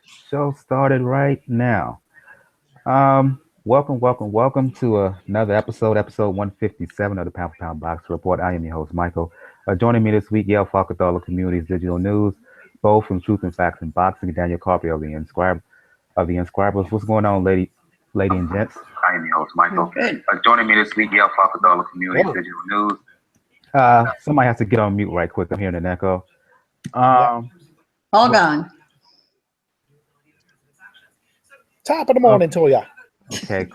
Show started right now. Welcome to another episode 157 of the Pound for Pound Box Report. I am your host, Michael. Joining me this week, Yale Falk with all the community's digital news, both from Truth and Facts and Boxing, Daniel Carpio of the Inscribers. What's going on, lady and gents? I am your host, Michael. Joining me this week, Yale Falk with all the community's digital news. Somebody has to get on mute right quick. I'm hearing an echo. All gone. Top of the morning to ya. Okay.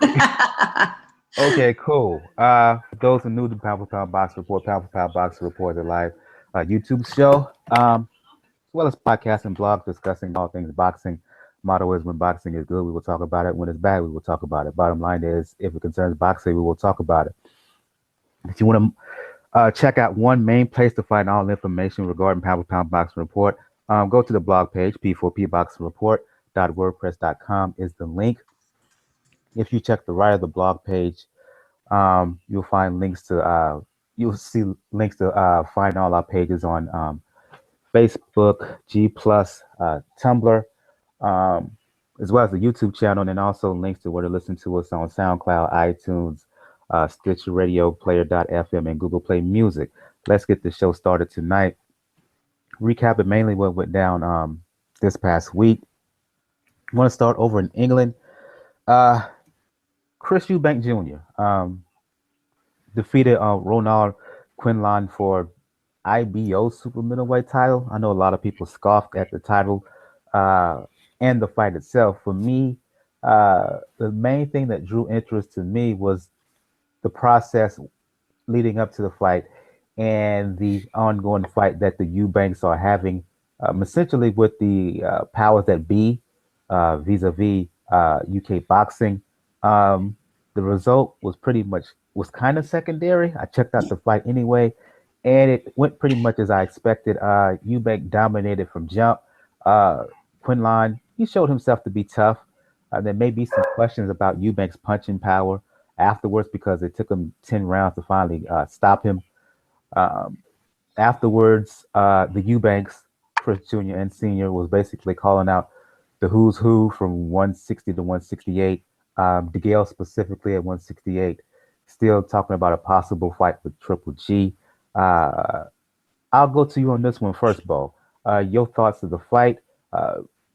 Okay, cool. For those who are new to Pound for Pound Box Report, Pound for Pound Box Report is a live YouTube show, as well as podcast and blog discussing all things boxing. Motto is when boxing is good, we will talk about it. When it's bad, we will talk about it. Bottom line is, if it concerns boxing, we will talk about it. If you want to check out one main place to find all information regarding Pound for Pound Boxing Report, go to the blog page, p4pboxingreport.wordpress.com is the link. If you check the right of the blog page, you'll find links to find all our pages on Facebook, G Tumblr, as well as the YouTube channel, and also links to where to listen to us on SoundCloud, iTunes, Stitcher Radio, Player.fm, and Google Play Music. Let's get the show started tonight. Recapping mainly what went down this past week. I want to start over in England. Chris Eubank Jr. Defeated Renold Quinlan for IBO super middleweight title. I know a lot of people scoffed at the title and the fight itself. For me, the main thing that drew interest to me was the process leading up to the fight and the ongoing fight that the Eubanks are having, essentially with the powers that be, vis-a-vis UK boxing. The result was kind of secondary. I checked out the fight anyway, and it went pretty much as I expected. Eubank dominated from jump. Quinlan, he showed himself to be tough. There may be some questions about Eubank's punching power afterwards because it took him 10 rounds to finally stop him. Afterwards, the Eubanks, Chris Jr. and Sr., was basically calling out the who's who from 160 to 168. DeGale specifically at 168, still talking about a possible fight with Triple G. I'll go to you on this one first, Bo. Your thoughts of the fight,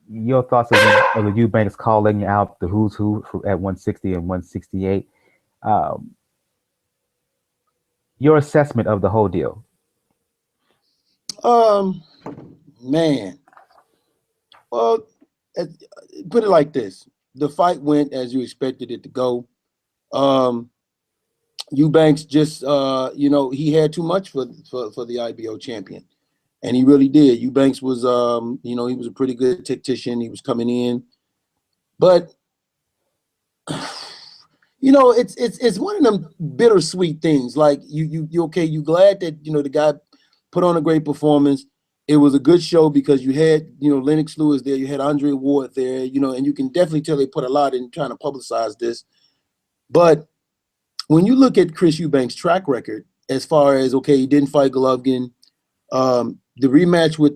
your thoughts of the Eubanks calling out the who's who at 160 and 168. Your assessment of the whole deal. Man. Well, put it like this. The fight went as you expected it to go. Eubanks just, he had too much for the IBO champion, and he really did. Eubanks was, he was a pretty good tactician. He was coming in, but it's one of them bittersweet things. Like you okay? You glad that the guy put on a great performance. It was a good show because you had, Lennox Lewis there, you had Andre Ward there, and you can definitely tell they put a lot in trying to publicize this. But when you look at Chris Eubanks' track record, as far as, okay, he didn't fight Golovkin, the rematch with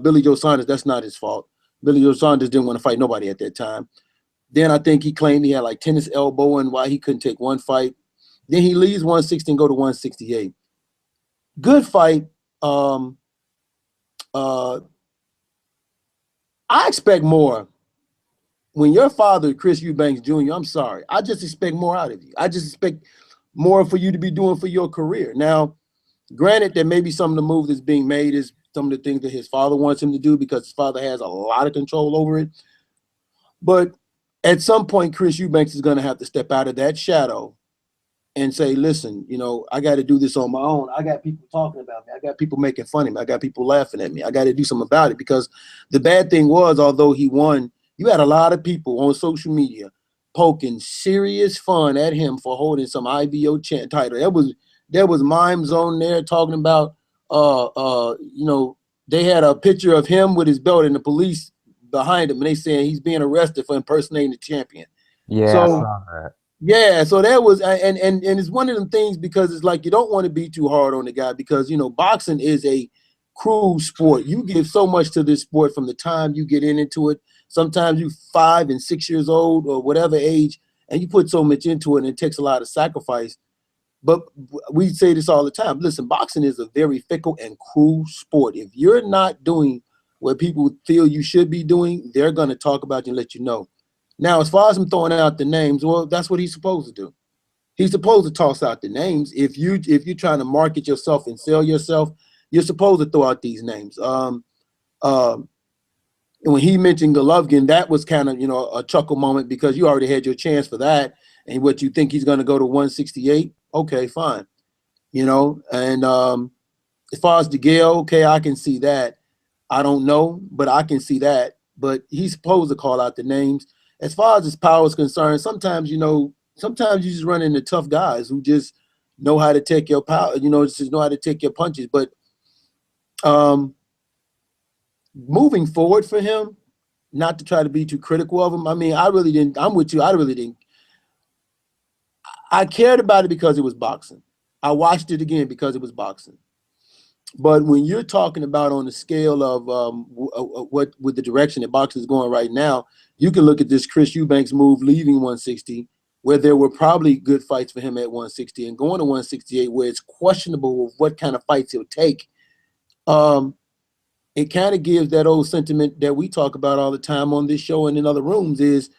Billy Joe Saunders, that's not his fault. Billy Joe Saunders didn't want to fight nobody at that time. Then I think he claimed he had like tennis elbow and why he couldn't take one fight. Then he leaves 160 and go to 168. Good fight. I expect more. When your father, Chris Eubanks Jr., I'm sorry, I just expect more out of you. I just expect more for you to be doing for your career. Now, granted that maybe some of the moves that's being made is some of the things that his father wants him to do because his father has a lot of control over it. But at some point, Chris Eubanks is going to have to step out of that shadow and say, listen, I got to do this on my own. I got people talking about me. I got people making fun of me. I got people laughing at me. I got to do something about it because the bad thing was, although he won, you had a lot of people on social media poking serious fun at him for holding some IBO title. There was mimes on there talking about, they had a picture of him with his belt and the police behind him, and they saying he's being arrested for impersonating the champion. Yeah, so, I saw that. Yeah, so that was, and it's one of them things because it's like you don't want to be too hard on the guy because, boxing is a Cruz sport. You give so much to this sport from the time you get into it. Sometimes you 5 and 6 years old or whatever age, and you put so much into it, and it takes a lot of sacrifice. But we say this all the time. Listen, boxing is a very fickle and cruel sport. If you're not doing what people feel you should be doing, they're going to talk about you and let you know. Now, as far as him throwing out the names, well, that's what he's supposed to do. He's supposed to toss out the names. If you're trying to market yourself and sell yourself, you're supposed to throw out these names. And when he mentioned Golovkin, that was kind of, a chuckle moment because you already had your chance for that. And what you think he's going to go to 168? Okay, fine. And as far as DeGale, okay, I can see that. I don't know, but I can see that. But he's supposed to call out the names. As far as his power is concerned, sometimes you just run into tough guys who just know how to take your power, just know how to take your punches. But moving forward for him, not to try to be too critical of him, I'm with you. I cared about it because it was boxing. I watched it again because it was boxing. But when you're talking about on the scale of what with the direction that boxing is going right now, you can look at this Chris Eubanks move leaving 160, where there were probably good fights for him at 160, and going to 168, where it's questionable what kind of fights he'll take. It kind of gives that old sentiment that we talk about all the time on this show and in other rooms is,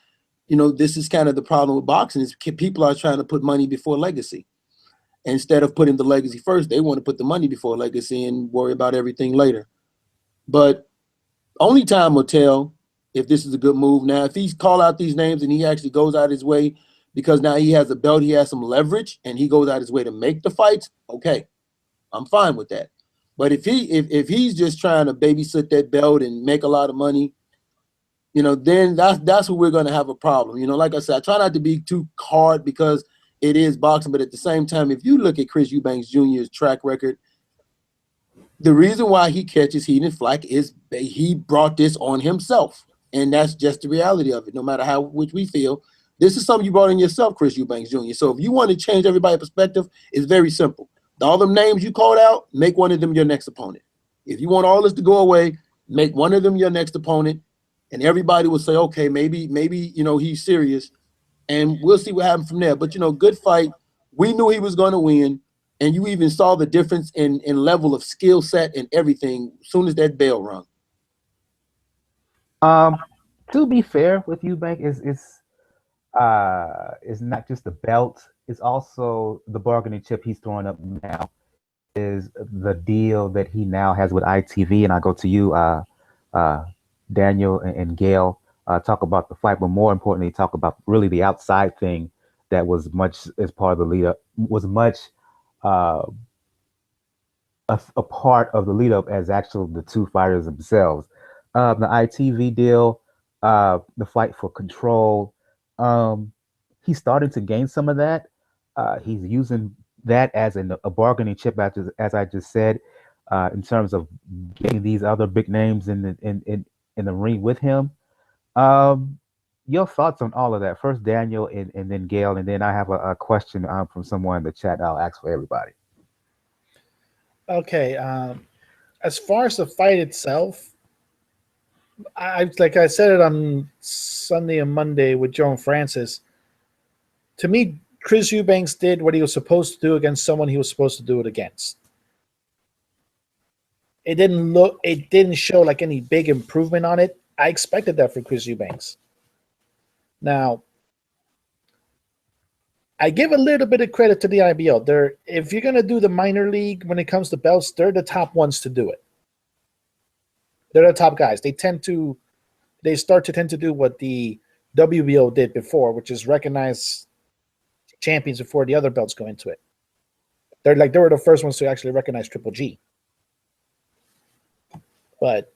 this is kind of the problem with boxing is people are trying to put money before legacy. Instead of putting the legacy first, they want to put the money before legacy and worry about everything later. But only time will tell if this is a good move. Now, if he's call out these names and he actually goes out his way because now he has a belt, he has some leverage, and he goes out his way to make the fights, okay, I'm fine with that. But if he's just trying to babysit that belt and make a lot of money, then that's where we're going to have a problem. Like I said, I try not to be too hard because it is boxing, but at the same time, if you look at Chris Eubanks Jr.'s track record, the reason why he catches heat and flack is he brought this on himself, and that's just the reality of it. No matter which we feel, this is something you brought on yourself, Chris Eubanks Jr. So if you want to change everybody's perspective, it's very simple. All them names you called out, make one of them your next opponent. If you want all this to go away, make one of them your next opponent, and everybody will say, okay, maybe he's serious. And we'll see what happens from there. But, good fight. We knew he was going to win. And you even saw the difference in level of skill set and everything as soon as that bell rung. To be fair with Eubank, is not just the belt. It's also the bargaining chip he's throwing up now is the deal that he now has with ITV. And I go to you, Daniel and Gail. Talk about the fight, but more importantly, talk about really the outside thing that was much as part of the lead up, was much a part of the lead up as actual the two fighters themselves. The ITV deal, the fight for control. He's starting to gain some of that. He's using that as a bargaining chip, as I just said, in terms of getting these other big names in the ring with him. Your thoughts on all of that? First, Daniel, and then Gail, and then I have a question from someone in the chat. I'll ask for everybody. Okay. As far as the fight itself, like I said it on Sunday and Monday with Joe and Francis. To me, Chris Eubanks did what he was supposed to do against someone he was supposed to do it against. It didn't show like any big improvement on it. I expected that for Chris Eubanks. Now, I give a little bit of credit to the IBL. If you're going to do the minor league when it comes to belts, they're the top ones to do it. They're the top guys. They start to tend to do what the WBO did before, which is recognize champions before the other belts go into it. They were the first ones to actually recognize Triple G. But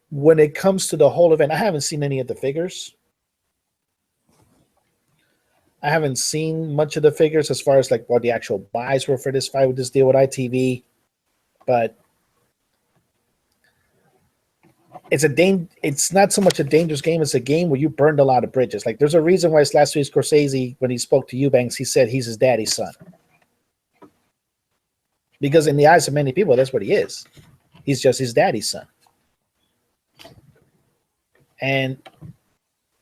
when it comes to the whole event, I haven't seen any of the figures. I haven't seen much of the figures as far as like what the actual buys were for this fight with this deal with ITV. But it's not so much a dangerous game. It's a game where you burned a lot of bridges. Like there's a reason why last week Scorsese, when he spoke to Eubanks, he said he's his daddy's son. Because in the eyes of many people, that's what he is. He's just his daddy's son. And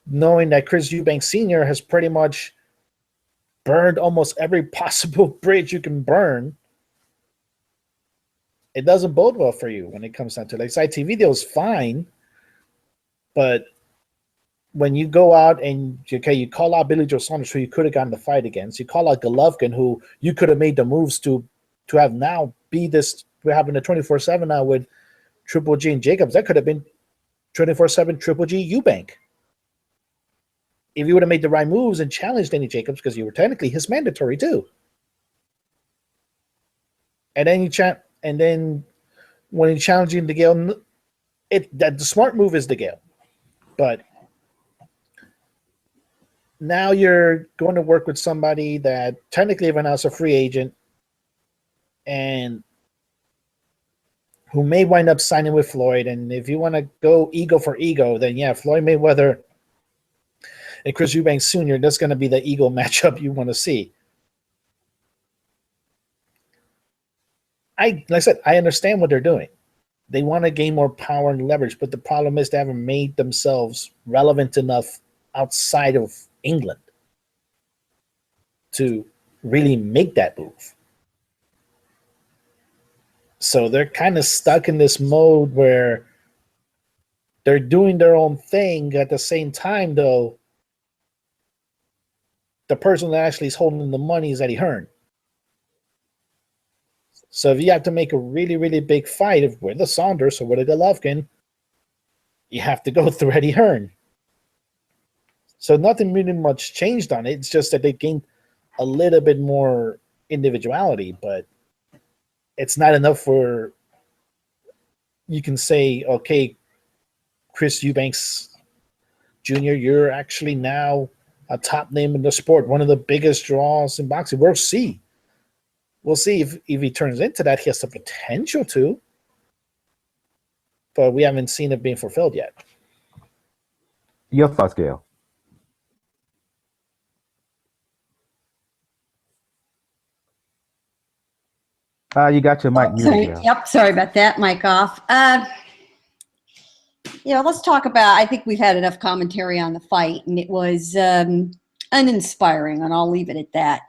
knowing that Chris Eubank Sr. has pretty much burned almost every possible bridge you can burn, it doesn't bode well for you when it comes down to it. Like, side TV deal is fine, but when you go out and you call out Billy Joe Saunders, who you could have gotten the fight against, you call out Golovkin, who you could have made the moves to have now be this. We're having a 24/7 now with Triple G and Jacobs. That could have been 24/7 Triple G Eubank. If you would have made the right moves and challenged Danny Jacobs, because you were technically his mandatory too. And then when you're challenging DeGale, the smart move is DeGale. But now you're going to work with somebody that technically even now is a free agent and who may wind up signing with Floyd. And if you want to go ego for ego, then yeah, Floyd Mayweather and Chris Eubank Sr., that's going to be the ego matchup you want to see. Like I said, I understand what they're doing. They want to gain more power and leverage, but the problem is they haven't made themselves relevant enough outside of England to really make that move. So they're kind of stuck in this mode where they're doing their own thing. At the same time, though, the person that actually is holding the money is Eddie Hearn. So if you have to make a really, really big fight with the Saunders or with a Golovkin, you have to go through Eddie Hearn. So nothing really much changed on it. It's just that they gained a little bit more individuality, but it's not enough for you can say, okay, Chris Eubanks Jr., you're actually now a top name in the sport, one of the biggest draws in boxing. We'll see. We'll see if he turns into that. He has the potential to, but we haven't seen it being fulfilled yet. Your thoughts, Gail? You got your mic muted. Sorry. Yep, sorry about that. Mic off. Let's talk about, I think we've had enough commentary on the fight, and it was uninspiring, and I'll leave it at that.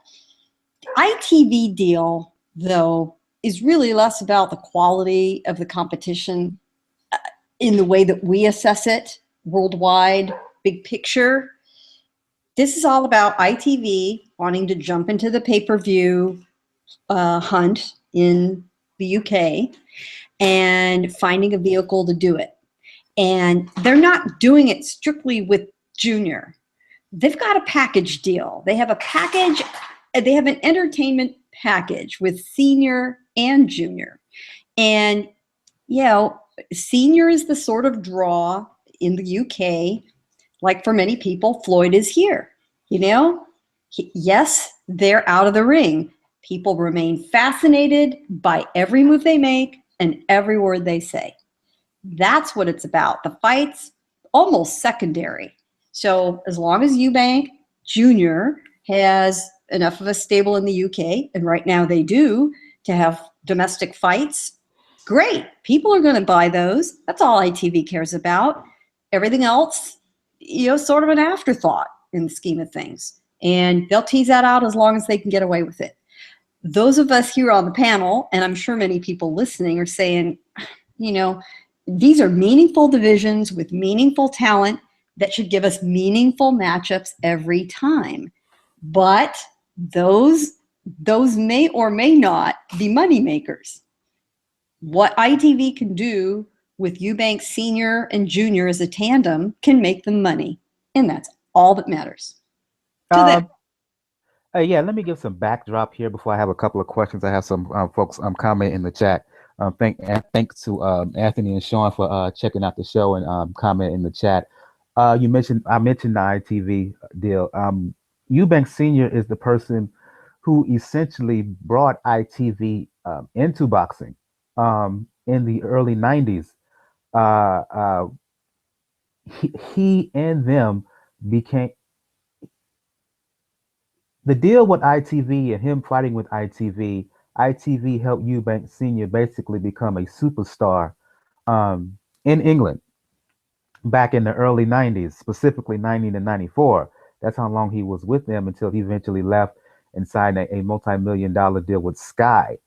The ITV deal, though, is really less about the quality of the competition in the way that we assess it worldwide, big picture. This is all about ITV wanting to jump into the pay-per-view hunt in the UK and finding a vehicle to do it. And they're not doing it strictly with Junior. They've got a package deal. They have a package, they have an entertainment package with Senior and Junior. And, Senior is the sort of draw in the UK, like for many people, Floyd is here. Yes, they're out of the ring. People remain fascinated by every move they make and every word they say. That's what it's about. The fight's almost secondary. So as long as Eubank Jr. has enough of a stable in the UK, and right now they do, to have domestic fights, great. People are going to buy those. That's all ITV cares about. Everything else, sort of an afterthought in the scheme of things. And they'll tease that out as long as they can get away with it. Those of us here on the panel, and I'm sure many people listening, are saying, these are meaningful divisions with meaningful talent that should give us meaningful matchups every time. But those may or may not be money makers. What ITV can do with Eubank Sr. and Jr. as a tandem can make them money. And that's all that matters to them. Let me give some backdrop here before I have a couple of questions. I have some folks comment in the chat. Thanks to Anthony and Sean for checking out the show and comment in the chat. I mentioned the ITV deal. Eubank Sr. is the person who essentially brought ITV into boxing in the early 90s. He and them became the deal with ITV and him fighting with ITV ITV helped Eubank Sr. basically become a superstar in England back in the early 90s, specifically 90 to 94. That's how long he was with them until he eventually left and signed a multi-million dollar deal with Sky.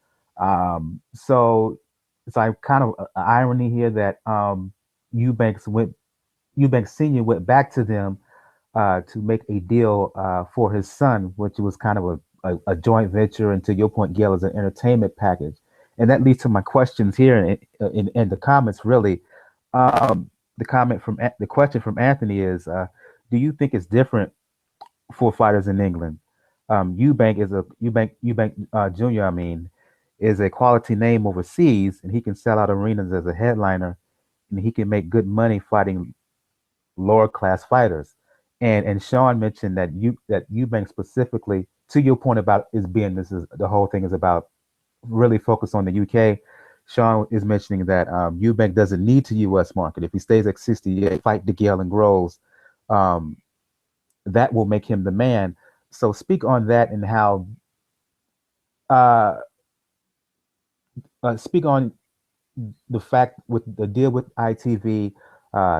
So it's like kind of an irony here that Eubanks went Eubank Sr. went back to them to make a deal for his son, which was kind of a joint venture, and to your point, Gail, is an entertainment package. And that leads to my questions here in the comments, really. The question from Anthony is, do you think it's different for fighters in England? Eubank Jr. I mean, is a quality name overseas, and he can sell out arenas as a headliner, and he can make good money fighting lower class fighters. And Sean mentioned that Eubank specifically, to your point about the whole thing is about really focused on the UK. Sean is mentioning that Eubank doesn't need to US market. If he stays at 68, fight DeGale and Groves, that will make him the man. So speak on that and how speak on the fact with the deal with ITV.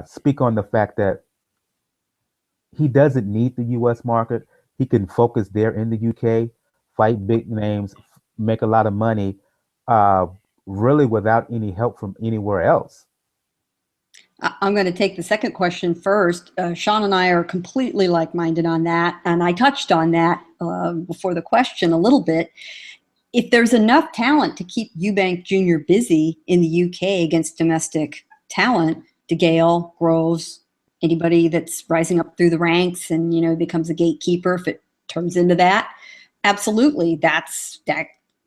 Speak on the fact that he doesn't need the US market. He can focus there in the UK, fight big names, make a lot of money, really without any help from anywhere else. I'm going to take the second question first. Sean and I are completely like-minded on that, and I touched on that before the question a little bit. If there's enough talent to keep Eubank Jr. busy in the UK against domestic talent, DeGale, Groves, anybody that's rising up through the ranks and, you know, becomes a gatekeeper, if it turns into that, absolutely, that's that.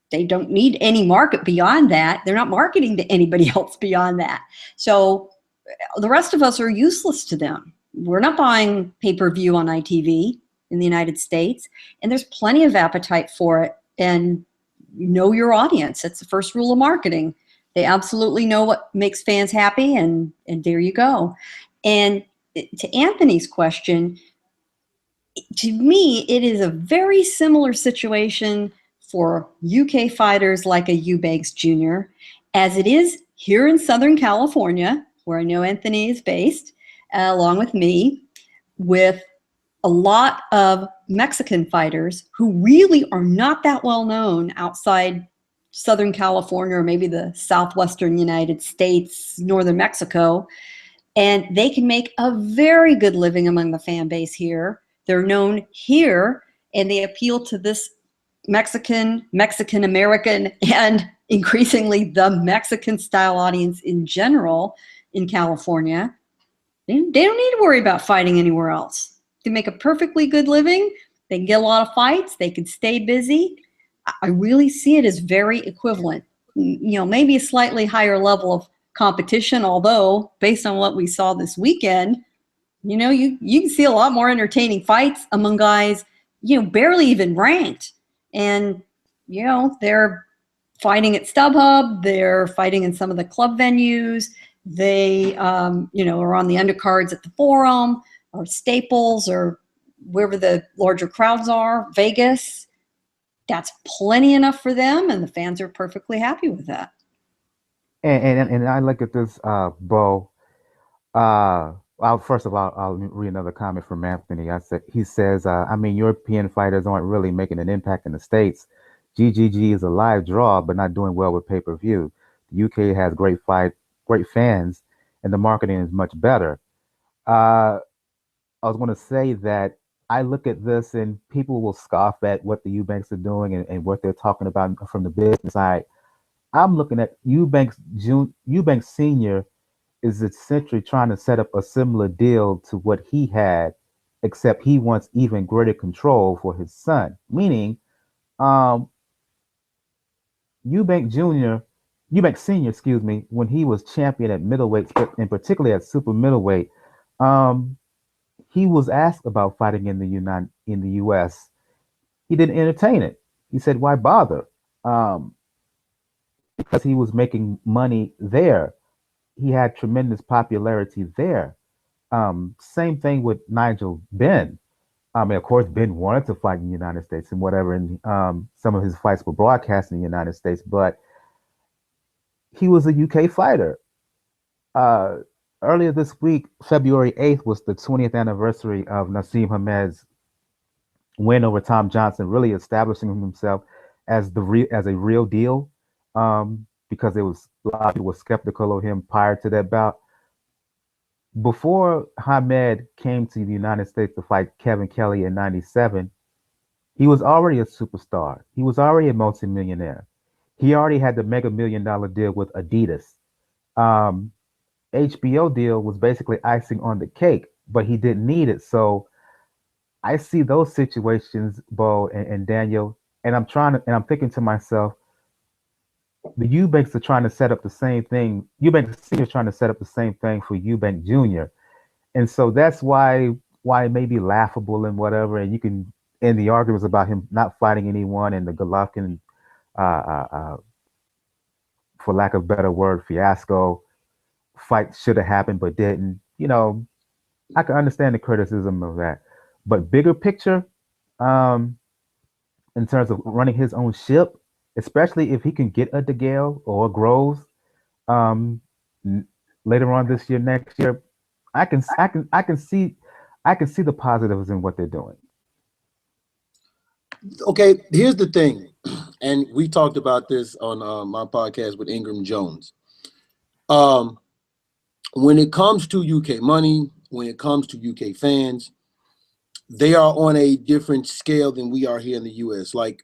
They don't need any market beyond that. They're not marketing to anybody else beyond that. So the rest of us are useless to them. We're not buying pay-per-view on ITV in the United States, and there's plenty of appetite for it. And know your audience. It's the first rule of marketing. They absolutely know what makes fans happy, and there you go. And to Anthony's question, to me, it is a very similar situation for UK fighters like a Eubanks Jr. as it is here in Southern California, where I know Anthony is based, along with me, with a lot of Mexican fighters who really are not that well known outside Southern California or maybe the Southwestern United States, Northern Mexico. And they can make a very good living among the fan base here. They're known here, and they appeal to this Mexican-American, and increasingly the Mexican-style audience in general in California. They don't need to worry about fighting anywhere else. They make a perfectly good living. They can get a lot of fights. They can stay busy. I really see it as very equivalent. You know, maybe a slightly higher level of competition, although based on what we saw this weekend, you know, you can see a lot more entertaining fights among guys, you know, barely even ranked. And, you know, they're fighting at StubHub. They're fighting in some of the club venues. They, you know, are on the undercards at the Forum or Staples or wherever the larger crowds are, Vegas. That's plenty enough for them, and the fans are perfectly happy with that. And I look at this, Bo. First of all, I'll read another comment from Anthony. He says, I mean, European fighters aren't really making an impact in the States. GGG is a live draw, but not doing well with pay-per-view. The UK has great fans, and the marketing is much better. I was going to say that I look at this and people will scoff at what the Eubanks are doing and what they're talking about from the business side. I'm looking at Eubanks Sr. is essentially trying to set up a similar deal to what he had, except he wants even greater control for his son. Meaning, Eubank Sr., excuse me, when he was champion at middleweight, and particularly at super middleweight, he was asked about fighting in the US. He didn't entertain it. He said, "Why bother?" Because he was making money there. He had tremendous popularity there. Same thing with Nigel Benn. I mean, of course, Ben wanted to fight in the United States and whatever, and some of his fights were broadcast in the United States, but he was a UK fighter. Uh, Earlier this week, February 8th, was the 20th anniversary of Nassim Hamed's win over Tom Johnson, really establishing himself as as a real deal. Because there was a lot of people were skeptical of him prior to that bout. Before Hamed came to the United States to fight Kevin Kelly in '97, he was already a superstar. He was already a multimillionaire. He already had the mega $1 million deal with Adidas. Um, HBO deal was basically icing on the cake, but he didn't need it. So I see those situations, Bo and Daniel, and I'm thinking to myself, the Eubanks are trying to set up the same thing. Eubank Senior is trying to set up the same thing for Eubank Jr. And so that's why it may be laughable and whatever. And you can end the arguments about him not fighting anyone and the Golovkin, uh, uh, uh, for lack of a better word, fiasco fight should have happened but didn't. I can understand the criticism of that. But bigger picture, um, in terms of running his own ship, especially if he can get a DeGale or a Groves, um, later on this year, next year, I can see the positives in what they're doing. Okay, here's the thing, and we talked about this on my podcast with Ingram Jones. When it comes to UK money, when it comes to UK fans, they are on a different scale than we are here in the US. Like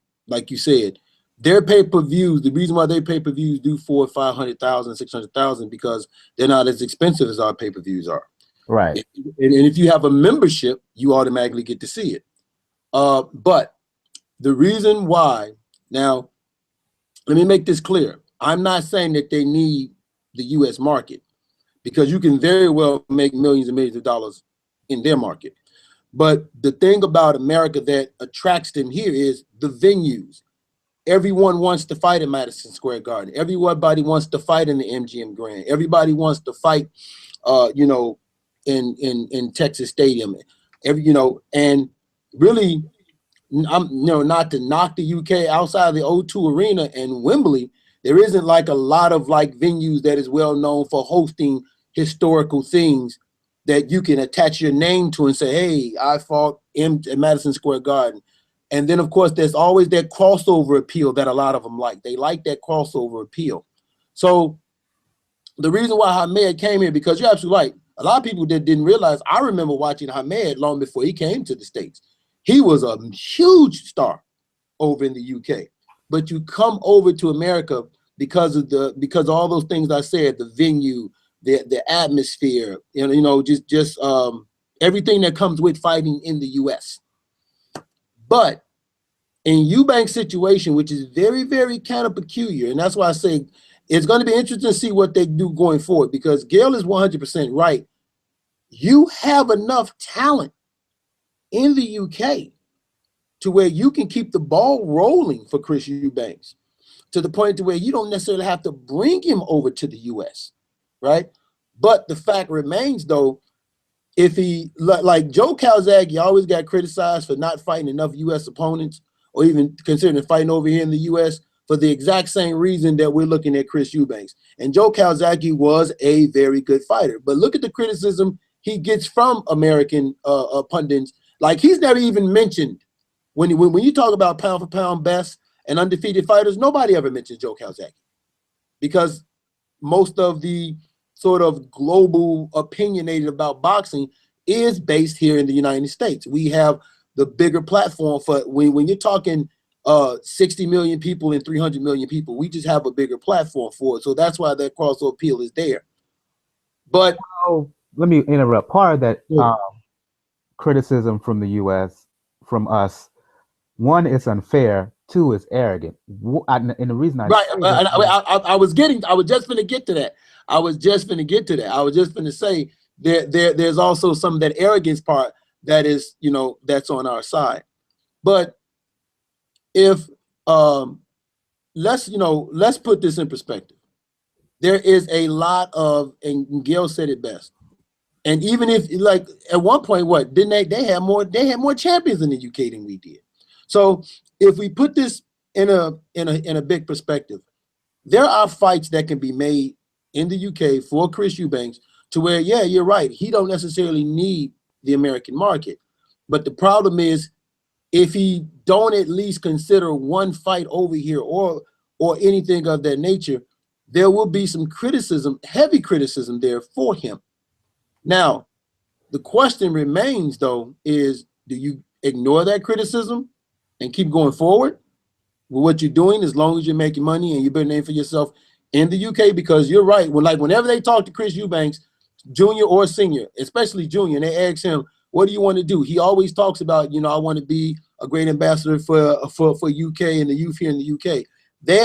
you said, their pay-per-views, the reason why their pay-per-views do 400,000, 500,000, 600,000, because they're not as expensive as our pay-per-views are. Right. And if you have a membership, you automatically get to see it. But the reason why, now, let me make this clear. I'm not saying that they need the US market, because you can very well make millions and millions of dollars in their market. But the thing about America that attracts them here is the venues. Everyone wants to fight in Madison Square Garden. Everybody wants to fight in the MGM Grand. Everybody wants to fight, in Texas Stadium. And really, not to knock the UK outside of the O2 Arena and Wembley, there isn't like a lot of like venues that is well known for hosting historical things that you can attach your name to and say, hey, I fought in Madison Square Garden. And then, of course, there's always that crossover appeal that a lot of them like. They like that crossover appeal. So the reason why Hamed came here, because you're absolutely right, a lot of people that didn't realize, I remember watching Hamed long before he came to the States. He was a huge star over in the UK. But you come over to America because of all those things I said, the venue, the atmosphere, just everything that comes with fighting in the US. But in Eubank's situation, which is very, very kind of peculiar, and that's why I say it's going to be interesting to see what they do going forward, because Gail is 100% right. You have enough talent in the UK to where you can keep the ball rolling for Chris Eubanks, to the point to where you don't necessarily have to bring him over to the US, right? But the fact remains, though, if he, like Joe Calzaghe always got criticized for not fighting enough US opponents, or even considering fighting over here in the US, for the exact same reason that we're looking at Chris Eubanks. And Joe Calzaghe was a very good fighter. But look at the criticism he gets from American pundits. Like, he's never even mentioned, when you talk about pound for pound best and undefeated fighters, nobody ever mentions Joe Calzaghe, because most of the sort of global opinionated about boxing is based here in the United States. We have the bigger platform for when you're talking 60 million people and 300 million people, we just have a bigger platform for it. So that's why that crossover appeal is there. But let me interrupt. Part of that criticism from the US, from us, one, it's unfair. Two, is arrogant. And the reason I was just going to get to that. I was just going to say there's also some of that arrogance part that is, that's on our side. But if let's put this in perspective. There is a lot of, and Gail said it best, And even if like at one point, what didn't they had more champions in the UK than we did. So if we put this in a big perspective, there are fights that can be made in the UK for Chris Eubanks to where, yeah, you're right, he don't necessarily need the American market. But the problem is if he don't at least consider one fight over here or anything of that nature, there will be some criticism, heavy criticism there for him. Now, the question remains, though, is do you ignore that criticism and keep going forward with what you're doing as long as you're making money and you build a name for yourself in the UK? Because you're right. Whenever they talk to Chris Eubanks, junior or senior, especially junior, and they ask him, what do you want to do? He always talks about, I want to be a great ambassador for UK and the youth here in the UK. They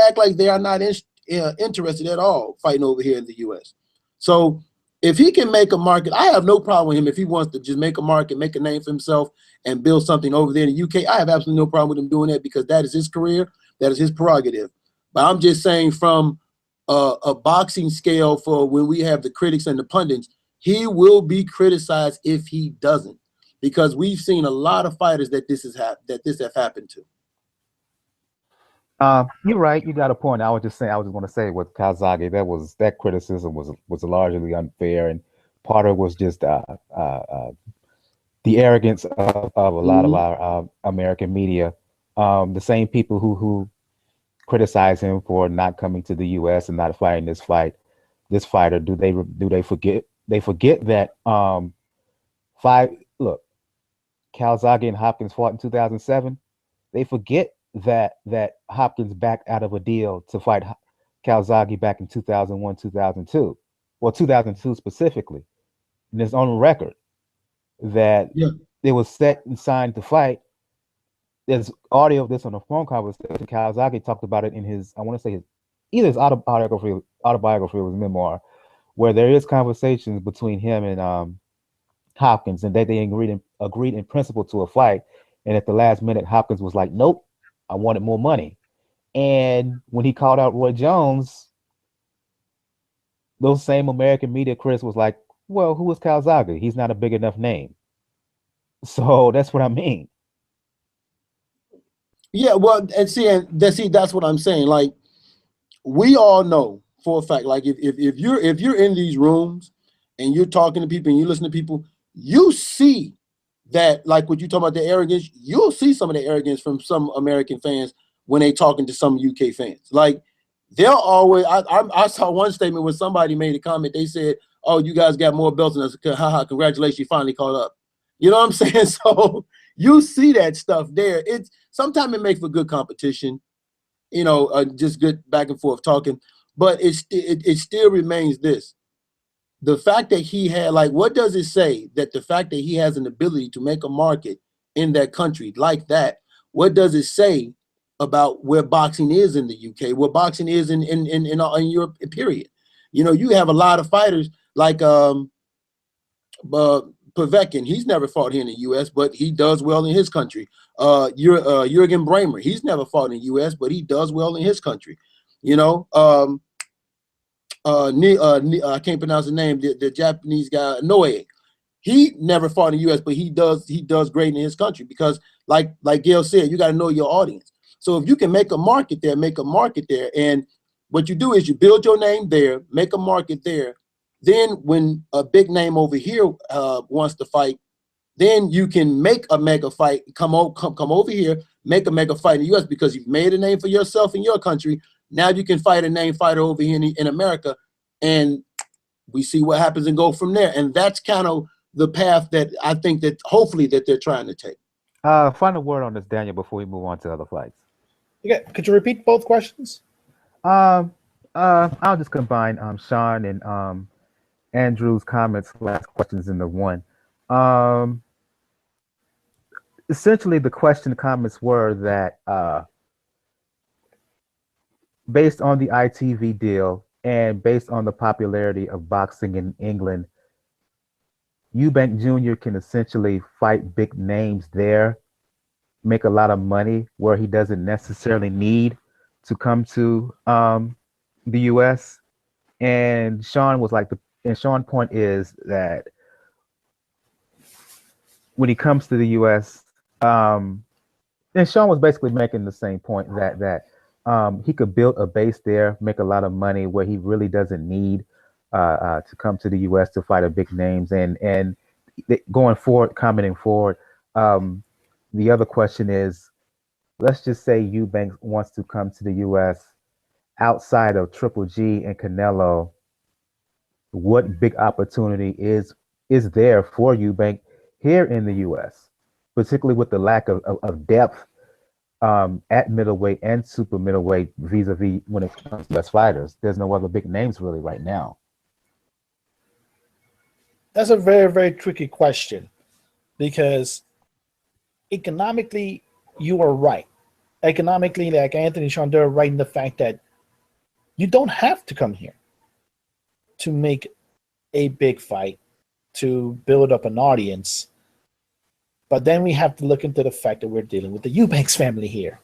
act like they are not interested at all fighting over here in the US. So if he can make a market, I have no problem with him if he wants to just make a market, make a name for himself, and build something over there in the UK. I have absolutely no problem with him doing that because that is his career, that is his prerogative. But I'm just saying from a boxing scale for when we have the critics and the pundits, he will be criticized if he doesn't, because we've seen a lot of fighters that this has happened to. You're right. You got a point. I was just going to say with Calzaghe, that criticism was largely unfair, and part of it was just the arrogance of a lot of our American media. The same people who criticize him for not coming to the U.S. and not fighting this fighter. Do they forget? They forget that Calzaghe and Hopkins fought in 2007. They forget that Hopkins backed out of a deal to fight Calzaghe back in 2001, 2002, or 2002 specifically. And it's on record that it was set and signed to fight. There's audio of this on a phone conversation. Calzaghe talked about it in his, I want to say either his autobiography or his memoir, where there is conversations between him and Hopkins, and that they agreed in principle to a fight. And at the last minute, Hopkins was like, nope, I wanted more money. And when he called out Roy Jones, those same American media critics was like, well, who is Calzaghe? He's not a big enough name. So that's what I mean. Yeah, well, that's what I'm saying. Like, we all know for a fact, like if you're in these rooms and you're talking to people and you listen to people, you see that, like what you talk about, the arrogance, you'll see some of the arrogance from some American fans when they talking to some UK fans. Like, they'll always, I saw one statement where somebody made a comment. They said, oh, you guys got more belts than us. Haha, congratulations, you finally caught up. You know what I'm saying? So you see that stuff there. Sometimes it makes for good competition, just good back and forth talking. But it still remains this. The fact that he had, like, what does it say that the fact that he has an ability to make a market in that country like that, what does it say about where boxing is in the UK, where boxing is in Europe, period? You have a lot of fighters like Povetkin. He's never fought here in the US, but he does well in his country. Jürgen Brähmer, he's never fought in the US, but he does well in his country. I can't pronounce the name. The Japanese guy, Noe, he never fought in the U.S., but he does great in his country because, like Gail said, you got to know your audience. So if you can make a market there, and what you do is you build your name there, make a market there. Then when a big name over here wants to fight, then you can make a mega fight, come over here, make a mega fight in the U.S. because you've made a name for yourself in your country. Now you can fight a name fighter over here in America, and we see what happens and go from there. And that's kind of the path that I think that hopefully that they're trying to take. Final word on this, Daniel, before we move on to other fights. Okay, could you repeat both questions? I'll just combine Sean and Andrew's comments, last questions into one. Essentially, the comments were that based on the ITV deal and based on the popularity of boxing in England, Eubank Jr. can essentially fight big names there, make a lot of money where he doesn't necessarily need to come to the US. And Sean was like, and Sean's point is that when he comes to the U.S., and Sean was basically making the same point that he could build a base there, make a lot of money where he really doesn't need to come to the U.S. to fight a big names. And going forward, commenting forward, the other question is, let's just say Eubank wants to come to the U.S. outside of Triple G and Canelo. What big opportunity is there for Eubank here in the U.S., particularly with the lack of depth at middleweight and super middleweight vis-a-vis when it comes to best fighters? There's no other big names really right now. That's a very, very tricky question because economically, you are right. Economically, like Anthony Sean, they're right in the fact that you don't have to come here to make a big fight, to build up an audience. But then we have to look into the fact that we're dealing with the Eubanks family here.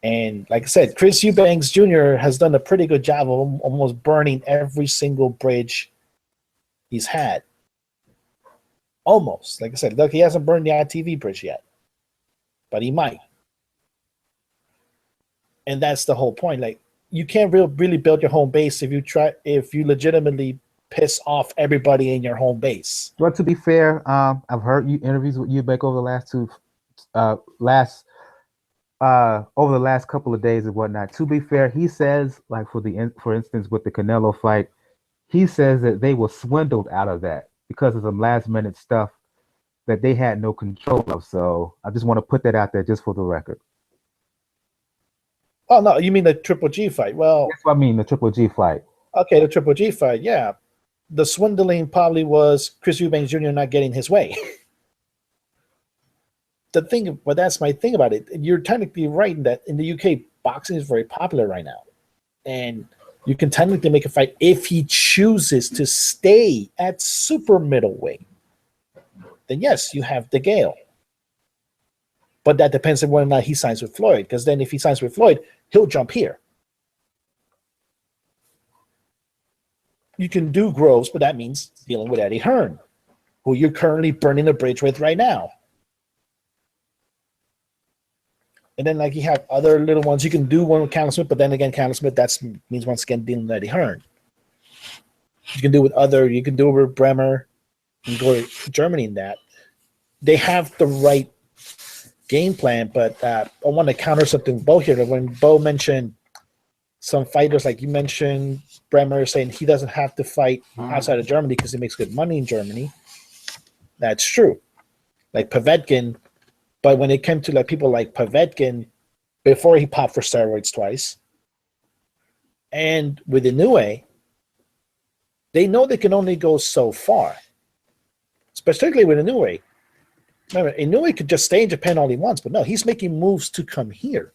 And like I said, Chris Eubanks Jr. has done a pretty good job of almost burning every single bridge he's had. Almost. Like I said, look, he hasn't burned the ITV bridge yet. But he might. And that's the whole point. Like, you can't really build your home base if you legitimately piss off everybody in your home base. Well, to be fair, I've heard interviews with Eubank over the last couple of days and whatnot. To be fair, he says, like for instance, with the Canelo fight, he says that they were swindled out of that because of some last minute stuff that they had no control of. So I just want to put that out there just for the record. Oh, no, you mean the Triple G fight? Well, that's what I mean, the Triple G fight. Okay, the Triple G fight, yeah. The swindling probably was Chris Eubanks Jr. not getting his way. But that's my thing about it. You're technically right in that in the UK, boxing is very popular right now. And you can technically make a fight if he chooses to stay at super middleweight. Then yes, you have the Gale. But that depends on whether or not he signs with Floyd. Because then if he signs with Floyd, he'll jump here. You can do Groves, but that means dealing with Eddie Hearn, who you're currently burning a bridge with right now. And then, like, you have other little ones. You can do one with Callum Smith, but then again, Callum Smith, that means once again dealing with Eddie Hearn. You can do it with Bremer and go to Germany in that. They have the right game plan, but I want to counter something with Bo here. When Bo mentioned some fighters, like you mentioned Bremer saying he doesn't have to fight outside of Germany because he makes good money in Germany. That's true. Like Povetkin, but when it came to like people like Povetkin, before he popped for steroids twice, and with Inoue, they know they can only go so far. Particularly with Inoue. Remember, Inoue could just stay in Japan all he wants, but no, he's making moves to come here.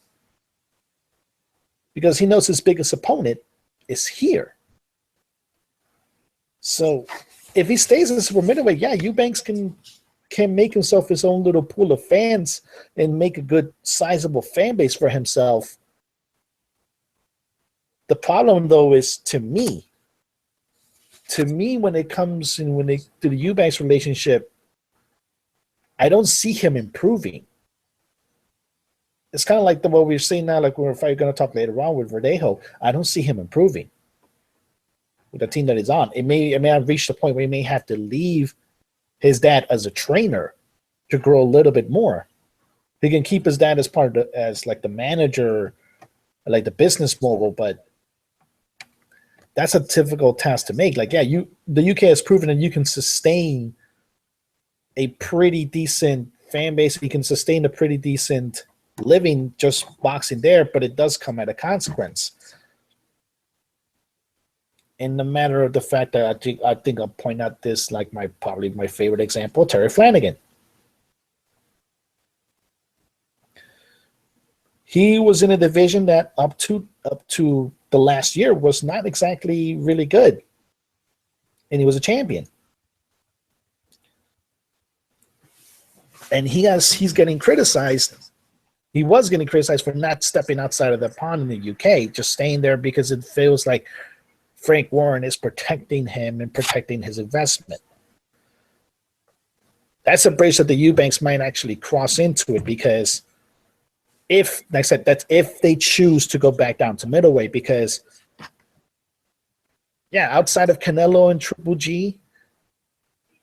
Because he knows his biggest opponent is here. So if he stays in the super middleweight, yeah, Eubanks can make himself his own little pool of fans and make a good sizable fan base for himself. The problem, though, is to me, when it comes to the Eubanks relationship, I don't see him improving. It's kind of like what we're seeing now, like we're going to talk later on with Verdejo. I don't see him improving with the team that he's on. It may have reached a point where he may have to leave his dad as a trainer to grow a little bit more. He can keep his dad as part of as like the manager, like the business mogul, but that's a difficult task to make. Like, yeah, the UK has proven that you can sustain a pretty decent fan base. You can sustain a pretty decent living just boxing there, but it does come at a consequence. In the matter of the fact that I think I'll point out this, like probably my favorite example, Terry Flanagan. He was in a division that up to the last year was not exactly really good, and he was a champion. And he's getting criticized. He was getting criticized for not stepping outside of the pond in the UK, just staying there because it feels like Frank Warren is protecting him and protecting his investment. That's a bridge that the Eubanks might actually cross into it, because if, like I said, that's if they choose to go back down to middleweight, because outside of Canelo and Triple G,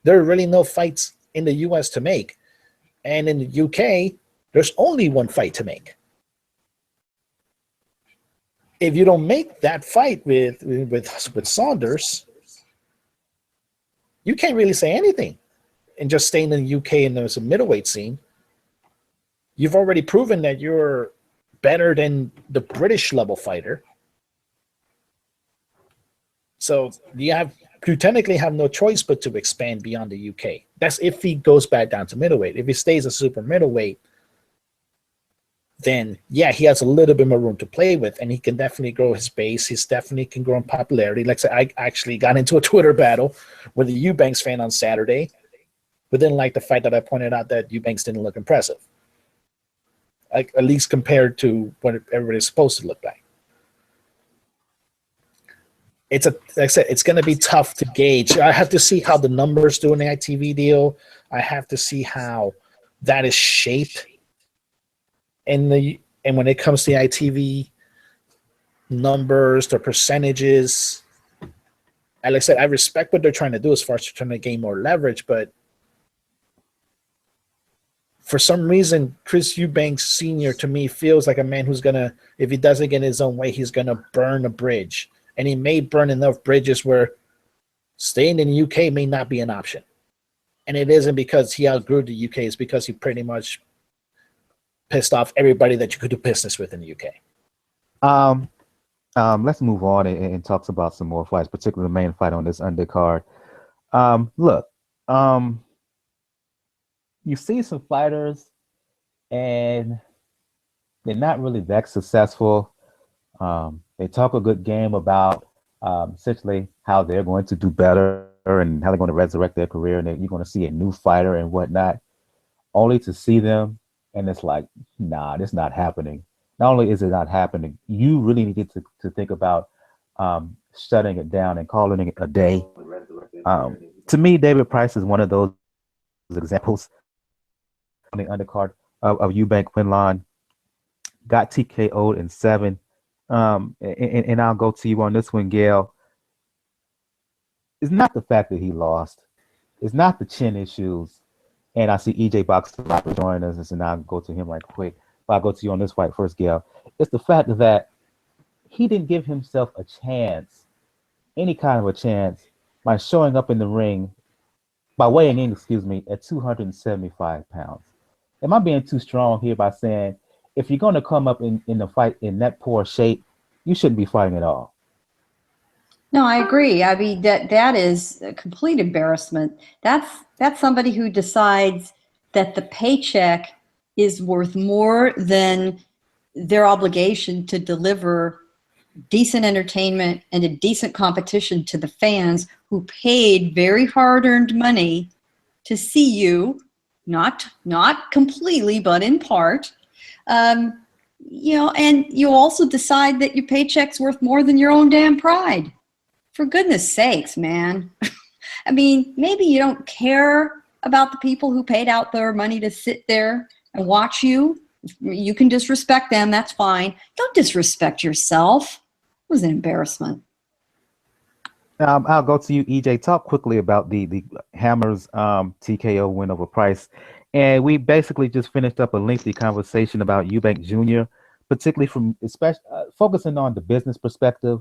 there are really no fights in the US to make. And in the UK, there's only one fight to make. If you don't make that fight with Saunders, you can't really say anything. And just staying in the UK and there's a middleweight scene, you've already proven that you're better than the British level fighter. So you technically have no choice but to expand beyond the UK. That's if he goes back down to middleweight. If he stays a super middleweight, then he has a little bit more room to play with, and he can definitely grow his base. He definitely can grow in popularity. Like I said, I actually got into a Twitter battle with a Eubanks fan on Saturday, but didn't like the fact that I pointed out that Eubanks didn't look impressive, like at least compared to what everybody's supposed to look like. Like I said, it's going to be tough to gauge. I have to see how the numbers do in the ITV deal. I have to see how that is shaped. And when it comes to the ITV numbers, the percentages, and like I said, I respect what they're trying to do as far as trying to gain more leverage, but for some reason, Chris Eubanks Sr. to me feels like a man who's gonna, if he doesn't get his own way, he's gonna burn a bridge. And he may burn enough bridges where staying in the UK may not be an option. And it isn't because he outgrew the UK, it's because he pretty much pissed off everybody that you could do business with in the UK. Let's move on and talk about some more fights, particularly the main fight on this undercard. Look, you see some fighters and they're not really that successful. They talk a good game about essentially how they're going to do better and how they're going to resurrect their career, and you're going to see a new fighter and whatnot, only to see them and it's like, nah, this is not happening. Not only is it not happening, you really need to think about shutting it down and calling it a day. To me, David Price is one of those examples on the undercard of Eubank Quinlan. Got TKO'd in 7. And I'll go to you on this one, Gail. It's not the fact that he lost. It's not the chin issues. And I see EJ Boxer join us, and I'll go to him right quick. But I'll go to you on this fight first, Gail. It's the fact that he didn't give himself a chance, any kind of a chance, by showing up in the ring, by weighing in, at 275 pounds. Am I being too strong here by saying, if you're going to come up in the fight in that poor shape, you shouldn't be fighting at all? No, I agree. I mean, that is a complete embarrassment. That's somebody who decides that the paycheck is worth more than their obligation to deliver decent entertainment and a decent competition to the fans who paid very hard-earned money to see you, not completely, but in part. And you also decide that your paycheck's worth more than your own damn pride. For goodness sakes, man. I mean, maybe you don't care about the people who paid out their money to sit there and watch you. You can disrespect them, that's fine. Don't disrespect yourself. It was an embarrassment. I'll go to you, EJ. Talk quickly about the Hammers TKO win over Price. And we basically just finished up a lengthy conversation about Eubank Jr., particularly from focusing on the business perspective,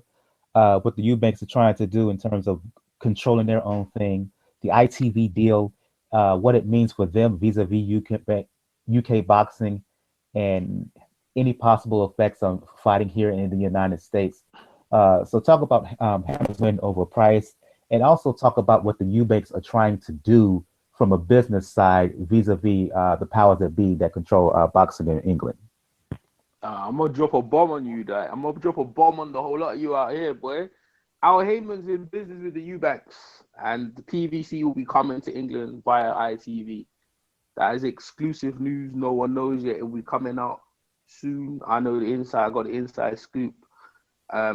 what the Eubanks are trying to do in terms of controlling their own thing, the ITV deal, what it means for them vis-a-vis UK boxing, and any possible effects on fighting here in the United States. So talk about Hammer's win over Price, and also talk about what the Eubanks are trying to do from a business side vis-a-vis the powers that be that control boxing in England. I'm gonna drop a bomb on you, Dad. I'm gonna drop a bomb on the whole lot of you out here, boy. Al Heyman's in business with the Eubanks, and the PVC will be coming to England via ITV. That is exclusive news. No one knows yet. It will be coming out soon. I know the inside. I got the inside scoop.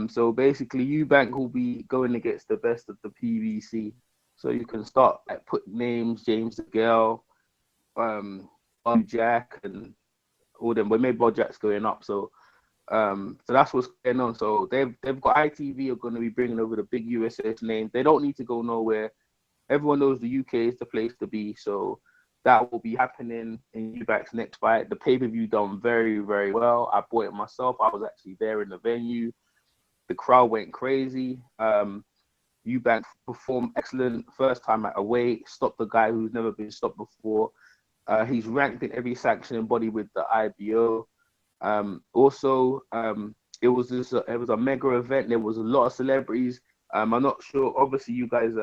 So basically, Eubank will be going against the best of the PVC. So you can start put names, James DeGale, Jack, and all them. But maybe Jack's going up. So that's what's going on. So they've got ITV are going to be bringing over the big USS names. They don't need to go nowhere. Everyone knows the UK is the place to be. So that will be happening in Eubank's next fight. The pay-per-view done very, very well. I bought it myself. I was actually there in the venue. The crowd went crazy. Eubank performed excellent first time at a weight, stopped the guy who's never been stopped before. He's ranked in every sanctioning body with the IBO. It was a mega event. There was a lot of celebrities. I'm not sure. Obviously, you guys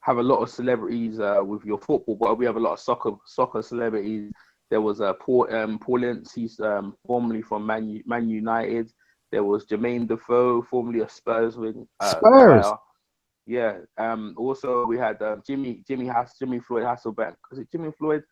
have a lot of celebrities with your football, but we have a lot of soccer celebrities. There was Paul Ince, he's formerly from Man United. There was Jermaine Defoe, formerly a Spurs Spurs. player. Yeah. Also, we had Jimmy Floyd Hasselbank. Was it Jimmy Floyd?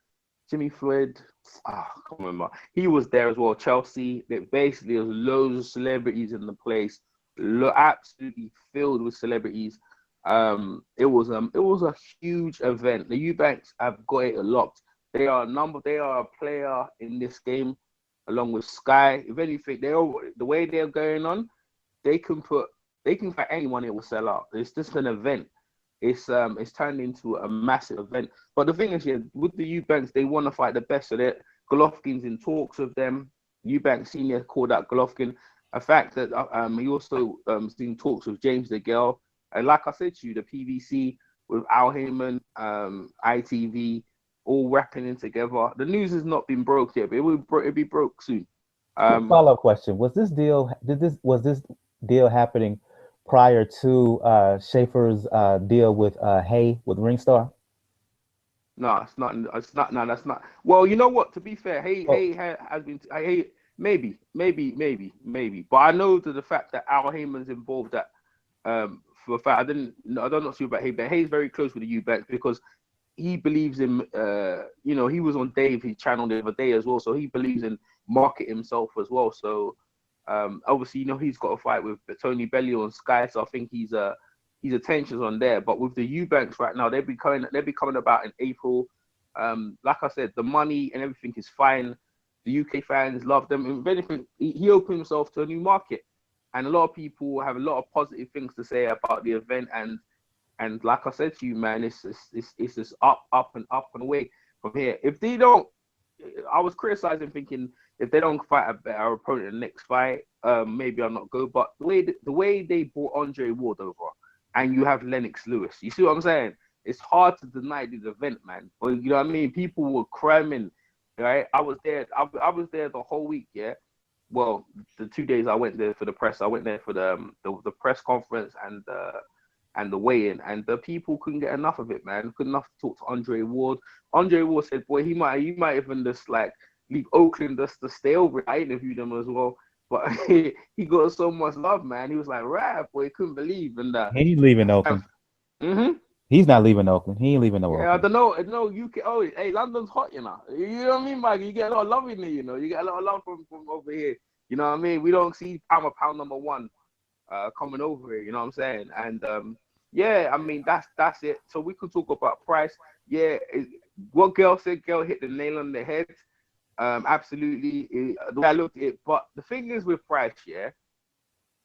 I can't remember. He was there as well. Chelsea. Basically, there was loads of celebrities in the place. Absolutely filled with celebrities. It was a huge event. The Eubanks have got it locked. They are a player in this game, along with Sky. If anything, the way they're going on, they can fight anyone. It will sell out. It's just an event. It's turned into a massive event. But the thing is, with the Eubanks, they want to fight the best of it. Golovkin's in talks with them. Eubank Senior called out Golovkin. A fact that he also in talks with James DeGale. And like I said to you, the PVC with Al Heyman, ITV, all wrapping in together. The news has not been broke yet, but it'll be broke soon. Follow-up question: Was this deal happening prior to Schaefer's deal with with Ringstar? No, it's not. No, that's not. Well, you know what? To be fair, Hay has been. Maybe. But I know that the fact that Al Heyman's involved that. For a fact, I don't know about Hay, but Hay's very close with the Eubanks because he believes in, he was on Dave's channel the other day as well, so he believes in market himself as well. So obviously, he's got a fight with Tony Bellew on Sky, so I think his attention's on there. But with the Eubanks right now, they'll be coming about in April. Like I said, the money and everything is fine. The UK fans love them. And if anything, he opened himself to a new market. And a lot of people have a lot of positive things to say about the event, and like I said to you, man, it's just up and away from here. If they don't, I was criticizing, thinking if they don't fight a better opponent in the next fight, maybe I'll not go. But the way they brought Andre Ward over, and you have Lennox Lewis, you see what I'm saying? It's hard to deny this event, man. But you know what I mean? People were cramming, right? I was there the whole week, yeah. Well, the 2 days I went there for the press, I went there for the press conference and the weigh-in, and the people couldn't get enough of it, man. Couldn't enough to talk to Andre Ward. Andre Ward said, boy, you might even just like leave Oakland just to stay over. I interviewed him as well, but he got so much love, man. He was like, right, boy, couldn't believe. And he's leaving Oakland. He's not leaving Oakland. He ain't leaving no Oakland. I don't know. UK. Oh, hey, London's hot, You know what I mean, Mike? You get a lot of love in there, You get a lot of love from over here. You know what I mean? We don't see pound number one coming over here. You know what I'm saying? And yeah, I mean that's it. So we could talk about price. Yeah, what Girl said. Girl hit the nail on the head. Absolutely. The way I looked at it. But the thing is with price, yeah.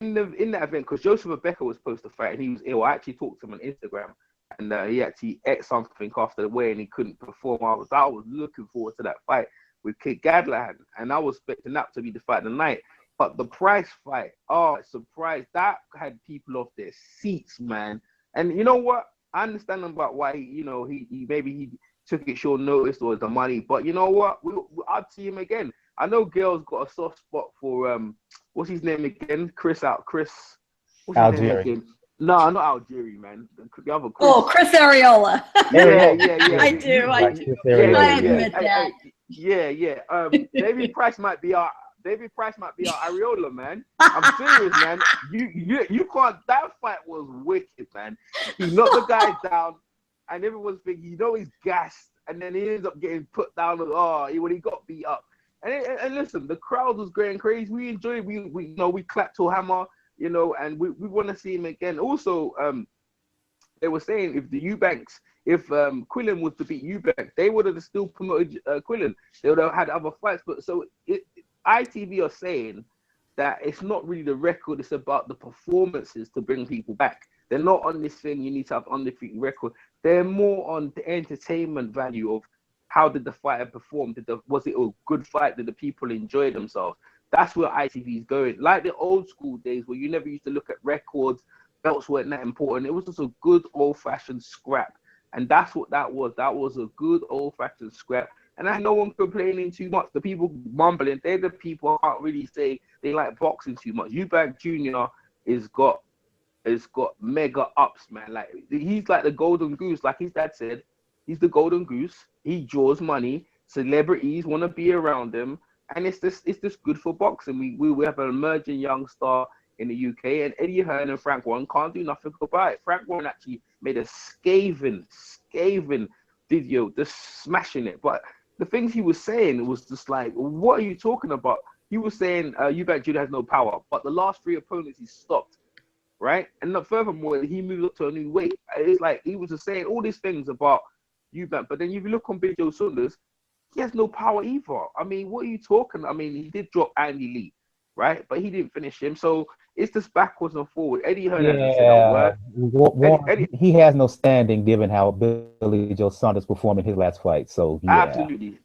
In that event, because Joseph Rebecca was supposed to fight and he was ill. I actually talked to him on Instagram. And he actually ate something after the way and he couldn't perform. I was looking forward to that fight with Kid Gadlahan, and I was expecting that to be the fight of the night. But the Price fight, surprise! That had people off their seats, man. And you know what? I understand about why he maybe he took it short notice or the money. But you know what? I'd see him again. I know Gail's got a soft spot for what's his name again? Chris. What's his name again? No, not Algieri, man. The other Chris. Oh, Chris Areola. Yeah. I do. I admit that. Yeah. David Price might be our Areola, man. I'm serious, man. You can't. That fight was wicked, man. He knocked the guy down, and everyone's thinking, he's gassed, and then he ends up getting put down. When he got beat up, And listen, the crowd was going crazy. We enjoyed. We clapped to Hammer, and we want to see him again. Also, they were saying if the Eubanks, if Quinlan was to beat Eubank, they would have still promoted Quinlan. They would have had other fights. But so ITV are saying that it's not really the record, it's about the performances to bring people back. They're not on this thing, you need to have undefeated record. They're more on the entertainment value of how did the fighter perform? Was it a good fight? Did the people enjoy themselves? That's where ITV is going. Like the old school days where you never used to look at records, belts weren't that important. It was just a good old-fashioned scrap. And that's what that was. That was a good old-fashioned scrap. And I had no one complaining too much. The people mumbling, they're the people who can't really say they like boxing too much. Eubank Jr. has got mega ups, man. Like he's like the golden goose, like his dad said. He's the golden goose. He draws money. Celebrities want to be around him, and it's just good for boxing. We have an emerging young star in the UK, and Eddie Hearn and Frank Warren can't do nothing about it. Frank Warren actually made a scathing video, just smashing it, but the things he was saying was just like, what are you talking about? He was saying Eubank Jr. has no power, but the last 3 opponents he stopped, right? And furthermore, he moved up to a new weight. It's like he was just saying all these things about Eubank, but then if you look on Big Joe Saunders, he has no power either. I mean, what are you talking? I mean, he did drop Andy Lee, right? But he didn't finish him, so it's just backwards and forward. Eddie Hearn hasn't said a word. He has no standing given how Billy Joe Saunders performed in his last fight. So yeah. Absolutely.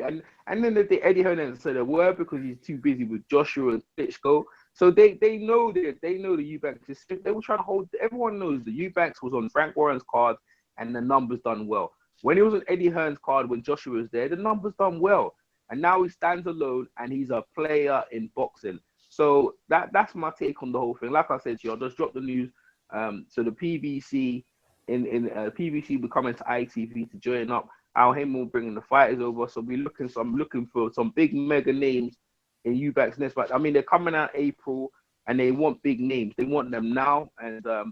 And then Eddie Hearn hasn't said a word because he's too busy with Joshua and Klitschko. So they know the Eubanks. They were trying to hold. Everyone knows the Eubanks was on Frank Warren's card, and the numbers done well. When he was on Eddie Hearn's card, when Joshua was there, the numbers done well. And now he stands alone, and he's a player in boxing. So that's my take on the whole thing. Like I said to you, I'll just drop the news. So the PBC PBC will come into ITV to join up. Al Heyman will bring the fighters over. So I'm looking for some big mega names in Eubank's next fight. I mean, they're coming out April, and they want big names. They want them now. And I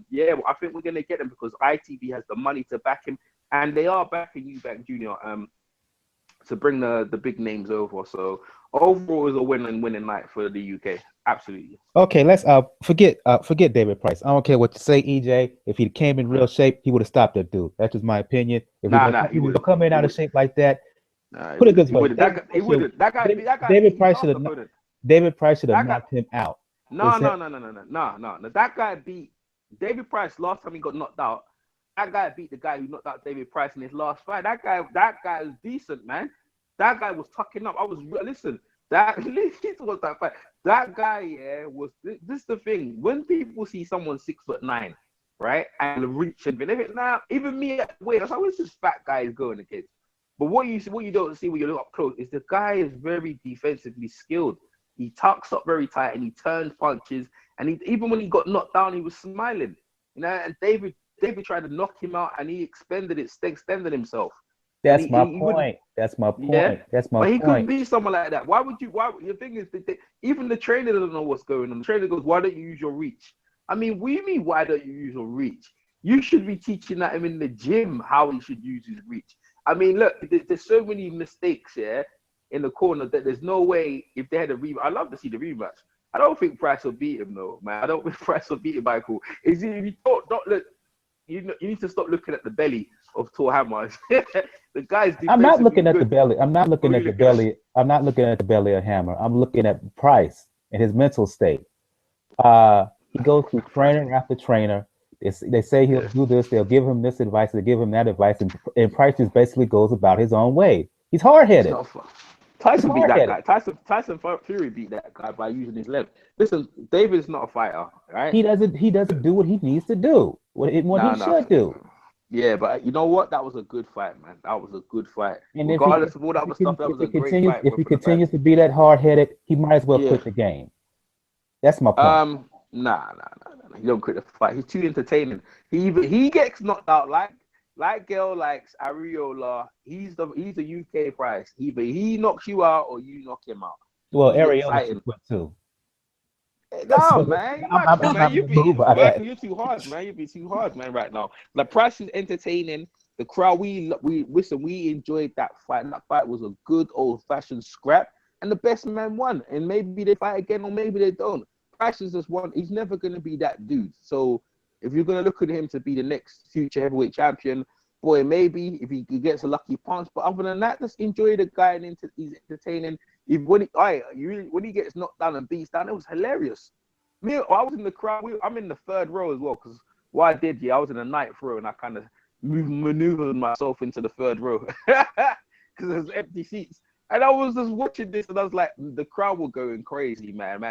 think we're gonna get them because ITV has the money to back him, and they are backing Eubank Jr. To bring the big names over. So overall, is a winning night for the UK. Absolutely. Okay, let's forget David Price. I don't care what you say, EJ. If he came in real shape, he would have stopped that dude. That's just my opinion. If he would come in out of shape like that, put it this way. David Price should have knocked him out. No. That guy beat David Price last time he got knocked out. That guy beat the guy who knocked out David Price in his last fight. That guy was decent, man. That guy was tucking up. That guy, was this is the thing. When people see someone 6'9", right, and reach and even me at weight, that's always this fat guy is going against. But what you don't see when you look up close is the guy is very defensively skilled. He tucks up very tight and he turns punches. And even when he got knocked down, he was smiling. And David tried to knock him out, and he extended himself. That's my point. Yeah? But he couldn't be someone like that. Why the thing is, even the trainer doesn't know what's going on. The trainer goes, why don't you use your reach? I mean, what do you mean, why don't you use your reach? You should be teaching him in the gym how he should use his reach. I mean, look, there's so many mistakes in the corner that there's no way if they had a rematch. I'd love to see the rematch. I don't think Price will beat him, though, man. I don't think Price will beat him, Michael. You need to stop looking at the belly of Tor Hammer. The guy's. I'm not looking at the belly. I'm not looking at the belly. I'm not looking at the belly of Hammer. I'm looking at Price and his mental state. He goes through trainer after trainer. They say he'll do this. They'll give him this advice. They give him that advice, and Price just basically goes about his own way. He's hard-headed. Tyson beat that guy. Tyson Fury beat that guy by using his left. Listen, David's not a fighter, right? He doesn't do what he needs to do. What he should do. Yeah, but you know what? That was a good fight, man. That was a good fight. And regardless of all that other stuff, that was a great fight. If he continues to be that hard-headed, he might as well quit the game. That's my point. Nah. He don't quit the fight. He's too entertaining. He gets knocked out like Gale likes Ariola. He's the UK Price. Either he knocks you out or you knock him out. Well, Ariola should quit too. No, man. You're too hard, man. You'd be too hard, man, right now. Like, Price is entertaining. the crowd, we listen, we enjoyed that fight. And that fight was a good old-fashioned scrap, and the best man won. And maybe they fight again, or maybe they don't. Price is just one. He's never going to be that dude. So if you're going to look at him to be the next future heavyweight champion, boy, maybe if he gets a lucky punch. But other than that, just enjoy the guy, and he's entertaining. When he gets knocked down and beats down, it was hilarious. Me, I was in the crowd. I'm in the third row as well, because what I did, I was in the ninth row, and I kind of maneuvered myself into the third row because there's empty seats. And I was just watching this, and I was like, the crowd were going crazy, man.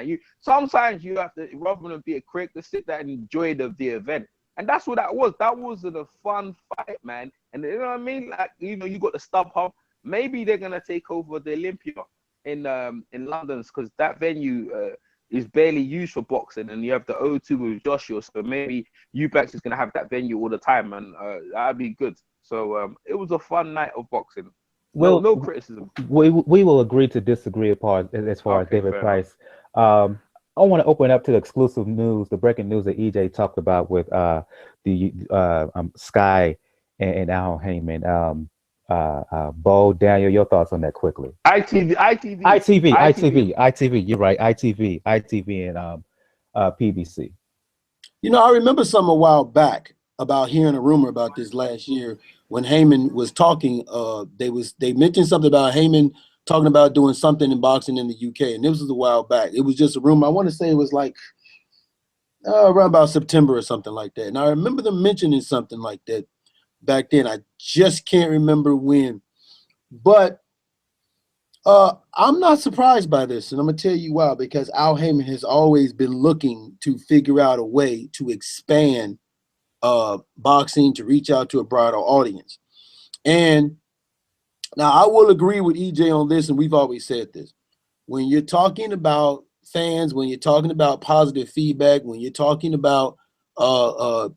Sometimes you have to, rather than be a critic, to sit there and enjoy the event. And that's what that was. That was a fun fight, man. And you know what I mean? Like, you got the StubHub. Maybe they're gonna take over the Olympia in London, because that venue is barely used for boxing, and you have the O2 with Joshua. So maybe Eubank is gonna have that venue all the time, and that'd be good. So it was a fun night of boxing. Well, no criticism. We will agree to disagree as far as David Price. I want to open up to the exclusive news, the breaking news that EJ talked about with the Sky and Al Heyman. Bo, Daniel, your thoughts on that quickly? ITV. You're right. ITV, and PBC. I remember some a while back about hearing a rumor about this last year when Heyman was talking. They mentioned something about Heyman talking about doing something in boxing in the UK, and this was a while back. It was just a rumor. I want to say it was like around about September or something like that. And I remember them mentioning something like that back then. I just can't remember when. But I'm not surprised by this, and I'm going to tell you why. Because Al Heyman has always been looking to figure out a way to expand boxing, to reach out to a broader audience. And now I will agree with EJ on this, and we've always said this. When you're talking about fans, when you're talking about positive feedback, when you're talking about being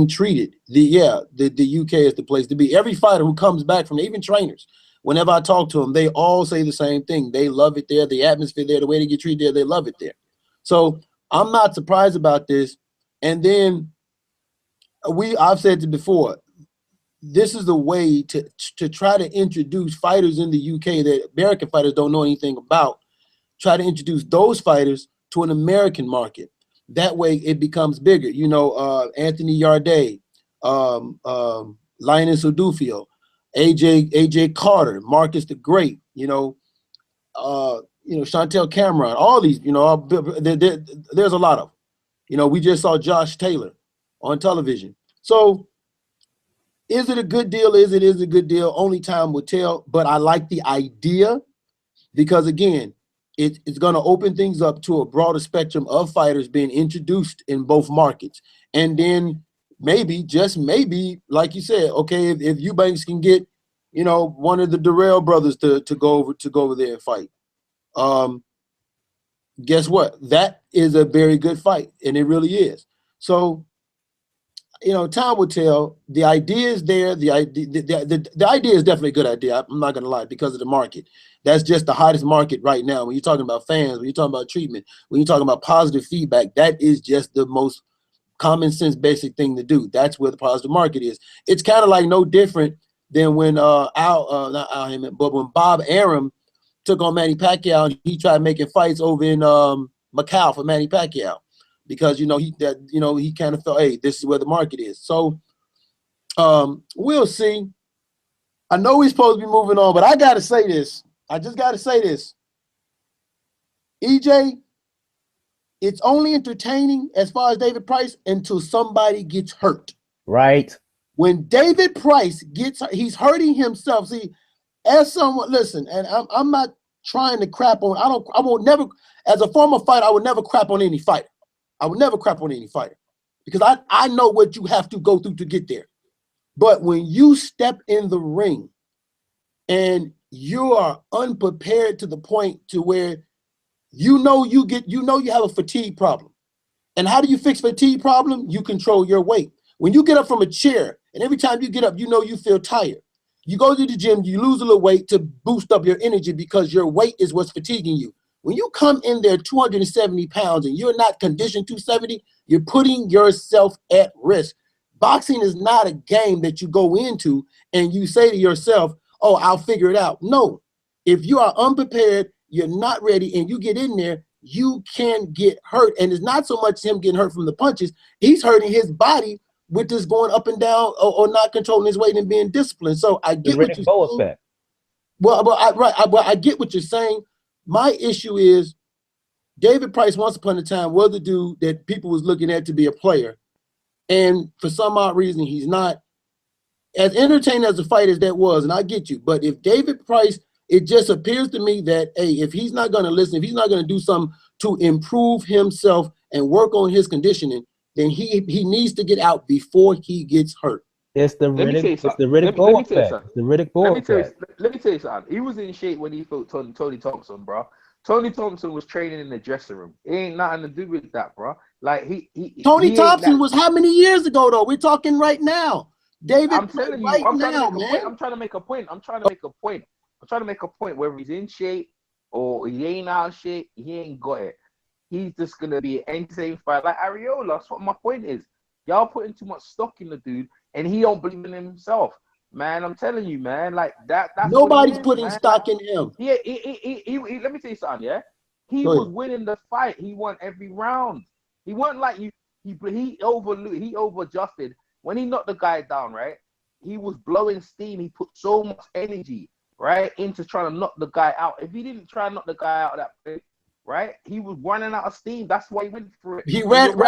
treated, the UK is the place to be. Every fighter who comes back from, even trainers, whenever I talk to them, they all say the same thing. They love it there, the atmosphere there, the way they get treated there, they love it there. So I'm not surprised about this. And then I've said it before, this is the way to try to introduce fighters in the UK that American fighters don't know anything about. Try to introduce those fighters to an American market. That way it becomes bigger. Anthony Yarde, Linus Udufio, AJ Carter, Marcus the Great, Chantel Cameron, all these, there's a lot of them. We just saw Josh Taylor on television. So is it a good deal? Is it a good deal? Only time will tell. But I like the idea because, again, it's going to open things up to a broader spectrum of fighters being introduced in both markets. And then maybe, just maybe, like you said, okay, if Eubanks can get, one of the Durrell brothers to go over there and fight, guess what? That is a very good fight, and it really is. So, time will tell. The idea is there. The idea is definitely a good idea. I'm not going to lie, because of the market. That's just the hottest market right now. When you're talking about fans, when you're talking about treatment, when you're talking about positive feedback, that is just the most common sense, basic thing to do. That's where the positive market is. It's kind of like no different than when not Al Heyman, but when Bob Arum took on Manny Pacquiao, and he tried making fights over in Macau for Manny Pacquiao. Because he kind of felt, hey, this is where the market is. So we'll see. I know we're supposed to be moving on, but I gotta say this. I just gotta say this. EJ, it's only entertaining as far as David Price until somebody gets hurt. Right. When David Price gets hurt, he's hurting himself. See, as someone, listen, and I'm not trying to crap on. I won't never. As a former fighter, I would never crap on any fighter. I would never crap on any fighter because I know what you have to go through to get there. But when you step in the ring and you are unprepared to the point to where you have a fatigue problem. And how do you fix fatigue problem? You control your weight. When you get up from a chair and every time you get up, you feel tired. You go to the gym, you lose a little weight to boost up your energy because your weight is what's fatiguing you. When you come in there 270 pounds and you're not conditioned 270, you're putting yourself at risk. Boxing is not a game that you go into and you say to yourself, oh, I'll figure it out. No, if you are unprepared, you're not ready, and you get in there, you can get hurt. And it's not so much him getting hurt from the punches. He's hurting his body with this going up and down or not controlling his weight and being disciplined. So I get what you're saying. Effect. Well, I get what you're saying. My issue is David Price once upon a time was the dude that people was looking at to be a player. And for some odd reason, he's not. As entertaining as the fight as that was, and I get you, but if David Price, it just appears to me that, hey, if he's not going to listen, if he's not going to do something to improve himself and work on his conditioning, then he needs to get out before he gets hurt. It's the Riddick Bowe effect. The Riddick Bowe effect. Let me tell you something. He was in shape when he fought Tony Thompson, bro. Tony Thompson was training in the dressing room. It ain't nothing to do with that, bro. Like Tony Thompson was how many years ago though? We're talking right now. David, I'm telling you, I'm trying to make a point. Whether he's in shape or he ain't out of shape, he ain't got it. He's just gonna be an insane fight like Arreola. That's what my point is. Y'all putting too much stock in the dude, and he don't believe in himself. Man, I'm telling you, man, like that's nobody's putting stock in him. Yeah, he let me tell you something, yeah. He was winning the fight. He won every round. He wasn't like he overadjusted. When he knocked the guy down, right? He was blowing steam. He put so much energy, right, into trying to knock the guy out. If he didn't try to knock the guy out of that point, right, he was running out of steam. That's why he went for it. He ran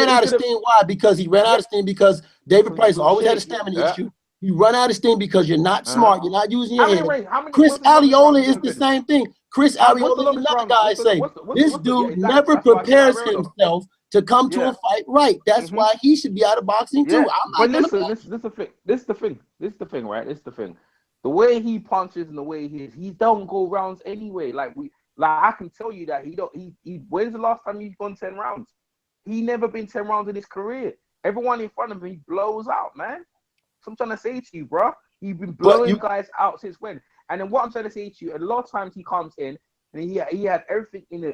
out of steam. Why? Because he ran out of steam because David Price always had a stamina issue. You run out of steam because you're not smart. You're not using your head. Chris Arreola is the same thing. Chris Arreola is another guy I say. This dude never prepares himself to come to a fight right. That's why he should be out of boxing too. But listen, this is the thing, right? This is the thing. The way he punches and the way he don't go rounds anyway. Like I can tell you that when's the last time he's gone 10 rounds? He never been 10 rounds in his career. Everyone in front of him, he blows out, man. So I'm trying to say to you, bro, he's been blowing guys out since when? And then what I'm trying to say to you, a lot of times he comes in and he had everything in his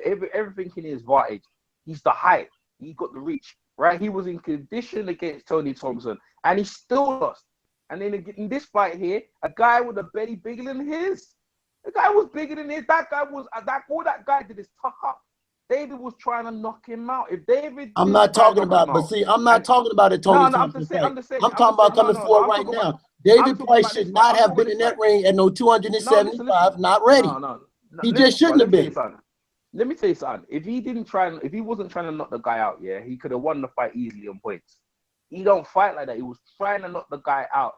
advantage. He's the height. He got the reach, right? He was in condition against Tony Thompson, and he still lost. And then in this fight here, a guy with a belly bigger than his. The guy was bigger than his. That guy was all that guy did is tuck up. David was trying to knock him out. If David, I'm not talking about, but see, I'm not talking about it, Tony. I'm talking about coming forward right now. David Price should not have been in that ring at no 275, not ready. He just shouldn't have been. Let me tell you something. If he wasn't trying to knock the guy out, yeah, he could have won the fight easily on points. He don't fight like that. He was trying to knock the guy out.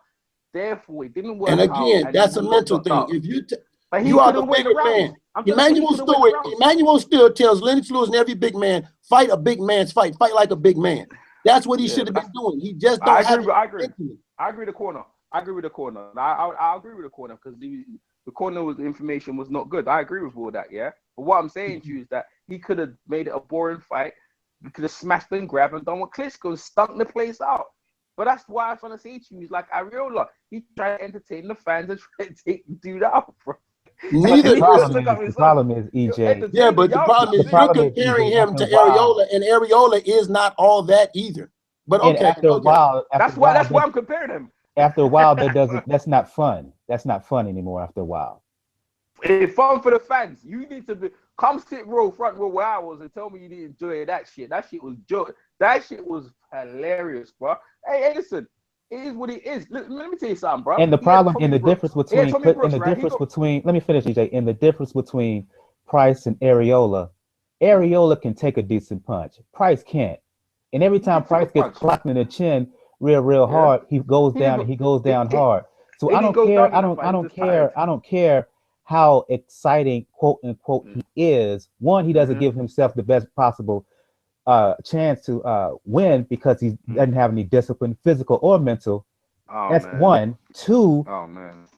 Therefore, it didn't work. And again, that's a mental thing. If you are the bigger man. Emmanuel Stewart tells Lennox Lewis and every big man, fight a big man's fight. Fight like a big man. That's what he should have been doing. He just don't have it. I agree with the corner. I agree with the corner because the corner was information was not good. I agree with all that, yeah. But what I'm saying to you is that he could have made it a boring fight. He could have smashed and grabbed and done what Klitschko and stunk the place out. But that's why I'm trying to say to you, he's like Arreola. He tried to entertain the fans and try to take the dude out, bro. The problem is EJ. Yeah, but the problem is you're comparing him to Arreola, and Arreola is not all that either. But okay, after a while, that's why I'm comparing him. After a while, that's not fun. That's not fun anymore. After a while, it's fun for the fans. You need to come sit front row where I was and tell me you didn't enjoy that shit. That shit was joke. That shit was hilarious, bro. Hey, listen. It is what it is. Let me tell you something, bro. And the problem in the difference between let me finish, EJ. In the difference between Price and Arreola can take a decent punch. Price can't. And every time Price gets clocked in the chin real hard, he goes down. He goes down hard. So I don't care how exciting, quote unquote, he is. One, he doesn't give himself the best possible chance to win because he doesn't have any discipline, physical or mental. That's man. One. Two,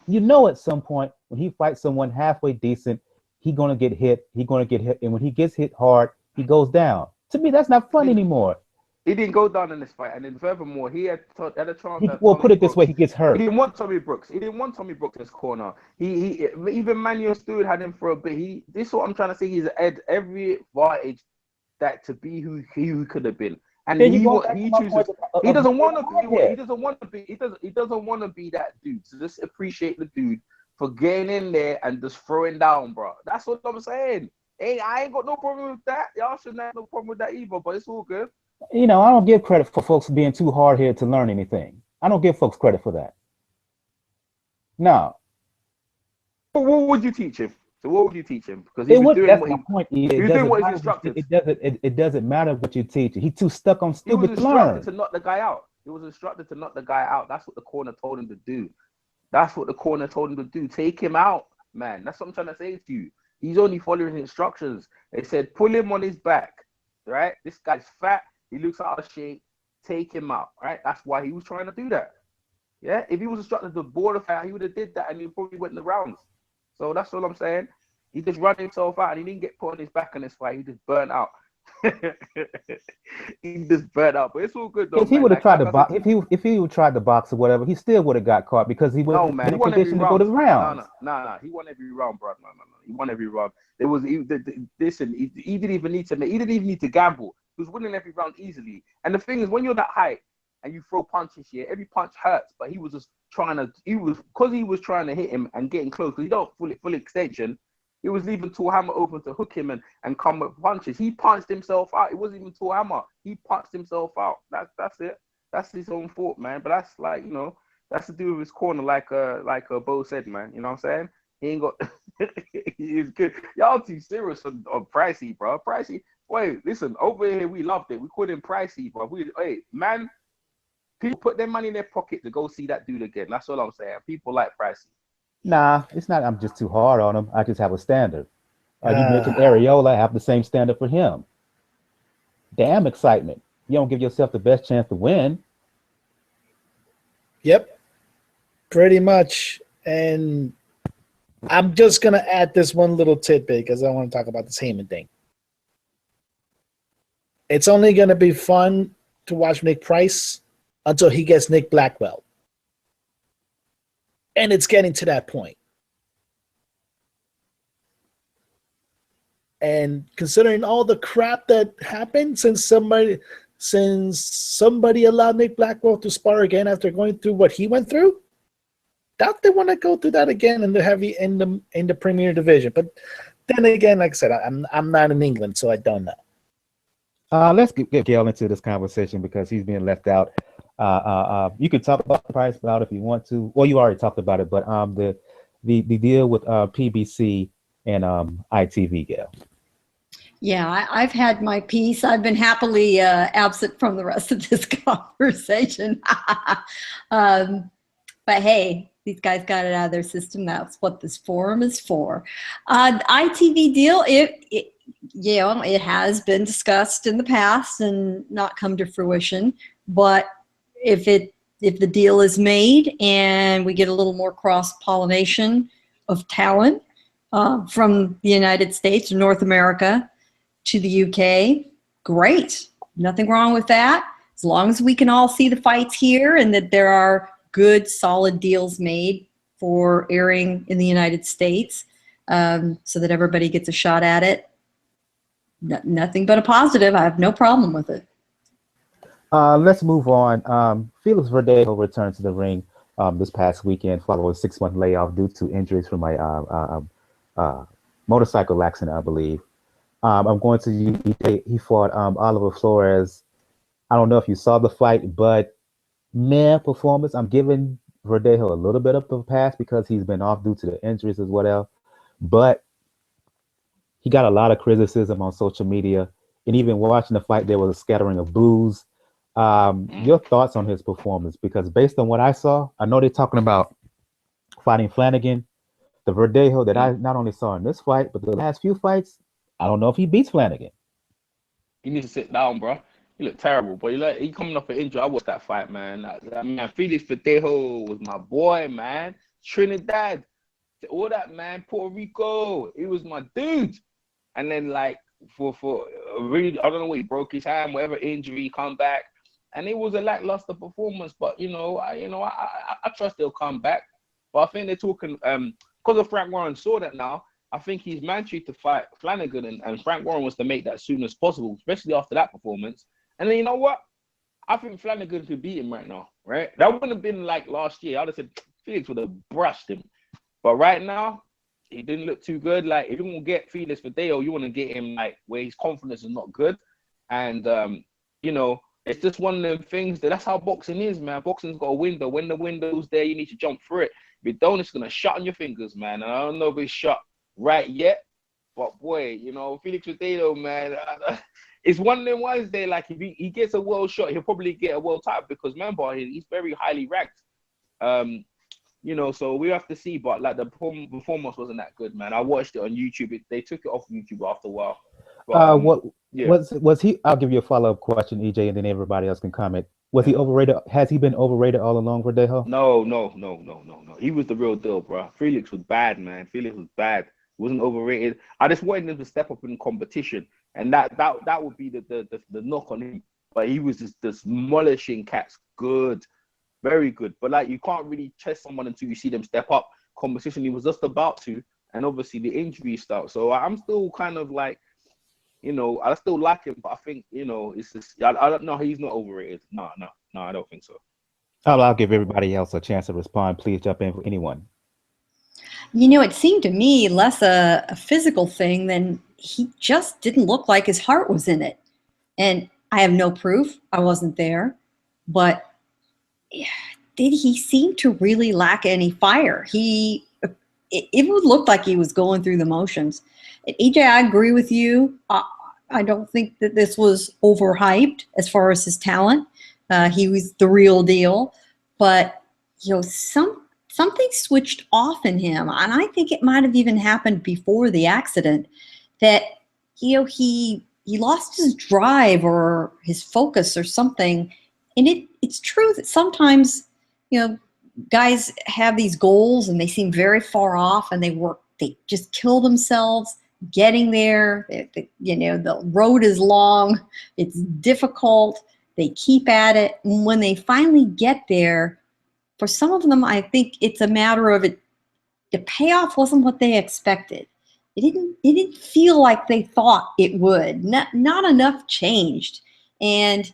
you know at some point when he fights someone halfway decent, he's gonna get hit. And when he gets hit hard, he goes down. To me, that's not fun anymore. He didn't go down in this fight, and then furthermore, he had a chance. Put it this way, he gets hurt. He didn't want Tommy Brooks. He didn't want Tommy Brooks in his corner. He even Manuel Stewart had him for a bit. This is what I'm trying to say. He's had every advantage that to be who he could have been. And Then he you go back to my chooses. point He doesn't want to be. Yeah. He doesn't want to be. He doesn't want to be that dude. So just appreciate the dude for getting in there and just throwing down, bro. That's what I'm saying. Hey, I ain't got no problem with that. Y'all shouldn't have no problem with that either. But it's all good. You know, I don't give credit for folks being too hard here to learn anything. I don't give folks credit for that. No. But what would you teach him? So what would you teach him? Because He was doing what his instructed. It doesn't matter what you teach. He's too stuck on He was stupid to learn. instructed to knock the guy out. He was instructed to knock the guy out. That's what the corner told him to do. That's what the corner told him to do. Take him out, man. That's what I'm trying to say to you. He's only following instructions. They said, pull him on his back, right? This guy's fat. He looks out of shape. Take him out, right? That's why he was trying to do that. Yeah? If he was instructed to board a fight, he would have did that and he probably went in the rounds. So that's all I'm saying. He just ran himself out. He didn't get put on his back in this fight. He just burnt out. He just burnt out. But it's all good though. If he would have tried to box, if he would tried to box or whatever, he still would have got caught because he wasn't in a position to go to rounds. No. He won every round, bro. No. He won every round. There was listen. He didn't even need to. He didn't even need to gamble. He was winning every round easily. And the thing is, when you're that height and you throw punches here, every punch hurts. But he was just trying to. He was trying to hit him and getting close because he don't full extension. He was leaving Tall Hammer open to hook him and come with punches. He punched himself out. It wasn't even Tall Hammer. He punched himself out. That's it. That's his own fault, man. But that's like, you know, that's to do with his corner, like Bo said, man. You know what I'm saying? He ain't got. He's good. Y'all too serious on Pricey, bro. Pricey. Wait, listen. Over here, we loved it. We called him Pricey, bro. Man. People put their money in their pocket to go see that dude again. That's all I'm saying. People like Pricey. Nah, it's not. I'm just too hard on him. I just have a standard. You mentioned Areola. I have the same standard for him. Damn excitement. You don't give yourself the best chance to win. Yep, pretty much. And I'm just going to add this one little tidbit because I want to talk about this Heyman thing. It's only going to be fun to watch Nick Price until he gets Nick Blackwell. And it's getting to that point. And considering all the crap that happened since somebody allowed Nick Blackwell to spar again after going through what he went through, doubt they want to go through that again in the Premier Division. But then again, like I said, I'm not in England, so I don't know. Let's get Kell into this conversation because he's being left out. You can talk about the price out if you want to. Well, you already talked about it, but the deal with PBC and ITV, Gail. Yeah, I've had my piece. I've been happily absent from the rest of this conversation. But hey, these guys got it out of their system. That's what this forum is for. The ITV deal, it has been discussed in the past and not come to fruition. But if the deal is made and we get a little more cross-pollination of talent from the United States, North America, to the UK, great. Nothing wrong with that. As long as we can all see the fights here and that there are good, solid deals made for airing in the United States so that everybody gets a shot at it. Nothing but a positive. I have no problem with it. Let's move on. Felix Verdejo returned to the ring this past weekend following a 6-month layoff due to injuries from a motorcycle accident, I believe. I'm going to UK. He fought Oliver Flores. I don't know if you saw the fight, but man, performance. I'm giving Verdejo a little bit of a pass because he's been off due to the injuries as well. But he got a lot of criticism on social media, and even watching the fight, there was a scattering of boos. Your thoughts on his performance? Because based on what I saw, I know they're talking about fighting Flanagan. The Verdejo that I not only saw in this fight, but the last few fights, I don't know if he beats Flanagan. He needs to sit down, bro. He looked terrible, but he coming off an injury. I watched that fight, man. Man, Felix Verdejo was my boy, man. Trinidad, all that, man. Puerto Rico, he was my dude. And then, like, for really, I don't know what, he broke his hand, whatever injury, come back, and it was a lackluster performance. But I trust they'll come back. But I think they're talking because of Frank Warren saw that now. I think he's mandatory to fight Flanagan, and Frank Warren wants to make that as soon as possible, especially after that performance. And then you know what? I think Flanagan could beat him right now, right? That wouldn't have been like last year. I'd have said Felix would have brushed him. But right now, he didn't look too good. Like, if you want to get Felix Verdejo, you want to get him like where his confidence is not good. And you know, it's just one of them things that's how boxing is, man. Boxing's got a window. When the window's there, you need to jump through it. If you don't, it's gonna shut on your fingers, man. And I don't know if it's shut right yet, but boy, you know, Felix Verdejo, man, it's one of them ones there. Like, if he gets a world shot, he'll probably get a world title because remember, he's very highly ranked. You know, so we have to see. But like the performance wasn't that good, man. I watched it on YouTube. They took it off YouTube after a while. But, yeah. Was he? I'll give you a follow-up question, EJ, and then everybody else can comment. Was he overrated? Has he been overrated all along, Verdejo? No. He was the real deal, bro. Felix was bad, man. Felix was bad. He wasn't overrated. I just wanted him to step up in competition, and that would be the knock on him. But he was just demolishing cats. Good, very good. But like, you can't really test someone until you see them step up. Competition, he was just about to, and obviously the injury stuff. So I'm still kind of like, you know, I still like him, but I think, you know, it's just, I don't know, he's not overrated. No, I don't think so. I'll give everybody else a chance to respond. Please jump in for anyone. You know, it seemed to me less a physical thing than he just didn't look like his heart was in it. And I have no proof. I wasn't there. But did he seem to really lack any fire? It would look like he was going through the motions. EJ, I agree with you. I don't think that this was overhyped as far as his talent. He was the real deal. But, you know, something switched off in him. And I think it might have even happened before the accident that, you know, he lost his drive or his focus or something. And it's true that sometimes, you know, guys have these goals and they seem very far off and they just kill themselves getting there. You know, the road is long, it's difficult, they keep at it. And when they finally get there, for some of them, I think it's a matter of the payoff wasn't what they expected. It didn't feel like they thought it would. Not enough changed. And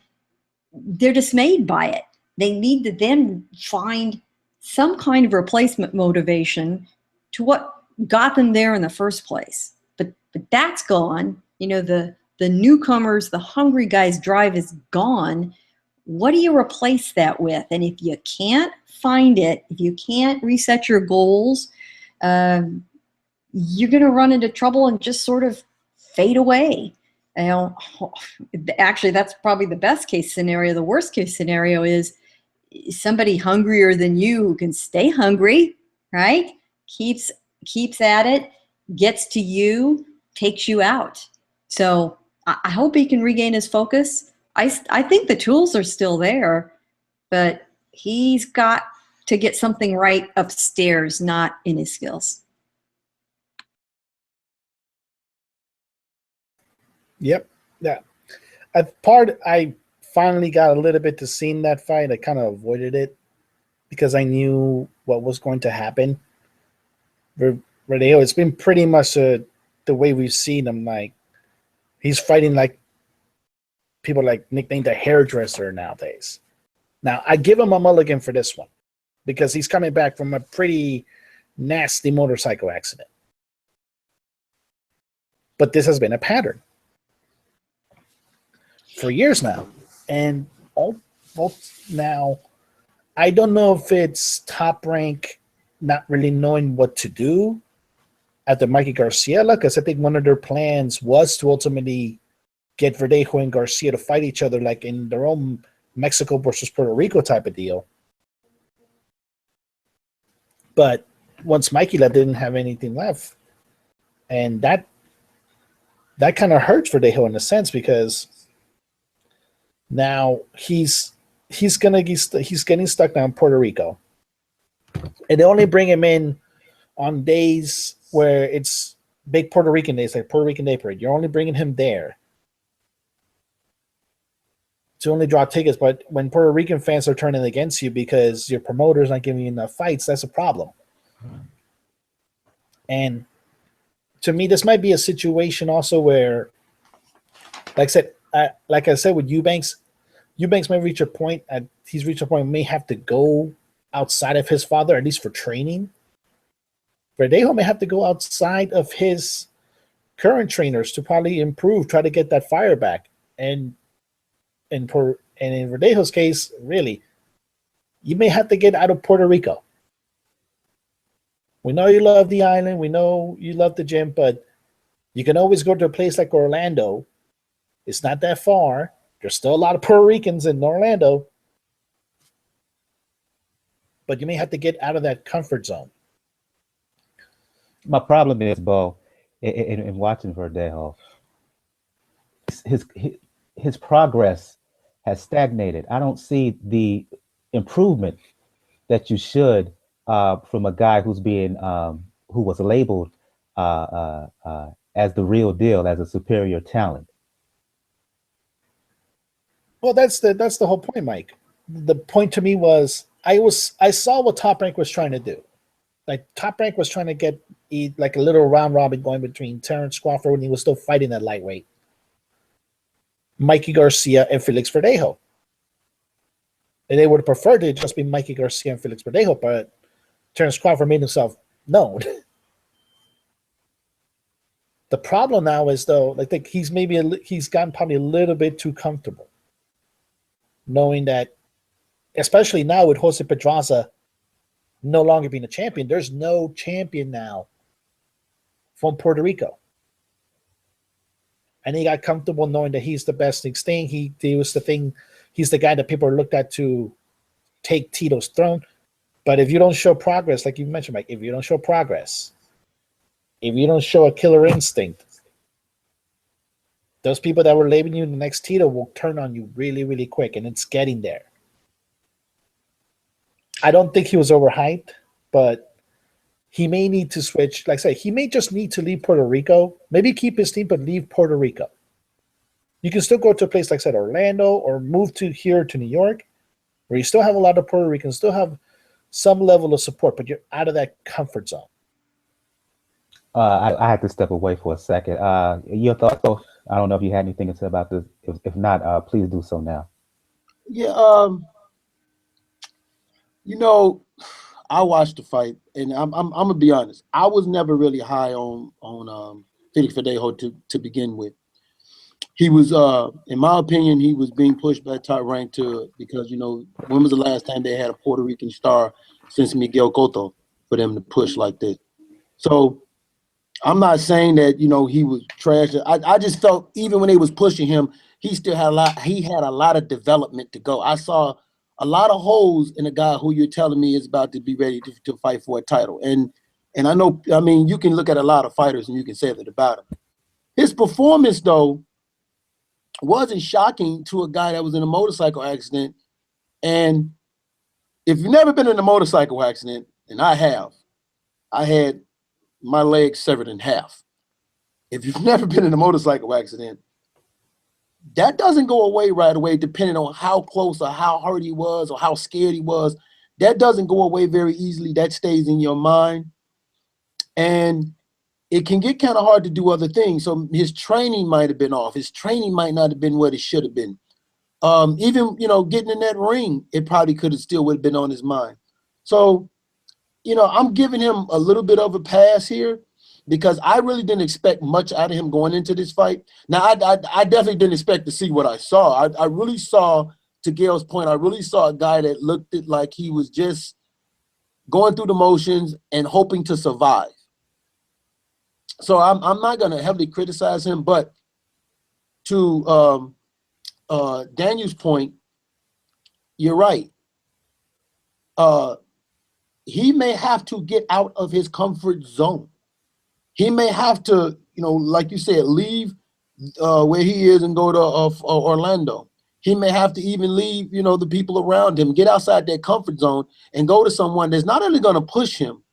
they're dismayed by it. They need to then find some kind of replacement motivation to what got them there in the first place. But that's gone. You know, the newcomers, the hungry guys' drive is gone. What do you replace that with? And if you can't find it, if you can't reset your goals, you're going to run into trouble and just sort of fade away. You know, actually, that's probably the best case scenario. The worst case scenario is somebody hungrier than you who can stay hungry, right? Keeps at it, gets to you, takes you out. So I hope he can regain his focus. I think the tools are still there, but he's got to get something right upstairs, not in his skills. Yep. Yeah. I finally got a little bit to see that fight. I kind of avoided it because I knew what was going to happen. Verdejo, it's been pretty much the way we've seen him. Like, he's fighting like people like nicknamed the hairdresser nowadays. Now, I give him a mulligan for this one because he's coming back from a pretty nasty motorcycle accident. But this has been a pattern for years now. And now, I don't know if it's Top Rank not really knowing what to do at the Mikey Garcia, because I think one of their plans was to ultimately get Verdejo and Garcia to fight each other like in their own Mexico versus Puerto Rico type of deal. But once Mikey didn't have anything left. And that kind of hurts Verdejo in a sense, because now he's getting stuck now in Puerto Rico. And they only bring him in on days where it's big Puerto Rican days, like Puerto Rican Day Parade. You're only bringing him there to only draw tickets. But when Puerto Rican fans are turning against you because your promoter's not giving you enough fights, that's a problem. And to me, this might be a situation also where, like I said with Eubanks, Eubanks may reach a point. He's reached a point. May have to go outside of his father, at least for training. Verdejo may have to go outside of his current trainers to probably improve, try to get that fire back. And in Verdejo's case, really, you may have to get out of Puerto Rico. We know you love the island. We know you love the gym, but you can always go to a place like Orlando. It's not that far. There's still a lot of Puerto Ricans in Orlando. But you may have to get out of that comfort zone. My problem is, Bo, in watching Verdejo, his progress has stagnated. I don't see the improvement that you should from a guy who's being who was labeled as the real deal, as a superior talent. Well, that's the whole point, Mike. The point to me was I saw what Top Rank was trying to do. Like Top Rank was trying to get like a little round robin going between Terrence Crawford when he was still fighting at lightweight, Mikey Garcia, and Felix Verdejo. And they would have preferred it just be Mikey Garcia and Felix Verdejo, but Terrence Crawford made himself known. The problem now is, though, I think he's gotten probably a little bit too comfortable, knowing that, especially now with Jose Pedraza no longer being a champion, there's no champion now from Puerto Rico. And he got comfortable knowing that he's the best thing. He was the thing. He's the guy that people looked at to take Tito's throne. But if you don't show progress, like you mentioned, Mike, if you don't show progress, if you don't show a killer instinct, those people that were labeling you the next Tito will turn on you really, really quick, and it's getting there. I don't think he was overhyped, but he may need to switch. Like I said, he may just need to leave Puerto Rico. Maybe keep his team, but leave Puerto Rico. You can still go to a place like I said, Orlando, or move to New York, where you still have a lot of Puerto Ricans, still have some level of support, but you're out of that comfort zone. I had to step away for a second. Your thoughts? So I don't know if you had anything to say about this. If not, please do so now. Yeah. I watched the fight, and I'm gonna be honest. I was never really high on Felix Verdejo to begin with. He was, in my opinion, he was being pushed by Top Rank because when was the last time they had a Puerto Rican star since Miguel Cotto for them to push like this? So I'm not saying that he was trash. I just felt even when they was pushing him, he still had a lot of development to go. I saw a lot of holes in a guy who you're telling me is about to be ready to fight for a title. And I know, you can look at a lot of fighters and you can say that about him. His performance, though, wasn't shocking to a guy that was in a motorcycle accident. And if you've never been in a motorcycle accident, and I had my legs severed in half. If you've never been in a motorcycle accident, that doesn't go away right away, depending on how close or how hurt he was or how scared he was. That doesn't go away very easily. That stays in your mind. And it can get kind of hard to do other things. So his training might have been off. His training might not have been what it should have been. Even, getting in that ring, it probably could have still would have been on his mind. So, I'm giving him a little bit of a pass here, because I really didn't expect much out of him going into this fight. Now, I definitely didn't expect to see what I saw. I really saw, to Gail's point, I really saw a guy that looked like he was just going through the motions and hoping to survive. So I'm not going to heavily criticize him, but to Daniel's point, you're right. He may have to get out of his comfort zone. He may have to, like you said, leave where he is and go to Orlando. He may have to even leave, the people around him, get outside that comfort zone and go to someone that's not only going to push him,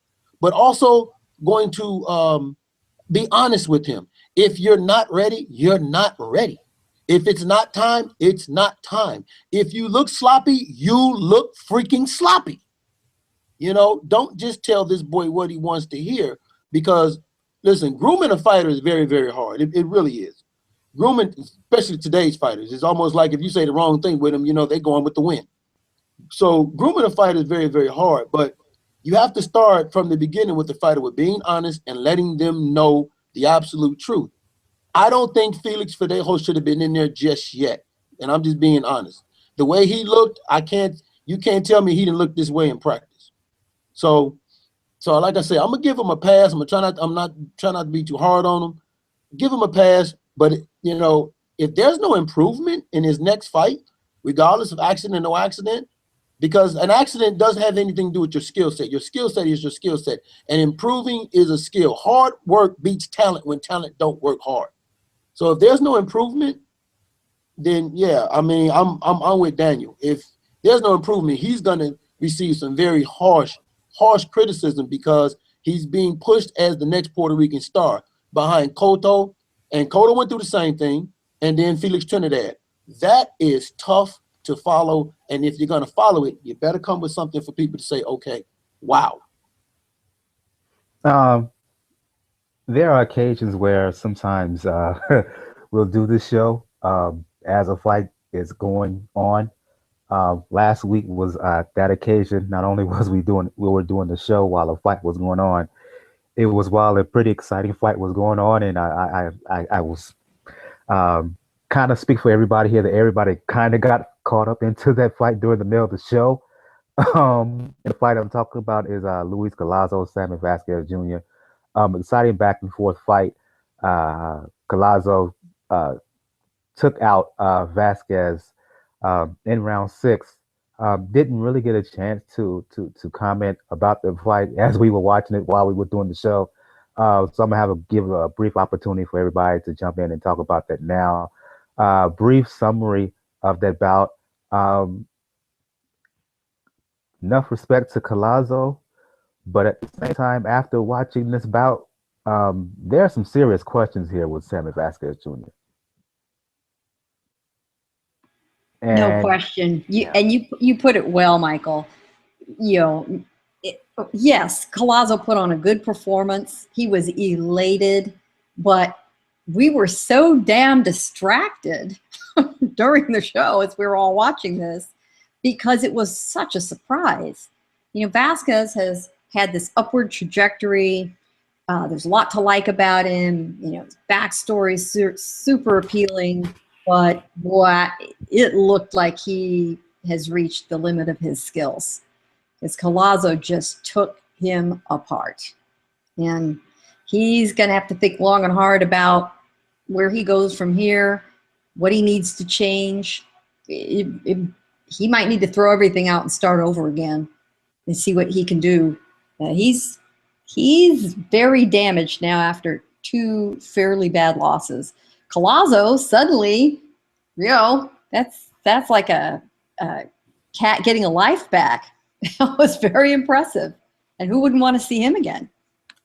but also going to be honest with him. If you're not ready, you're not ready. If it's not time, it's not time. If you look sloppy, you look freaking sloppy. Don't just tell this boy what he wants to hear, because listen, grooming a fighter is very, very hard. It really is. grooming, especially today's fighters, is almost like if you say the wrong thing with them, they're going with the wind. So grooming a fighter is very, very hard, but you have to start from the beginning with the fighter with being honest and letting them know the absolute truth. I don't think Felix Verdejo should have been in there just yet, and I'm just being honest. The way he looked, you can't tell me he didn't look this way in practice. So like I said, I'm gonna give him a pass. I'm not trying not to be too hard on him. Give him a pass, but if there's no improvement in his next fight, regardless of accident or no accident, because an accident doesn't have anything to do with your skill set. Your skill set is your skill set, and improving is a skill. Hard work beats talent when talent don't work hard. So if there's no improvement, then yeah, I mean, I'm with Daniel. If there's no improvement, he's gonna receive some very harsh criticism because he's being pushed as the next Puerto Rican star behind Cotto, and Cotto went through the same thing, and then Felix Trinidad. That is tough to follow, and if you're gonna follow it, you better come with something for people to say, okay, wow. There are occasions where sometimes we'll do this show as a fight is going on. Last week was that occasion. Not only we were doing the show while a fight was going on, it was while a pretty exciting fight was going on, and I was kind of speak for everybody here that everybody kind of got caught up into that fight during the middle of the show. The fight I'm talking about is Luis Collazo, Sammy Vasquez Jr. Exciting back and forth fight. Collazo took out Vasquez in round 6. Didn't really get a chance to comment about the fight as we were watching it while we were doing the show. So I'm gonna give a brief opportunity for everybody to jump in and talk about that now. Brief summary of that bout. Enough respect to Collazo, but at the same time, after watching this bout, there are some serious questions here with Sammy Vasquez Jr. No question. You put it well, Michael. Yes, Collazo put on a good performance. He was elated, but we were so damn distracted during the show as we were all watching this because it was such a surprise. Vasquez has had this upward trajectory. There's a lot to like about him. His backstory is super appealing, but boy, it looked like he has reached the limit of his skills. Because Collazo just took him apart. And he's going to have to think long and hard about where he goes from here, what he needs to change. He might need to throw everything out and start over again and see what he can do. He's very damaged now after 2 fairly bad losses. Collazo suddenly, that's like a cat getting a life back. That was very impressive. And who wouldn't want to see him again?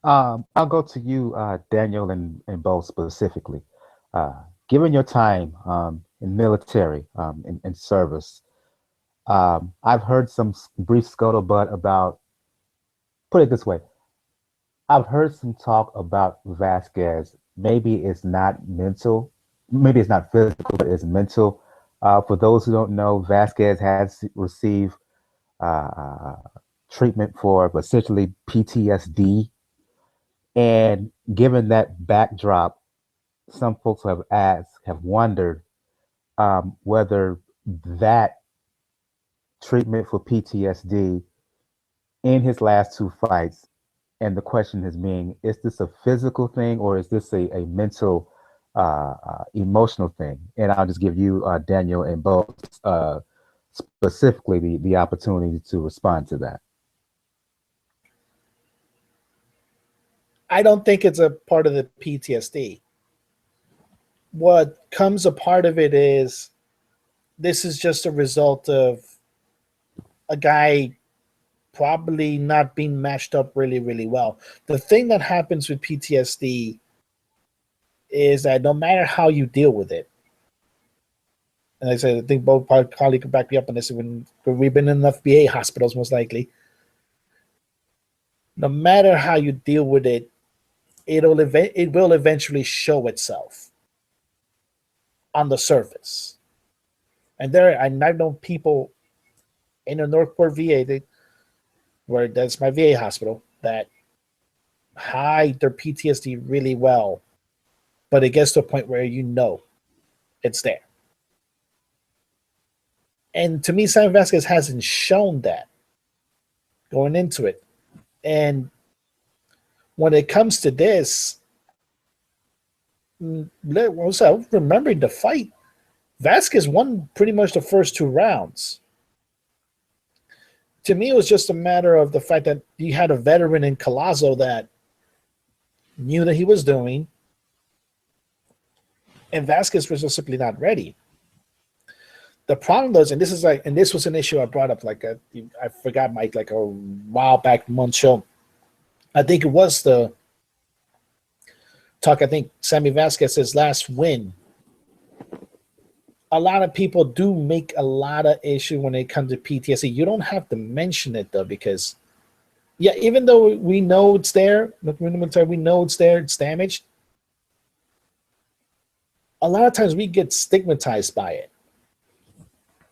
I'll go to you, Daniel, and Bo specifically. Given your time in military, in service, I've heard some brief scuttlebutt about, put it this way, I've heard some talk about Vasquez. Maybe it's not mental, maybe it's not physical, but it's mental. For those who don't know, Vasquez has received treatment for essentially PTSD. And given that backdrop, some folks have wondered whether that treatment for PTSD in his last 2 fights, and the question is being, is this a physical thing or is this a mental, emotional thing? And I'll just give you, Daniel, and both specifically the opportunity to respond to that. I don't think it's a part of the PTSD. What comes a part of it is this is just a result of a guy probably not being matched up really, really well. The thing that happens with PTSD is that no matter how you deal with it, and I said, I think both colleagues could back me up on this, when we've been in enough VA hospitals, most likely. No matter how you deal with it, it will eventually show itself. on the surface. And I've known people in the Northport VA, where that's my VA hospital, that hide their PTSD really well, but it gets to a point where you know it's there. And to me, Sammy Vasquez hasn't shown that going into it. And when it comes to this, remembering the fight, Vasquez won pretty much the first 2 rounds. To me, it was just a matter of the fact that you had a veteran in Collazo that knew that he was doing, and Vasquez was just simply not ready. The problem was, and this was an issue I brought up I forgot Mike like a while back month show. I think it was the talk. I think Sammy Vasquez's last win. A lot of people do make a lot of issue when it comes to PTSD. You don't have to mention it though, because even though we know it's there, we know it's there, it's damaged. A lot of times we get stigmatized by it.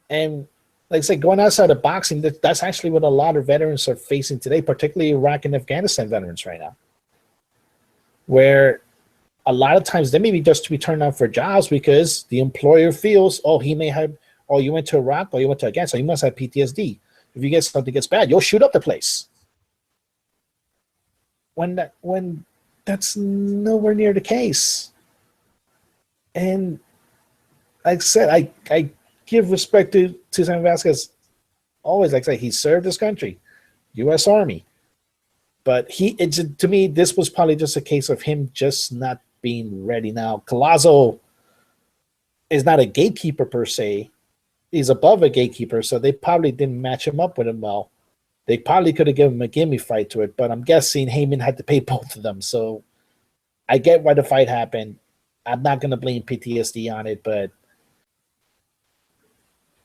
And like I said, going outside of boxing, that's actually what a lot of veterans are facing today, particularly Iraq and Afghanistan veterans right now, where a lot of times they may be just to be turned down for jobs because the employer feels, you went to Iraq or you went to Afghanistan, so you must have PTSD. If you get something gets bad, you'll shoot up the place. When that's nowhere near the case. And like I said, I give respect to Sammy Vasquez. Always, like I say, he served his country, U.S. Army. But to me, this was probably just a case of him just not being ready. Now, Collazo is not a gatekeeper per se. He's above a gatekeeper, so they probably didn't match him up with him well. They probably could have given him a gimme fight to it, but I'm guessing Heyman had to pay both of them. So I get why the fight happened. I'm not going to blame PTSD on it, but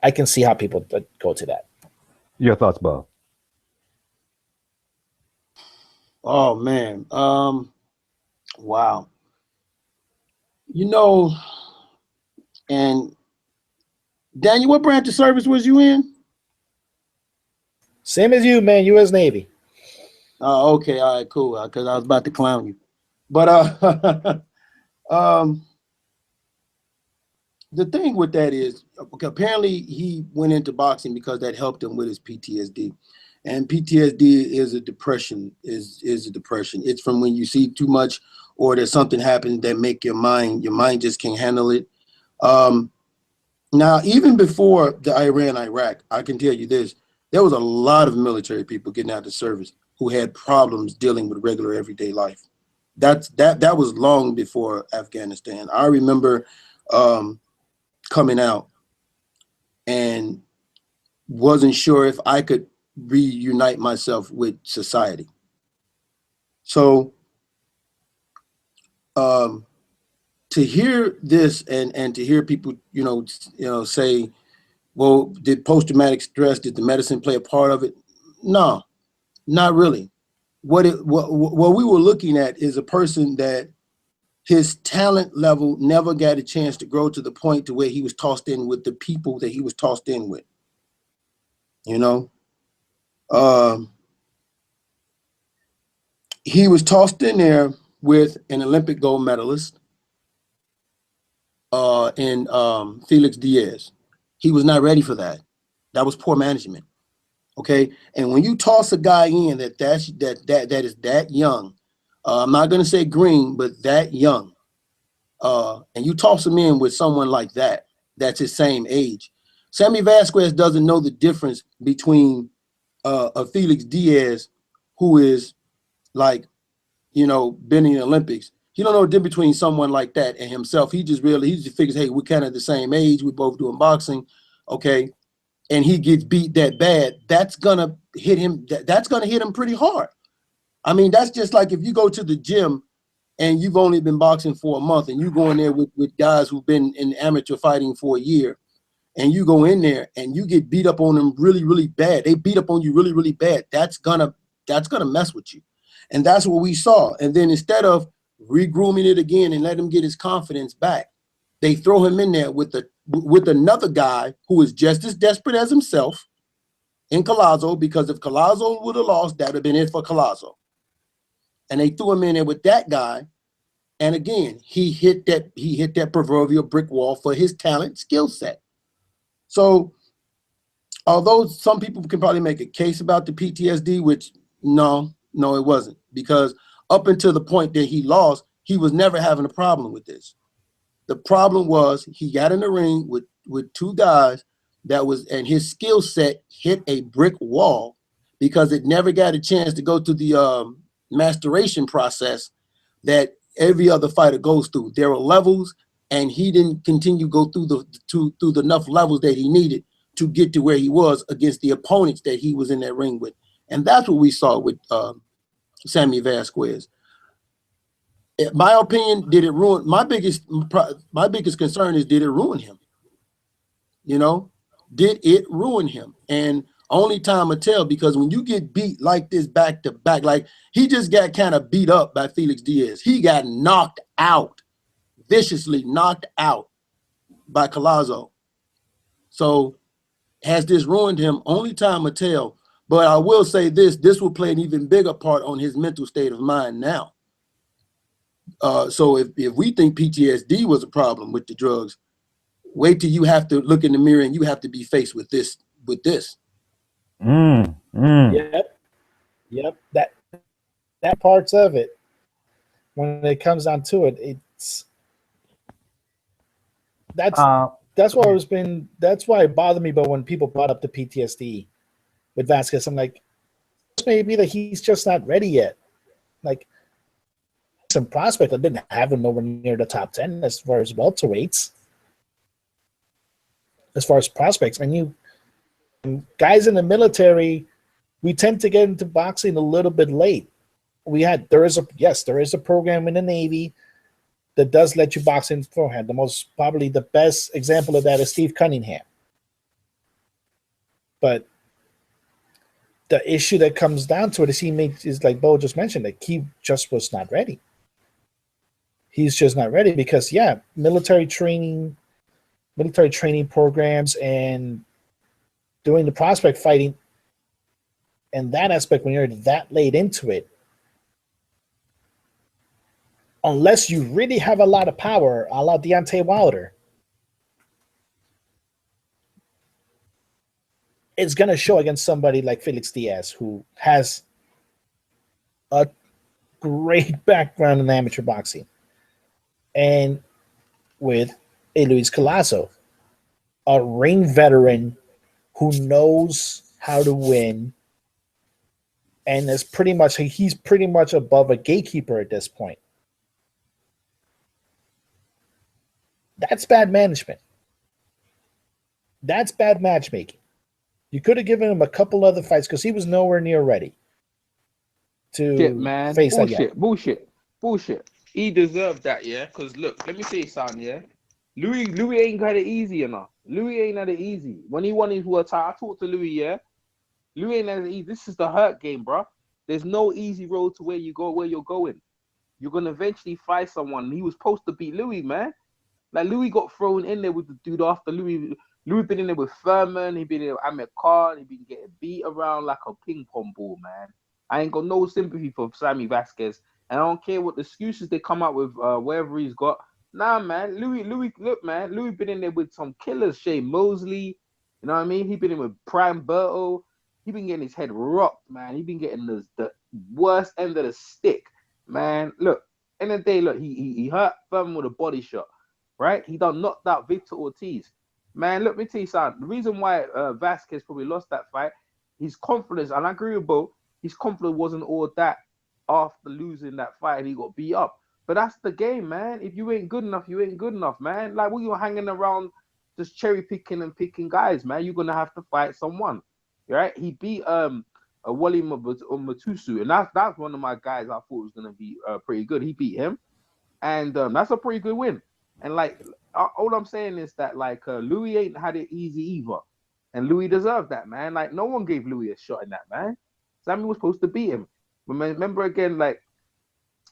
I can see how people go to that. Your thoughts, Bo? Oh man, wow. And Daniel, what branch of service was you in? Same as you, man. U.S. Navy. Oh, okay, all right, cool. Because I was about to clown you, but the thing with that is, apparently he went into boxing because that helped him with his PTSD. And PTSD is a depression, is a depression. It's from when you see too much or there's something happens that make your mind just can't handle it. Now, even before the Iraq, I can tell you this, there was a lot of military people getting out of service who had problems dealing with regular everyday life. That was long before Afghanistan. I remember coming out and wasn't sure if I could reunite myself with society. So to hear this and to hear people, say, well, did post-traumatic stress, did the medicine play a part of it? No, not really. What we were looking at is a person that his talent level never got a chance to grow to the point to where he was tossed in with the people that he was tossed in with. He was tossed in there with an Olympic gold medalist in Felix Diaz. He was not ready for that. That was poor management. Okay, and when you toss a guy in that is that young, I'm not going to say green, but that young, and you toss him in with someone like that, that's his same age. Sammy Vasquez doesn't know the difference between a Felix Diaz, who is like, been in the Olympics. He don't know the difference between someone like that and himself. He just figures, hey, we're kind of the same age. We're both doing boxing, okay? And he gets beat that bad. That's gonna hit him. That's gonna hit him pretty hard. I mean, that's just like if you go to the gym and you've only been boxing for a month and you go in there with guys who've been in amateur fighting for a year, and you go in there and you get beat up on them really, really bad. They beat up on you really, really bad. That's gonna mess with you. And that's what we saw. And then instead of regrooming it again and let him get his confidence back, they throw him in there with another guy who is just as desperate as himself in Collazo, because if Collazo would have lost, that would have been it for Collazo. And they threw him in there with that guy. And again, he hit that proverbial brick wall for his talent skill set. So although some people can probably make a case about the PTSD, which no, it wasn't, because up until the point that he lost, he was never having a problem with this. The problem was he got in the ring with two guys and his skill set hit a brick wall because it never got a chance to go to the masteration process that every other fighter goes through. There were levels, and he didn't continue to go through the enough levels that he needed to get to where he was against the opponents that he was in that ring with. And that's what we saw with Sammy Vasquez. In my opinion, did it ruin? My biggest concern is, did it ruin him? You know, did it ruin him? And only time will tell, because when you get beat like this back to back, like he just got kind of beat up by Felix Diaz. He got knocked out, viciously knocked out by Collazo. So has this ruined him? Only time will tell. But I will say this will play an even bigger part on his mental state of mind now. So if we think PTSD was a problem with the drugs, wait till you have to look in the mirror and you have to be faced with this. Yep. That parts of it, when it comes down to it, that's why it bothered me. But when people brought up the PTSD with Vasquez, I'm like, maybe that he's just not ready yet. Like, some prospect, I didn't have him nowhere near the top 10 as far as welterweights. As far as prospects, guys in the military, we tend to get into boxing a little bit late. There is a program in the Navy that does let you box in beforehand. Probably the best example of that is Steve Cunningham. But the issue that comes down to it is like Bo just mentioned, that he just was not ready. He's just not ready because, military training programs and doing the prospect fighting and that aspect, when you're that late into it, unless you really have a lot of power, a la Deontay Wilder, it's going to show against somebody like Felix Diaz, who has a great background in amateur boxing. And with a Luis Collazo, a ring veteran who knows how to win, and he's pretty much above a gatekeeper at this point. That's bad management. That's bad matchmaking. You could have given him a couple other fights because he was nowhere near ready to face that guy. Bullshit. He deserved that, yeah? Because look, let me say something, yeah? Louis ain't got it easy enough. Louis ain't had it easy. When he won his world title, I talked to Louis, yeah? Louis ain't had it easy. This is the hurt game, bro. There's no easy road to where you're going. You're going to eventually fight someone. He was supposed to beat Louis, man. Like, Louis got thrown in there with the dude after Louis. Louis been in there with Thurman. He been in there with Ahmed Khan. He been getting beat around like a ping pong ball, man. I ain't got no sympathy for Sammy Vasquez. And I don't care what excuses they come up with, wherever he's got. Nah, man. Louis, look, man. Louis been in there with some killers. Shea Mosley. You know what I mean? He been in with Prime Berto. He been getting his head rocked, man. He been getting the worst end of the stick, man. Look, end of the day, look, he hurt Thurman with a body shot, right? He done knocked out Victor Ortiz. Man, look, let me tell you something. The reason why Vasquez probably lost that fight, his confidence, and I agree with Bo, his confidence wasn't all that after losing that fight and he got beat up. But that's the game, man. If you ain't good enough, you ain't good enough, man. Like, when you're hanging around just cherry picking and picking guys, man, you're gonna have to fight someone, right? He beat Wally Matusu, and that's one of my guys I thought was gonna be pretty good. He beat him, and that's a pretty good win. And like, all I'm saying is that like Louis ain't had it easy either, and Louis deserved that, man. Like, no one gave Louis a shot in that, man. Sammy was supposed to beat him. But remember again, like,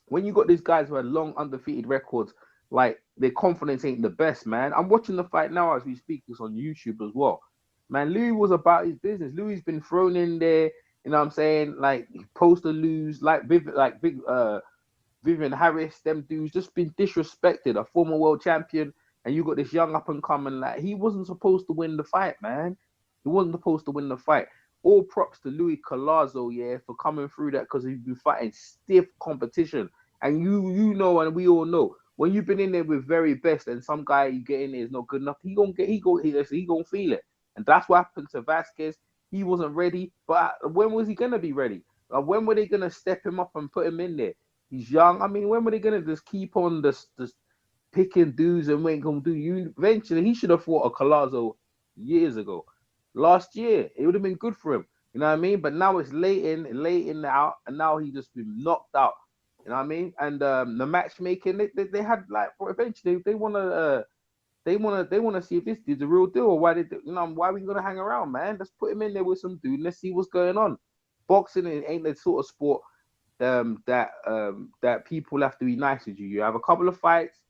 when you got these guys who had long undefeated records, like their confidence ain't the best, man. I'm watching the fight now as we speak. It's on YouTube as well. Man, Louis was about his business. Louis been thrown in there. You know what I'm saying? Like supposed to lose, like Vivian Harris, them dudes just been disrespected. A former world champion, and you got this young up and coming. Like he wasn't supposed to win the fight, man. He wasn't supposed to win the fight. All props to Louis Collazo, yeah, for coming through that because he's been fighting stiff competition. And you know, and we all know when you've been in there with very best, and some guy you get in there is not good enough, he gonna feel it. And that's what happened to Vasquez. He wasn't ready, but when was he gonna be ready? When were they gonna step him up and put him in there? He's young. I mean, when were they gonna just keep on just picking dudes and ain't gonna do you? Eventually, he should have fought a Collazo years ago. Last year, it would have been good for him. You know what I mean? But now it's late in out, and now he just been knocked out. You know what I mean? And the matchmaking, they had like eventually they wanna see if this dude's the real deal or why why are we gonna hang around, man? Let's put him in there with some dude and let's see what's going on. Boxing ain't the sort of sport that people have to be nice with you. You have a couple of fights.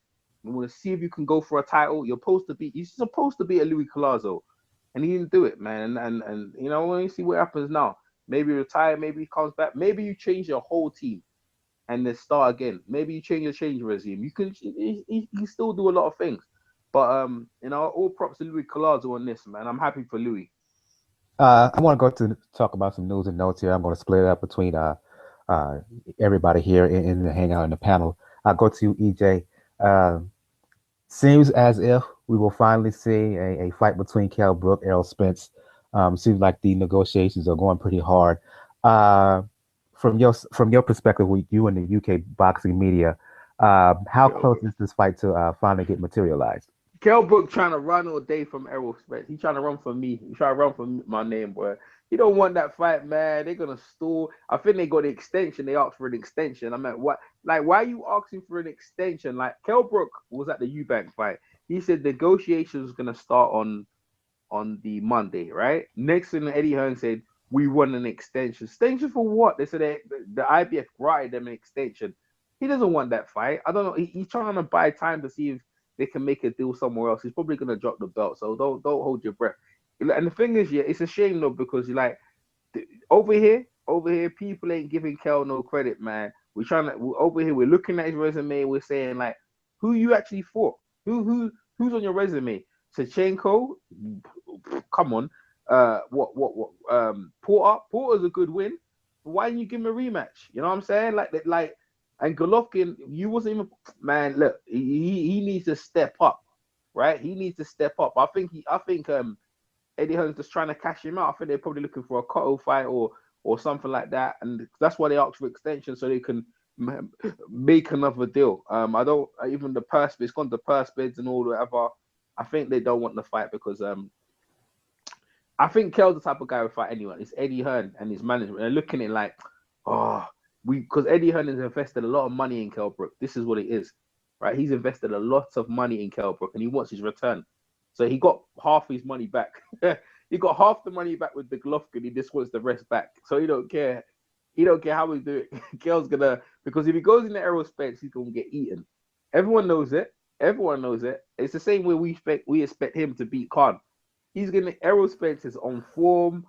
You want to see if you can go for a title. You're supposed to be a Louis Collazo, and he didn't do it, man. And you know, when you see what happens now, maybe retire, maybe he comes back, maybe you change your whole team and then start again. Maybe you change regime. You can still do a lot of things. But you know, all props to Louis Collazo on this, man. I'm happy for Louis. I want to go to talk about some news and notes here. I'm going to split it up between everybody here in the hangout in the panel. I'll go to you, EJ. Seems as if we will finally see a fight between Kell Brook, Errol Spence. Seems like the negotiations are going pretty hard. From your perspective, with you in the UK boxing media, how close is this fight to finally get materialized? Kell Brook trying to run all day from Errol Spence. He's trying to run from me. He's trying to run from my name, boy. You don't want that fight, man. They're gonna stall. I think they got the extension. They asked for an extension. I mean, what? Like, why are you asking for an extension? Like, Kell Brook was at the Eubank fight. He said negotiations was gonna start on the Monday, right? Next thing, Eddie Hearn said we want an extension. Extension for what? They said the IBF granted them an extension. He doesn't want that fight. I don't know. He's trying to buy time to see if they can make a deal somewhere else. He's probably gonna drop the belt. So don't hold your breath. And the thing is, yeah, it's a shame though because you're like over here, people ain't giving Kell no credit, man. Over here, we're looking at his resume. We're saying like, who you actually fought? Who's on your resume? Sechenko, come on. Porter's a good win. Why didn't you give him a rematch? You know what I'm saying? Like. And Golovkin, you wasn't even, man. Look, he needs to step up, right? He needs to step up. I think Eddie Hearn's just trying to cash him out. I think they're probably looking for a Cotto fight or something like that, and that's why they asked for extension so they can make another deal. I don't even the purse. It's gone to purse bids and all whatever. I think they don't want the fight because I think Kell's the type of guy who fight anyone. It's Eddie Hearn and his management. They're looking at it like, because Eddie Hearn has invested a lot of money in Kell Brook. This is what it is, right? He's invested a lot of money in Kell Brook and he wants his return. So he got half his money back. He got half the money back with the Golovkin. He just wants the rest back. So he don't care. He don't care how we do it. Kell's gonna, because if he goes in the Errol Spence, he's gonna get eaten. Everyone knows it. It's the same way we expect him to beat Khan. Errol Spence is on form.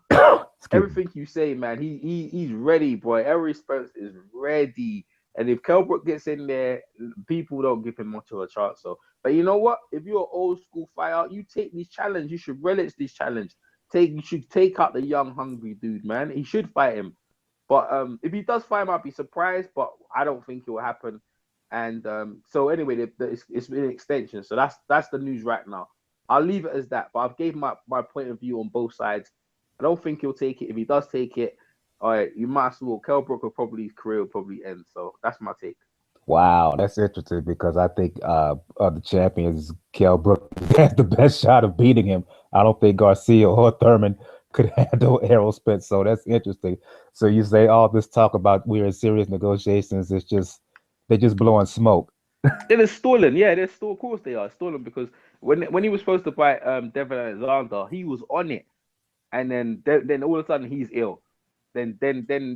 Everything you say, man, he's ready, boy. Errol Spence is ready. And if Kell Brook gets in there, people don't give him much of a chance. So, but you know what? If you're an old school fighter, you take this challenge. You should relish this challenge. You should take out the young, hungry dude, man. He should fight him. But if he does fight him, I'd be surprised. But I don't think it will happen. And so anyway, it's been an extension. So that's the news right now. I'll leave it as that. But I've gave my point of view on both sides. I don't think he'll take it. If he does take it, all right, you might as well. Kell Brook his career will probably end. So that's my take. Wow, that's interesting because I think of the champions, Kell Brook has the best shot of beating him. I don't think Garcia or Thurman could handle Errol Spence. So that's interesting. So you say all this talk about we're in serious negotiations. They're just blowing smoke. They're stolen. Yeah, they're stolen. Of course they are stolen because when he was supposed to fight Devin Alexander, he was on it. And then all of a sudden he's ill. Then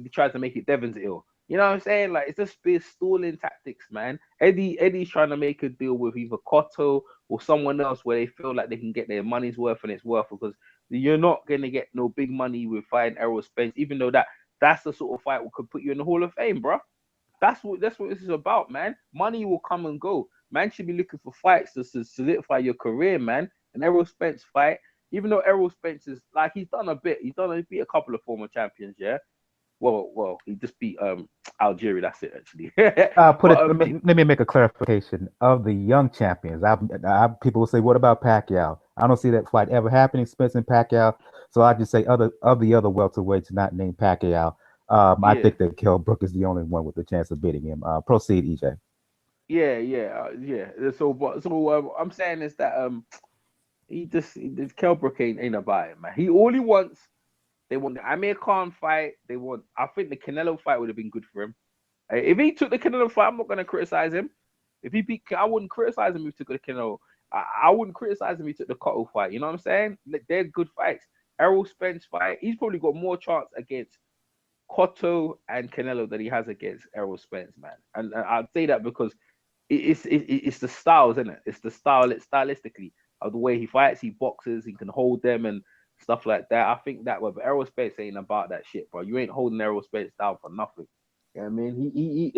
he tries to make it Devin's ill. You know what I'm saying? Like it's just been stalling tactics, man. Eddie's trying to make a deal with either Cotto or someone else where they feel like they can get their money's worth and it's worth because you're not gonna get no big money with fighting Errol Spence, even though that's the sort of fight that could put you in the Hall of Fame, bro. That's what this is about, man. Money will come and go. Man should be looking for fights to solidify your career, man. An Errol Spence fight, even though Errol Spence is like he's done a bit, he beat a couple of former champions, yeah. Well, he just beat Algeria. That's it, actually. Let me make a clarification of the young champions. People will say, "What about Pacquiao?" I don't see that fight ever happening, Spence and Pacquiao. So I just say the other welterweights not named Pacquiao. I think that Kell Brook is the only one with the chance of beating him. Proceed, EJ. Yeah. So I'm saying is that Kell Brook ain't about it, man. All he wants. They want the Amir Khan fight. I think the Canelo fight would have been good for him. If he took the Canelo fight, I'm not going to criticize him. If he beat, I wouldn't criticize him if he took the Canelo. I wouldn't criticize him if he took the Cotto fight. You know what I'm saying? They're good fights. Errol Spence fight, he's probably got more chance against Cotto and Canelo than he has against Errol Spence, man. And I'd say that because it's the styles, isn't it? It's the style, stylistically of the way he fights. He boxes, he can hold them and stuff like that. I think that but Errol Spence ain't about that shit, bro. You ain't holding Errol Spence down for nothing. You know what I mean? He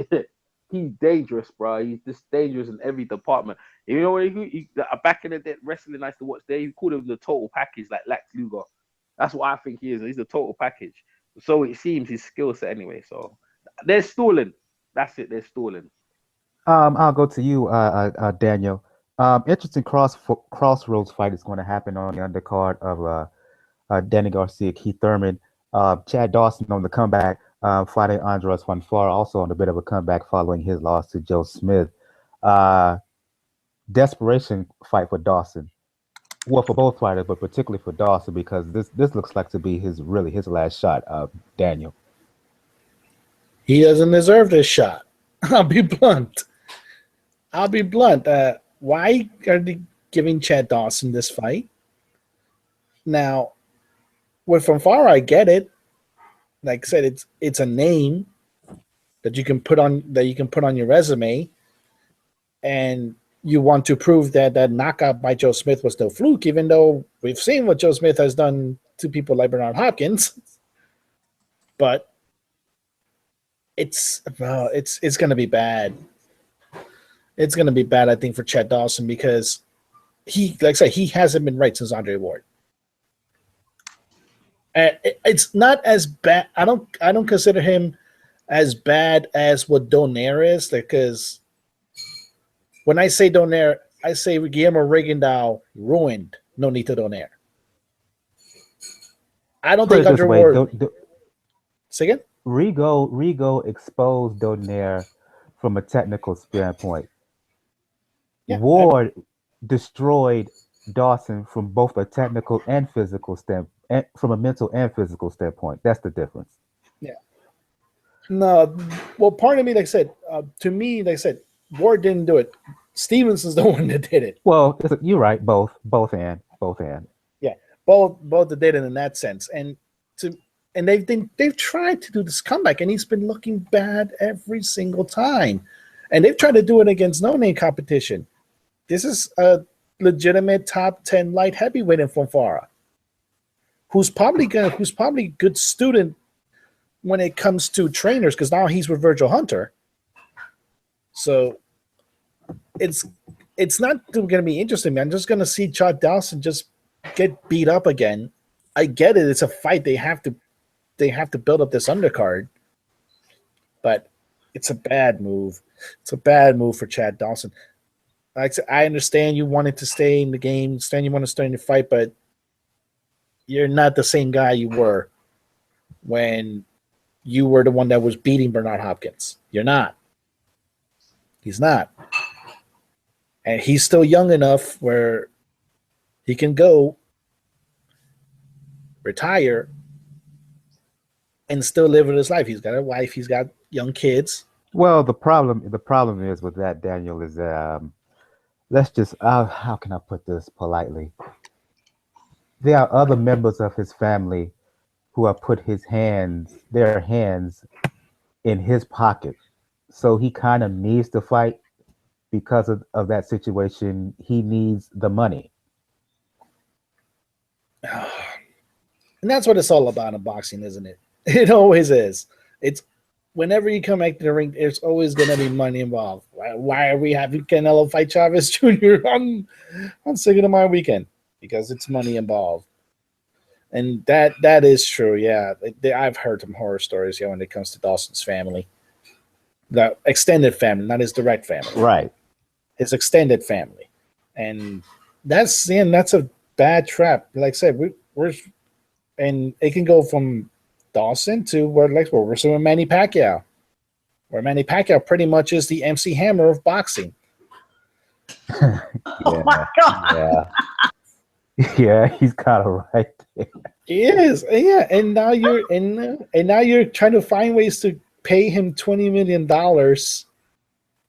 he's dangerous, bro. He's just dangerous in every department. You know when he back in the day, wrestling I used to watch there, he called him the total package, like Lex Luger. That's what I think he is. He's the total package. So it seems his skill set anyway. So they're stalling. That's it. They're stalling. I'll go to you, Daniel. Interesting crossroads fight is going to happen on the undercard of Danny Garcia, Keith Thurman, Chad Dawson on the comeback, fighting Andrzej Fonfara, also on a bit of a comeback following his loss to Joe Smith. Desperation fight for Dawson. Well, for both fighters, but particularly for Dawson because this looks like to be his last shot. Daniel. He doesn't deserve this shot. I'll be blunt. Why are they giving Chad Dawson this fight? Now, with Fonfara, I get it. Like I said, it's a name that you can put on your resume, and you want to prove that knockout by Joe Smith was no fluke, even though we've seen what Joe Smith has done to people like Bernard Hopkins. But it's going to be bad. It's going to be bad, I think, for Chad Dawson because he hasn't been right since Andre Ward. It's not as bad. I don't consider him as bad as what Donaire is, because when I say Donaire, I say Guillermo Rigondeaux ruined Nonito Donaire. I don't think Andre Ward. Say again? Rigo exposed Donaire from a technical standpoint. Yeah, Ward destroyed Dawson from both a technical and physical standpoint, from a mental and physical standpoint. That's the difference. Yeah. No, well, part of me, like I said, to me, like I said, Ward didn't do it. Stevenson's the one that did it. Well, you're right. Both and. Yeah, both did it in that sense, and they've tried to do this comeback, and he's been looking bad every single time, and they've tried to do it against no-name competition. This is a legitimate top 10 light heavyweight in Fonfara, who's probably a good student when it comes to trainers, because now he's with Virgil Hunter. So it's not going to be interesting. I'm just going to see Chad Dawson just get beat up again. I get it; it's a fight. They have to build up this undercard, but it's a bad move. It's a bad move for Chad Dawson. Like I said, I understand you wanted to stay in the game, understand you want to stay in the fight, but you're not the same guy you were when you were the one that was beating Bernard Hopkins. You're not. He's not. And he's still young enough where he can go retire and still live with his life. He's got a wife. He's got young kids. Well, the problem is with that, Daniel, is let's just how can I put this politely? There are other members of his family who have put their hands in his pocket. So he kind of needs to fight because of that situation. He needs the money. And that's what it's all about in boxing, isn't it? It always is. It's whenever you come back to the ring, there's always going to be money involved. Why are we having Canelo fight Chavez Jr. on Cinco de Mayo weekend? Because it's money involved. And that is true, yeah. I've heard some horror stories when it comes to Dawson's family. The extended family, not his direct family. Right. His extended family. And that's a bad trap. Like I said, and it can go from Dawson to we're suing Manny Pacquiao, where Manny Pacquiao pretty much is the MC Hammer of boxing. Oh my God! Yeah, he's kind of right there. He is, yeah. And now you're trying to find ways to pay him $20 million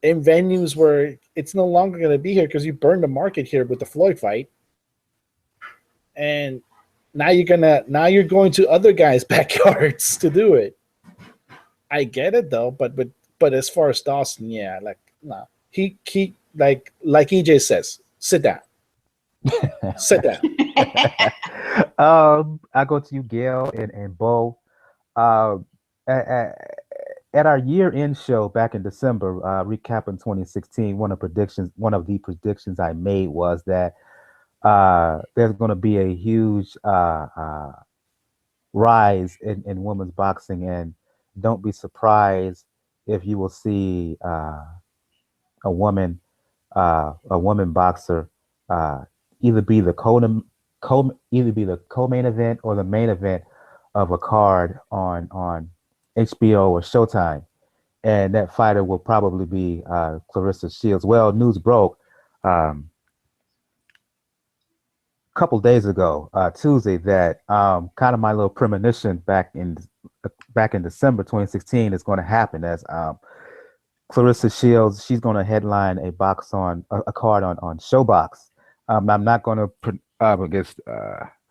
in venues where it's no longer going to be here because you burned the market here with the Floyd fight, and now you're going to other guys' backyards to do it. I get it though, but as far as Dawson, yeah, like no, he like EJ says, sit down, sit down. I go to you, Gail and Bo. At our year-end show back in December, recapping 2016, one of the predictions I made was that there's going to be a huge rise in women's boxing, and don't be surprised if you will see a woman boxer either be the co-main event or the main event of a card on HBO or Showtime, and that fighter will probably be Claressa Shields. Well, news broke couple days ago, Tuesday, that kind of my little premonition back in December 2016 is going to happen. As Claressa Shields, she's going to headline a card on Showbox. I'm not going to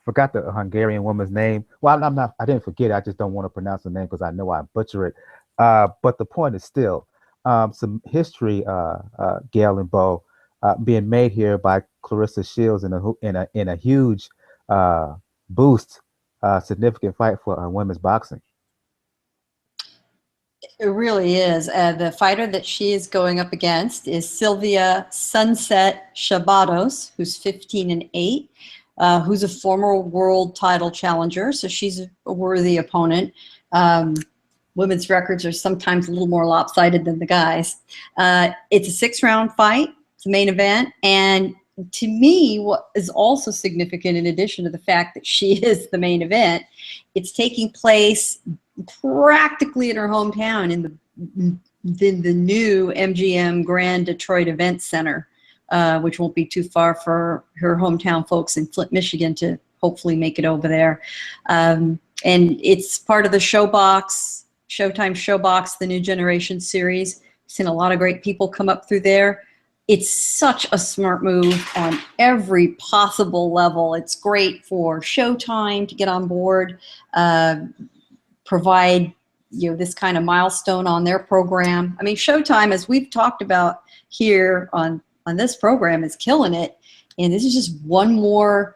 forgot the Hungarian woman's name. Well, I didn't forget it. I just don't want to pronounce the name because I know I butcher it. But the point is still some history, Gail and Bo, being made here by Claressa Shields in a huge boost, significant fight for women's boxing. It really is. The fighter that she is going up against is Sylvia Sunset Shabados, who's 15-8, who's a former world title challenger, so she's a worthy opponent. Women's records are sometimes a little more lopsided than the guys. It's a 6-round fight. It's a main event. And to me, what is also significant, in addition to the fact that she is the main event, it's taking place practically in her hometown in the new MGM Grand Detroit Event Center, which won't be too far for her hometown folks in Flint, Michigan to hopefully make it over there. And it's part of the Showbox, Showtime Showbox, the New Generation series. I've seen a lot of great people come up through there. It's such a smart move on every possible level. It's great for Showtime to get on board, provide this kind of milestone on their program. I mean, Showtime, as we've talked about here on this program, is killing it. And this is just one more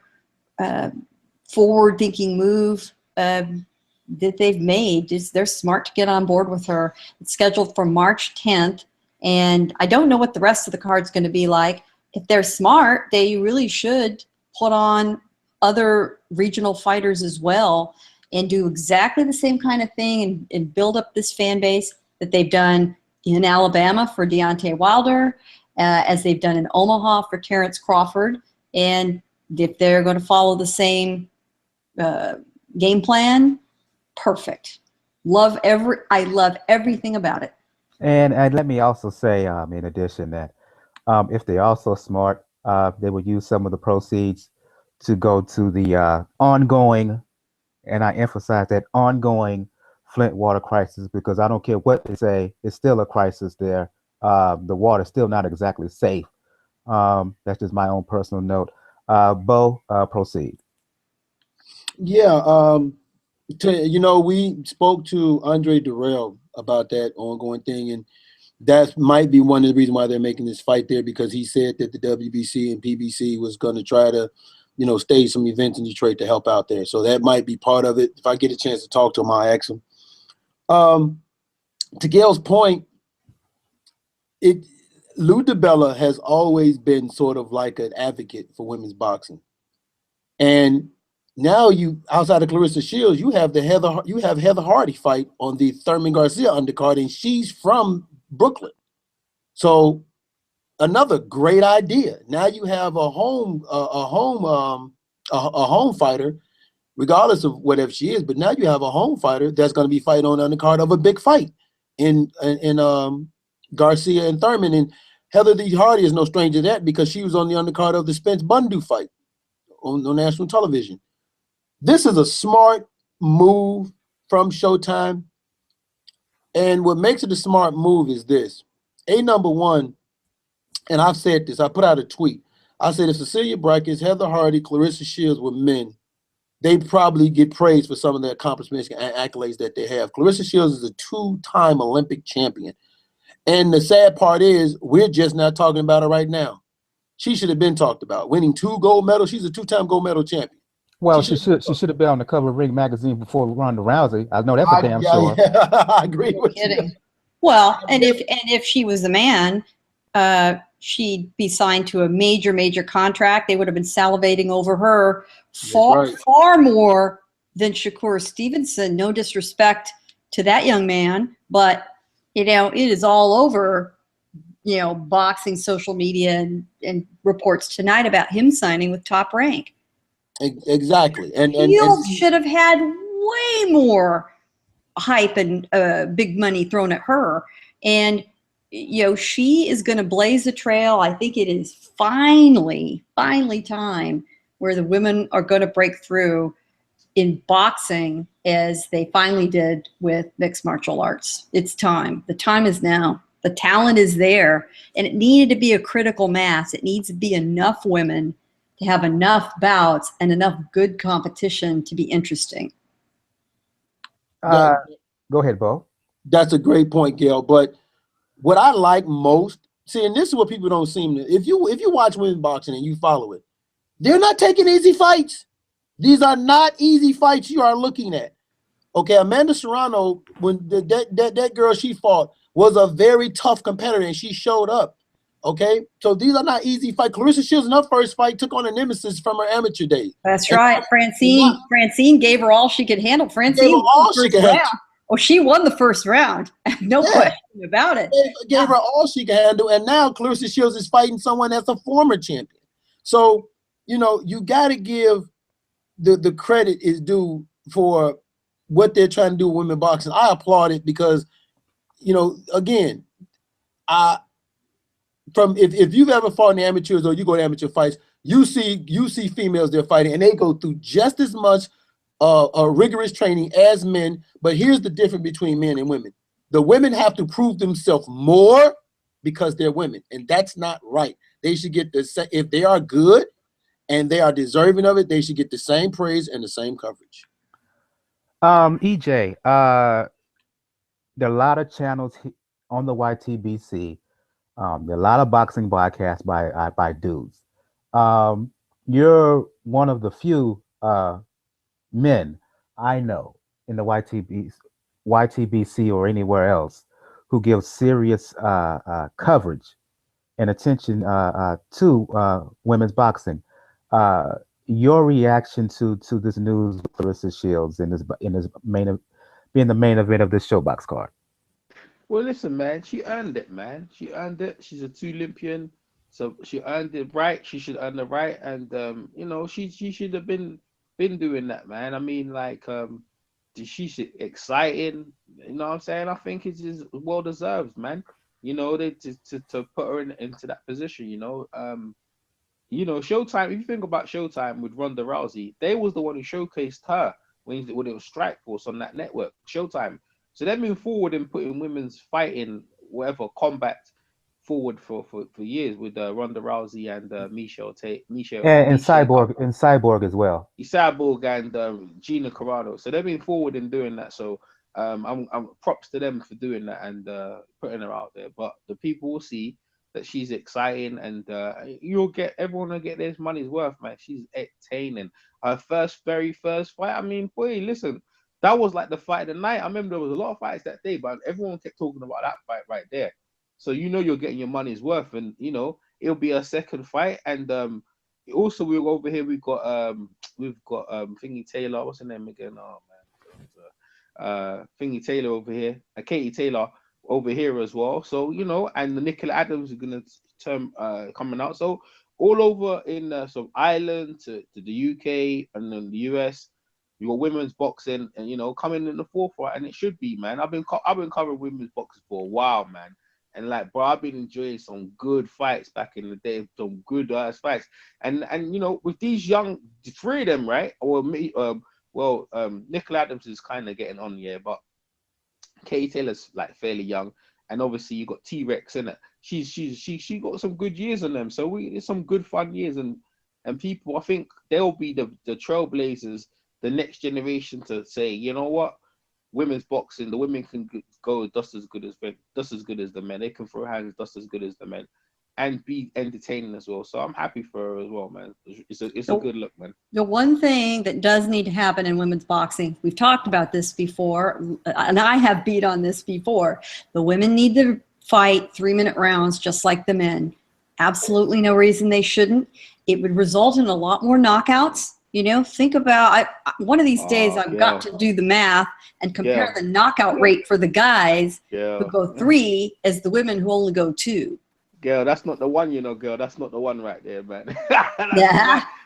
forward-thinking move that they've made. They're smart to get on board with her. It's scheduled for March 10th. And I don't know what the rest of the card's going to be like. If they're smart, they really should put on other regional fighters as well and do exactly the same kind of thing and build up this fan base that they've done in Alabama for Deontay Wilder, as they've done in Omaha for Terrence Crawford. And if they're going to follow the same game plan, perfect. I love everything about it. And let me also say, in addition, that if they're also smart, they will use some of the proceeds to go to the ongoing, and I emphasize that, ongoing Flint water crisis, because I don't care what they say, it's still a crisis there. The water's still not exactly safe. That's just my own personal note. Bo, proceed. Yeah, we spoke to Andre Durrell about that ongoing thing, and that might be one of the reasons why they're making this fight there, because he said that the WBC and PBC was going to try to, stage some events in Detroit to help out there. So that might be part of it. If I get a chance to talk to him, I'll ask him. To Gail's point, Lou DiBella has always been sort of like an advocate for women's boxing, and now outside of Claressa Shields, you have Heather Hardy fight on the Thurman Garcia undercard, and she's from Brooklyn. So another great idea. Now you have a home fighter, regardless of whatever she is. But now you have a home fighter that's going to be fighting on the undercard of a big fight in Garcia and Thurman. And Heather Hardy is no stranger to that, because she was on the undercard of the Spence Bundu fight on national television. This is a smart move from Showtime. And what makes it a smart move is this. Number one, and I've said this, I put out a tweet. I said if Cecilia Brackets, Heather Hardy, Claressa Shields were men, they probably get praised for some of the accomplishments and accolades that they have. Claressa Shields is a 2-time Olympic champion. And the sad part is we're just not talking about her right now. She should have been talked about. Winning 2 gold medals. She's a 2-time gold medal champion. Well, she should have been on the cover of Ring magazine before Ronda Rousey. I know that's a damn sure. Yeah, I agree with kidding. you. Well, and if she was a man, she'd be signed to a major contract. They would have been salivating over her far more than Shakur Stevenson. No disrespect to that young man, but it is all over, boxing social media and reports tonight about him signing with Top Rank. Exactly. And Shields should have had way more hype and big money thrown at her. And, she is going to blaze a trail. I think it is finally time where the women are going to break through in boxing as they finally did with mixed martial arts. It's time. The time is now. The talent is there. And it needed to be a critical mass. It needs to be enough women to have enough bouts and enough good competition to be interesting. Go ahead, Bo. That's a great point, Gail. But what I like most, and this is what people don't seem to, if you watch women's boxing and you follow it, they're not taking easy fights. These are not easy fights you are looking at. Okay, Amanda Serrano, when that girl she fought was a very tough competitor, and she showed up. Okay, so these are not easy fights. Claressa Shields in her first fight took on a nemesis from her amateur days. That's right. Francine gave her all she could handle. Francine she won the first round. No question about it. Gave her all she could handle, and now Claressa Shields is fighting someone that's a former champion. So, you got to give the credit is due for what they're trying to do with women boxing. I applaud it because, again, if you've ever fought in the amateurs or you go to amateur fights, you see females they're fighting, and they go through just as much rigorous training as men. But here's the difference between men and women. The women have to prove themselves more because they're women, and that's not right. They should get if they are good and they are deserving of it, they should get the same praise and the same coverage. EJ, there are a lot of channels on the YTBC. There are a lot of boxing broadcasts by dudes. You're one of the few men I know in the YTBC or anywhere else who give serious coverage and attention to women's boxing. Your reaction to this news with Claressa Shields being the main event of this Showbox card? Well, listen, man, she earned it, man. She earned it. She's a 2 Olympian, so she earned it right. She should earn the right, and she should have been doing that, man. I mean, she's exciting. You know what I'm saying? I think it's just well deserved, man. To put her into that position. Showtime. If you think about Showtime with Ronda Rousey, they was the one who showcased her when it was Strikeforce on that network, Showtime. So they've been forward in putting women's fighting, whatever, combat forward for years with Ronda Rousey and Michelle and Cyborg as well. Cyborg and Gina Carano. So they've been forward in doing that. So I'm props to them for doing that and putting her out there. But the people will see that she's exciting, and everyone will get their money's worth, man. She's entertaining. Her very first fight. I mean, boy, listen, that was like the fight of the night. I remember there was a lot of fights that day, but everyone kept talking about that fight right there. So you're getting your money's worth, and it'll be a second fight. And also we're over here. We've got Thingy Taylor. What's her name again? Oh man, Thingy Taylor over here. Katie Taylor over here as well. So and the Nicola Adams are gonna turn coming out. So all over in some Ireland to the UK and then the US, you got women's boxing and coming in the forefront, and it should be, man. I've been covering women's boxing for a while, man. And like, bro, I've been enjoying some good fights back in the day, some good fights. And with these young, three of them, right? Nicola Adams is kind of getting on, yeah, but Katie Taylor's like fairly young, and obviously you got T-Rex in it. She got some good years on them, so it's some good fun years, and people, I think they'll be the trailblazers, the next generation to say, you know what, women's boxing, the women can go just as good as the men. They can throw hands just as good as the men, and be entertaining as well. So I'm happy for her as well, man. It's a good look, man. The one thing that does need to happen in women's boxing, we've talked about this before, and I have beat on this before. The women need to fight 3-minute rounds just like the men. Absolutely no reason they shouldn't. It would result in a lot more knockouts. Think about one of these days I've got to do the math and compare the knockout rate for the guys who go 3 as the women who only go 2. Girl, that's not the one, girl. That's not the one right there, man.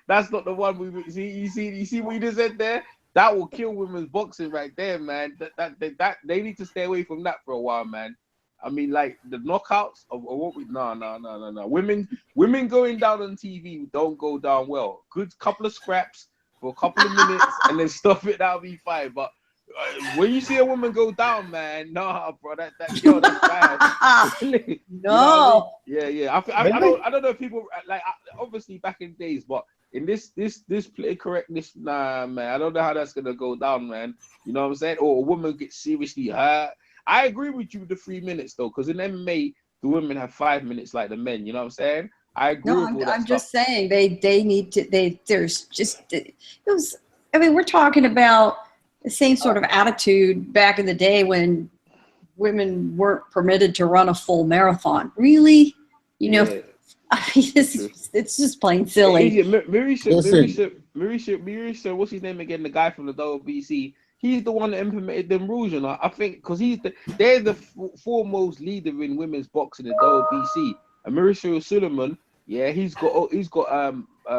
That's not the one. You see what you just said there? That will kill women's boxing right there, man. That they need to stay away from that for a while, man. I mean, like the knockouts of what we no. Women going down on TV don't go down well. Good couple of scraps for a couple of minutes and then stop it. That'll be fine. But when you see a woman go down, man, nah, bro, that girl, that's bad. No. Yeah. I don't know if people like obviously back in days, but in this play correctness, nah, man, I don't know how that's gonna go down, man. You know what I'm saying? Or a woman gets seriously hurt. I agree with you with the 3 minutes though, because in MMA the women have 5 minutes like the men. You know what I'm saying? I agree. I'm just saying they need to. There's just it was. I mean, we're talking about the same sort of attitude back in the day when women weren't permitted to run a full marathon. Really, I mean, it's just plain silly. Mauricio, what's his name again? The guy from the WBC. He's the one that implemented them rules, I think, because they're the foremost leader in women's boxing in the WBC. And Mauricio Suleiman, he's got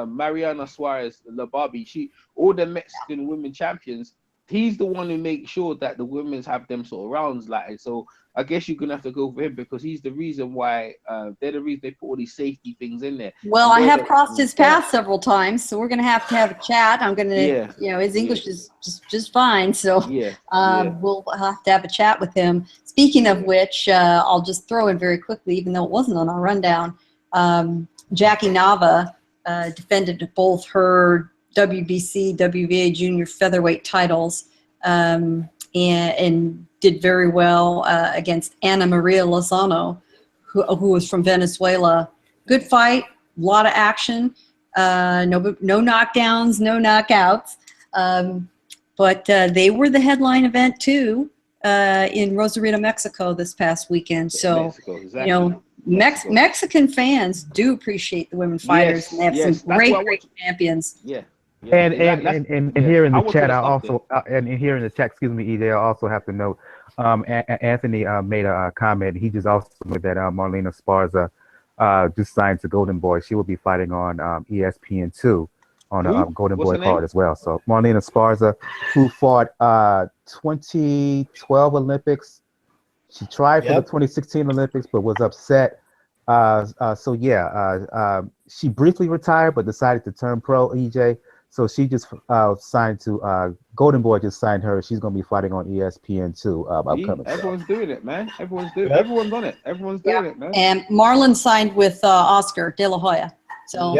Mariana Suarez, La Barbie, all the Mexican women champions. He's the one who makes sure that the women's have them sort of rounds like. So I guess you're gonna have to go for him because he's the reason why they're the reason they put all these safety things in there. Well, I have crossed his path several times, so we're gonna have to have a chat. I'm gonna, his English is just fine, so we'll have to have a chat with him. Speaking of which, I'll just throw in very quickly, even though it wasn't on our rundown. Zhakiyanov defended both her WBC, WBA junior featherweight titles, and did very well against Ana Maria Lozano, who was from Venezuela. Good fight, a lot of action, no knockdowns, no knockouts, but they were the headline event too in Rosarito, Mexico this past weekend. So Mexico, exactly. Mexican fans do appreciate the women fighters, and they have some great champions. And here in the chat, I also here in the chat, excuse me, EJ, I also have to note, Anthony made a comment. He just also made that Marlena Esparza just signed to Golden Boy. She will be fighting on ESPN2 on a Golden Boy card as well. So Marlena Esparza, who fought 2012 Olympics, she tried for the 2016 Olympics but was upset. She briefly retired but decided to turn pro, EJ. So she just signed to Golden Boy. Just signed her. She's going to be fighting on ESPN2 upcoming. Everyone's doing it, man. Everyone's doing it. Everyone's doing it, man. And Marlon signed with Oscar De La Hoya. So,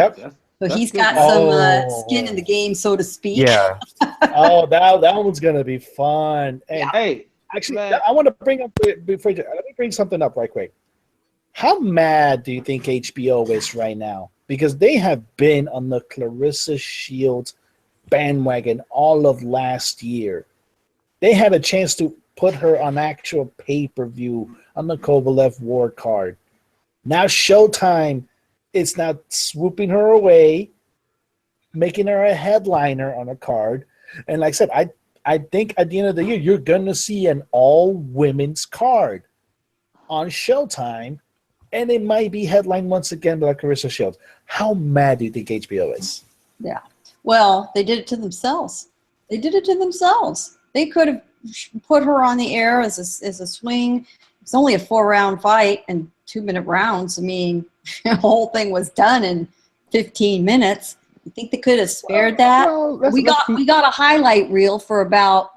so he's got some skin in the game, so to speak. Yeah. That one's going to be fun. And hey, Actually, Man. I want to bring up let me bring something up right quick. How mad do you think HBO is right now? Because they have been on the Claressa Shields bandwagon all of last year. They had a chance to put her on actual pay-per-view on the Kovalev War card. Now Showtime is now swooping her away, making her a headliner on a card. And like I said, I think at the end of the year, you're going to see an all-women's card on Showtime, and it might be headlined once again by Claressa Shields. How mad do you think HBO is? Yeah. Well, they did it to themselves. They did it to themselves. They could have put her on the air as a swing. It's only a 4-round fight and 2-minute rounds. I mean, the whole thing was done in 15 minutes. You think they could have spared that? We got a highlight reel for about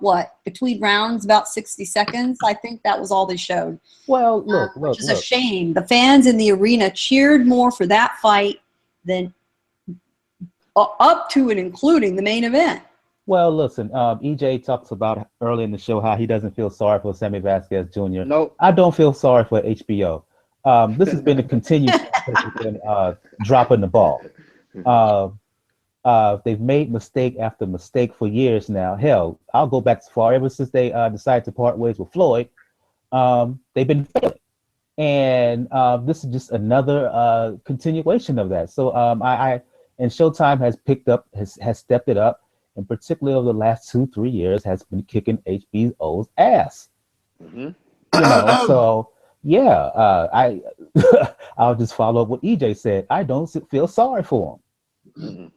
between rounds about 60 seconds. I think that was all they showed. Well, look, which is a shame. The fans in the arena cheered more for that fight than up to and including the main event. Well, listen, EJ talks about early in the show how he doesn't feel sorry for Sammy Vasquez Jr. Nope. I don't feel sorry for HBO. This has been a continued dropping the ball. They've made mistake after mistake for years now. Hell, I'll go back so far. Ever since they decided to part ways with Floyd, they've been failing. And this is just another continuation of that. So and Showtime has picked up, has stepped it up, and particularly over the last 2-3 years has been kicking HBO's ass. Mm-hmm. So yeah, I'll just follow up what EJ said. I don't feel sorry for him. Mm-hmm.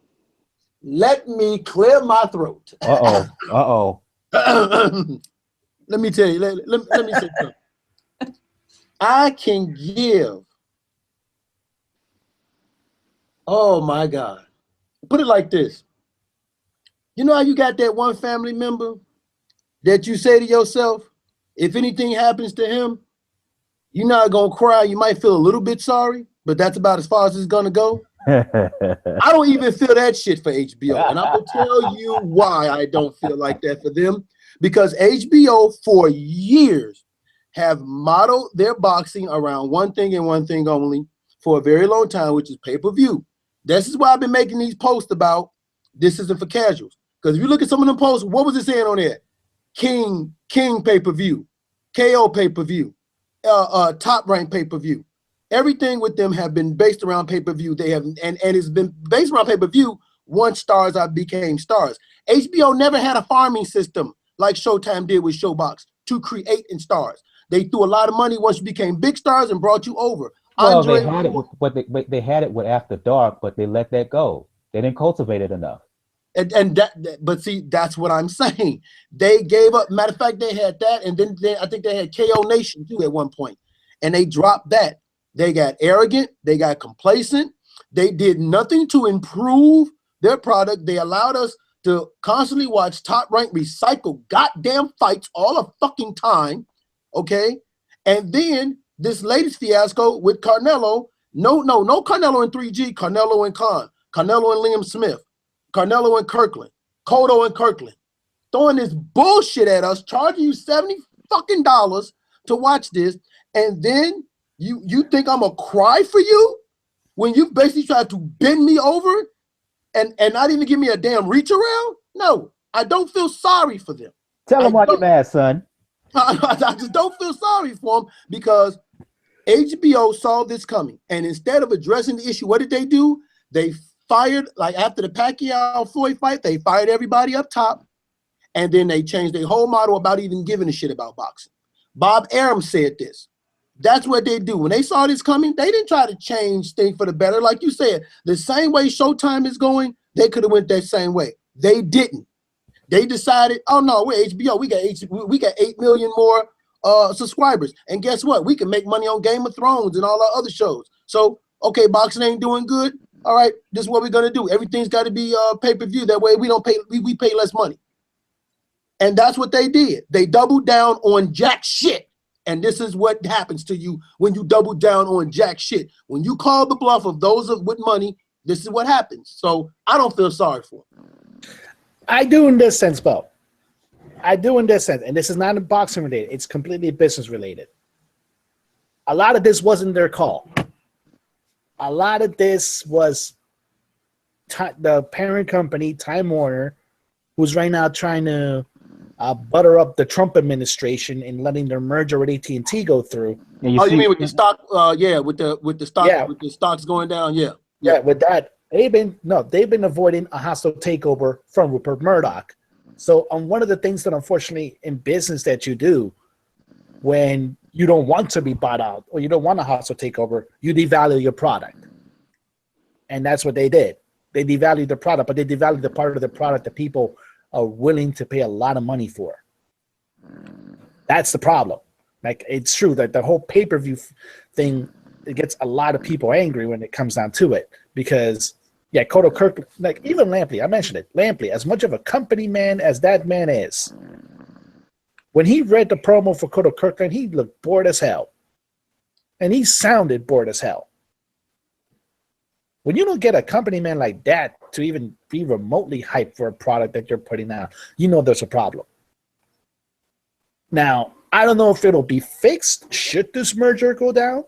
Let me clear my throat. Uh-oh. Let me tell you, let me say something. I can give, oh my God. Put it like this. You know how you got that one family member that you say to yourself, if anything happens to him, you're not going to cry. You might feel a little bit sorry, but that's about as far as it's going to go. I don't even feel that shit for HBO. And I will tell you why I don't feel like that for them. Because HBO for years have modeled their boxing around one thing and one thing only for a very long time, which is pay-per-view. This is why I've been making these posts about this isn't for casuals. Because if you look at some of them posts, what was it saying on there? King pay-per-view, KO pay-per-view, Top Rank pay-per-view. Everything with them have been based around pay-per-view. They have, and it's been based around pay-per-view. Once stars, I became stars. HBO never had a farming system like Showtime did with Showbox to create in stars. They threw a lot of money once you became big stars and brought you over. Well, they had it, they had it with After Dark, but they let that go. They didn't cultivate it enough. But see, that's what I'm saying. They gave up. Matter of fact, they had that, and then I think they had KO Nation too at one point, and they dropped that. They got arrogant. They got complacent. They did nothing to improve their product. They allowed us to constantly watch Top Rank recycle goddamn fights all the fucking time, okay? And then this latest fiasco with Canelo. No Canelo and 3G. Canelo and Khan. Canelo and Liam Smith. Canelo and Kirkland, Cotto and Kirkland, throwing this bullshit at us, charging you $70 fucking to watch this, and then you think I'm gonna cry for you when you basically tried to bend me over and not even give me a damn reach around? No, I don't feel sorry for them. Tell them why you're mad, son. I just don't feel sorry for them because HBO saw this coming, and instead of addressing the issue, what did they do? They fired, like after the Pacquiao-Floyd fight, they fired everybody up top, and then they changed their whole model about even giving a shit about boxing. Bob Arum said this. That's what they do. When they saw this coming, they didn't try to change things for the better. Like you said, the same way Showtime is going, they could have went that same way. They didn't. They decided, oh no, we're HBO. We got 8 million more subscribers. And guess what? We can make money on Game of Thrones and all our other shows. So, okay, boxing ain't doing good. All right, this is what we're gonna do. Everything's got to be pay-per-view. That way we don't pay. We pay less money. And that's what they did. They doubled down on jack shit. And this is what happens to you when you double down on jack shit. When you call the bluff of those with money, this is what happens. So I don't feel sorry for them. I do in this sense, Bo. I do in this sense, and this is not boxing related. It's completely business related. A lot of this wasn't their call. A lot of this was the parent company, Time Warner, who's right now trying to butter up the Trump administration and letting their merger with AT&T go through. You mean with the stock? With the stock, with the stocks going down. Yeah. With that, they've been avoiding a hostile takeover from Rupert Murdoch. So, one of the things that unfortunately in business that you do when you don't want to be bought out or you don't want a hostile takeover, you devalue your product, and that's what they did. They devalued the product, but they devalued the part of the product that people are willing to pay a lot of money for. That's the problem. Like, it's true that the whole pay-per-view thing, it gets a lot of people angry when it comes down to it because, Kodo Kirk, like even Lampley, I mentioned it, Lampley, as much of a company man as that man is, when he read the promo for Kodo Kirkland, he looked bored as hell. And he sounded bored as hell. When you don't get a company man like that to even be remotely hyped for a product that you're putting out, you know there's a problem. Now, I don't know if it'll be fixed should this merger go down.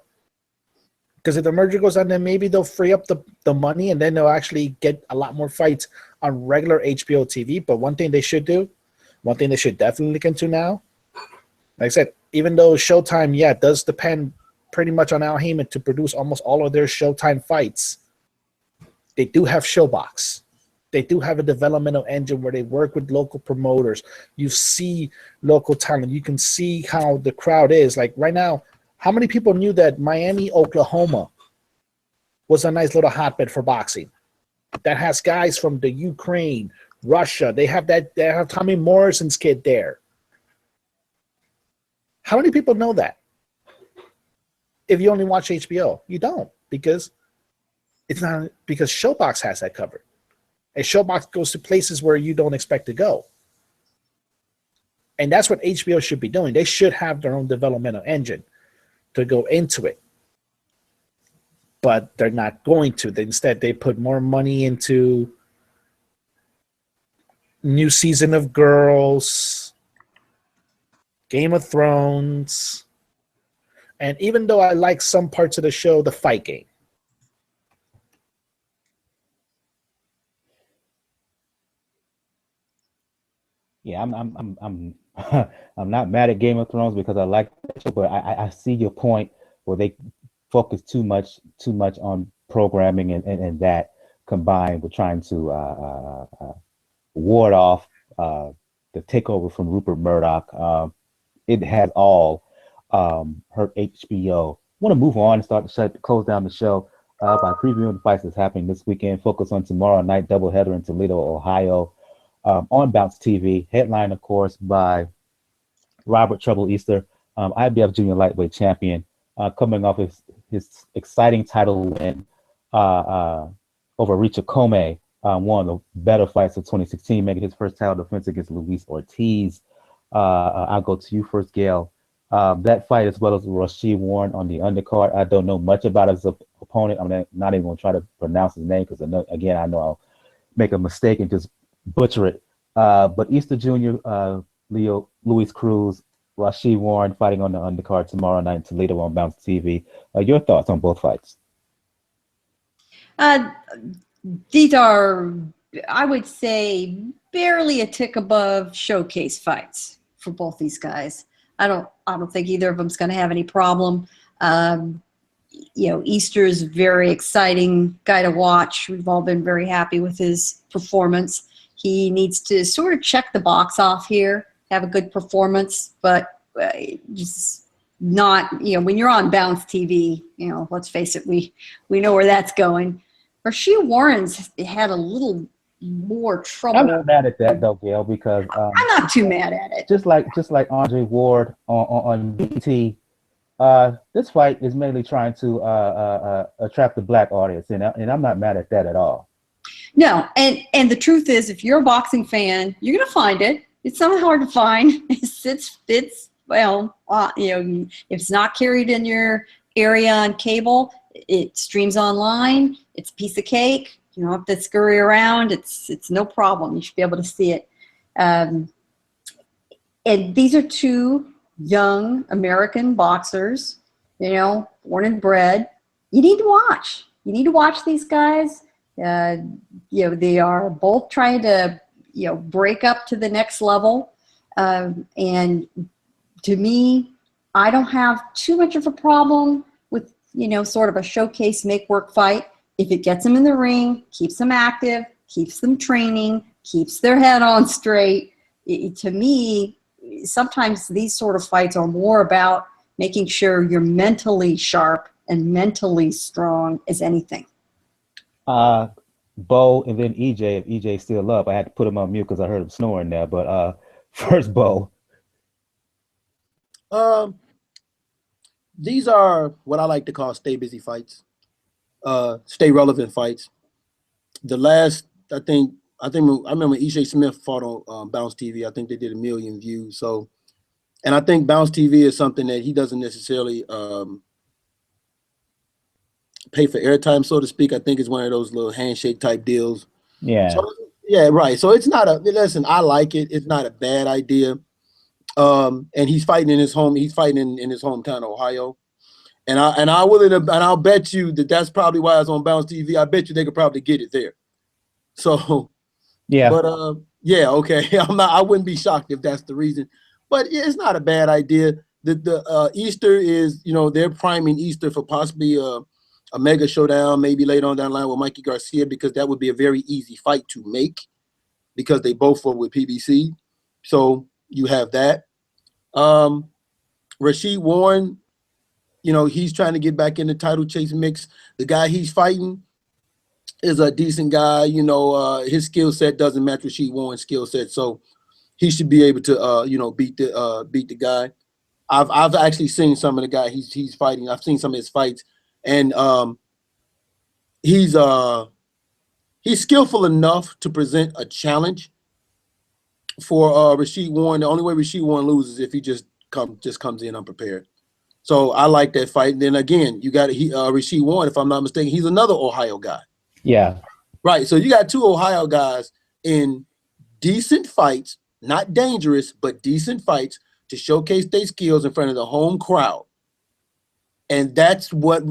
Because if the merger goes down, then maybe they'll free up the money and then they'll actually get a lot more fights on regular HBO TV. But one thing they should definitely look into now, like I said, even though Showtime, does depend pretty much on Al Heyman to produce almost all of their Showtime fights, they do have Showbox. They do have a developmental engine where they work with local promoters. You see local talent. You can see how the crowd is. Like right now, how many people knew that Miami, Oklahoma was a nice little hotbed for boxing? That has guys from the Ukraine, Russia. They have Tommy Morrison's kid there. How many people know that? If you only watch HBO, you don't, because it's not because Showbox has that covered. And Showbox goes to places where you don't expect to go. And that's what HBO should be doing. They should have their own developmental engine to go into it. But they're not going to. Instead, they put more money into new season of Girls, Game of Thrones, and even though I like some parts of the show, The Fight Game. Yeah, I'm I'm not mad at Game of Thrones because I like that show, but I see your point where they focus too much on programming and that combined with trying to ward off the takeover from Rupert Murdoch. It has all hurt HBO. I want to move on and close down the show by previewing the fights that's happening this weekend. Focus on tomorrow night doubleheader in Toledo, Ohio. On Bounce TV, headlined, of course, by Robert Trouble Easter, IBF Junior Lightweight Champion, coming off his exciting title win over Richa Kome, one of the better fights of 2016, making his first title defense against Luis Ortiz. I'll go to you first, Gail. That fight, as well as Rau'Shee Warren on the undercard, I don't know much about his opponent. I'm not even going to try to pronounce his name because, I know I'll make a mistake and just butcher it. But Easter Jr., Luis Cruz, Rau'Shee Warren fighting on the undercard tomorrow night in Toledo on Bounce TV. Your thoughts on both fights? These are, I would say, barely a tick above showcase fights for both these guys. I don't think either of them's going to have any problem. Easter's a very exciting guy to watch. We've all been very happy with his performance. He needs to sort of check the box off here, have a good performance, but just not, when you're on Bounce TV, let's face it, we know where that's going. Rau'Shee Warren's had a little more trouble. I'm not mad at that though, Gail, because I'm not too mad at it. Just like Andre Ward on BT, this fight is mainly trying to attract the black audience, and I'm not mad at that at all. No, and the truth is, if you're a boxing fan, you're gonna find it. It's not hard to find. If it's not carried in your area on cable, it streams online. It's a piece of cake. You don't have to scurry around. It's no problem. You should be able to see it. And these are two young American boxers, born and bred. You need to watch. You need to watch these guys. They are both trying to, break up to the next level. And to me, I don't have too much of a problem with, sort of a showcase make work fight. If it gets them in the ring, keeps them active, keeps them training, keeps their head on straight. To me, sometimes these sort of fights are more about making sure you're mentally sharp and mentally strong as anything. Bo and then EJ. If EJ's still up, I had to put him on mute because I heard him snoring there. But first, Bo. These are what I like to call stay busy fights, stay relevant fights. The last, I remember EJ Smith fought on Bounce TV. I think they did 1 million views. So, and I think Bounce TV is something that he doesn't necessarily pay for airtime, so to speak. I think it's one of those little handshake type deals. Yeah. So, yeah, right. So it's not listen, I like it. It's not a bad idea. And he's fighting in his home. He's fighting in his hometown, Ohio. And I'll bet you that's probably why it's on Bounce TV. I bet you they could probably get it there. So, yeah. But yeah, okay. I wouldn't be shocked if that's the reason. But yeah, it's not a bad idea. The Easter is, they're priming Easter for possibly a mega showdown, maybe later on down the line with Mikey Garcia, because that would be a very easy fight to make because they both were with PBC. So you have that. Rau'Shee Warren, he's trying to get back in the title chase mix. The guy he's fighting is a decent guy. His skill set doesn't match Rau'Shee Warren's skill set, so he should be able to beat the guy. I've actually seen some of the guy he's fighting. I've seen some of his fights, and he's skillful enough to present a challenge for Rau'Shee Warren. The only way Rau'Shee Warren loses is if he just comes in unprepared. So I like that fight. And then again, you got Rau'Shee Warren, if I'm not mistaken, he's another Ohio guy. Yeah. Right. So you got two Ohio guys in decent fights, not dangerous, but decent fights to showcase their skills in front of the home crowd. And that's what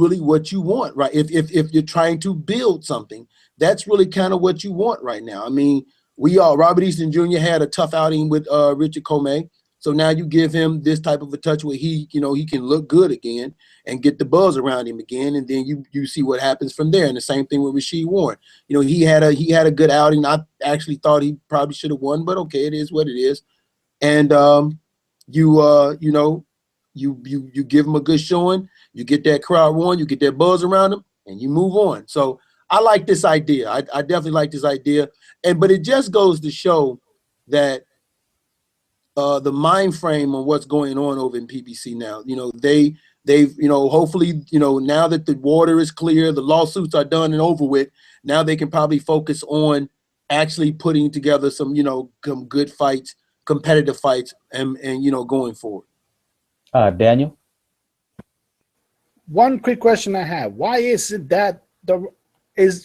you want, right? If you're trying to build something, that's really kind of what you want right now. I mean, Robert Easton Jr. had a tough outing with Richard Comey. So now you give him this type of a touch where he can look good again and get the buzz around him again, and then you see what happens from there. And the same thing with Rau'Shee Warren. He had a good outing. I actually thought he probably should have won, but okay, it is what it is. And you give him a good showing, you get that crowd rolling, you get that buzz around him, and you move on. So I like this idea. I definitely like this idea. But it just goes to show that the mind frame on what's going on over in PBC now. They've hopefully, now that the water is clear, the lawsuits are done and over with, now they can probably focus on actually putting together some good fights, competitive fights, and going forward. Daniel? One quick question I have. Why is it that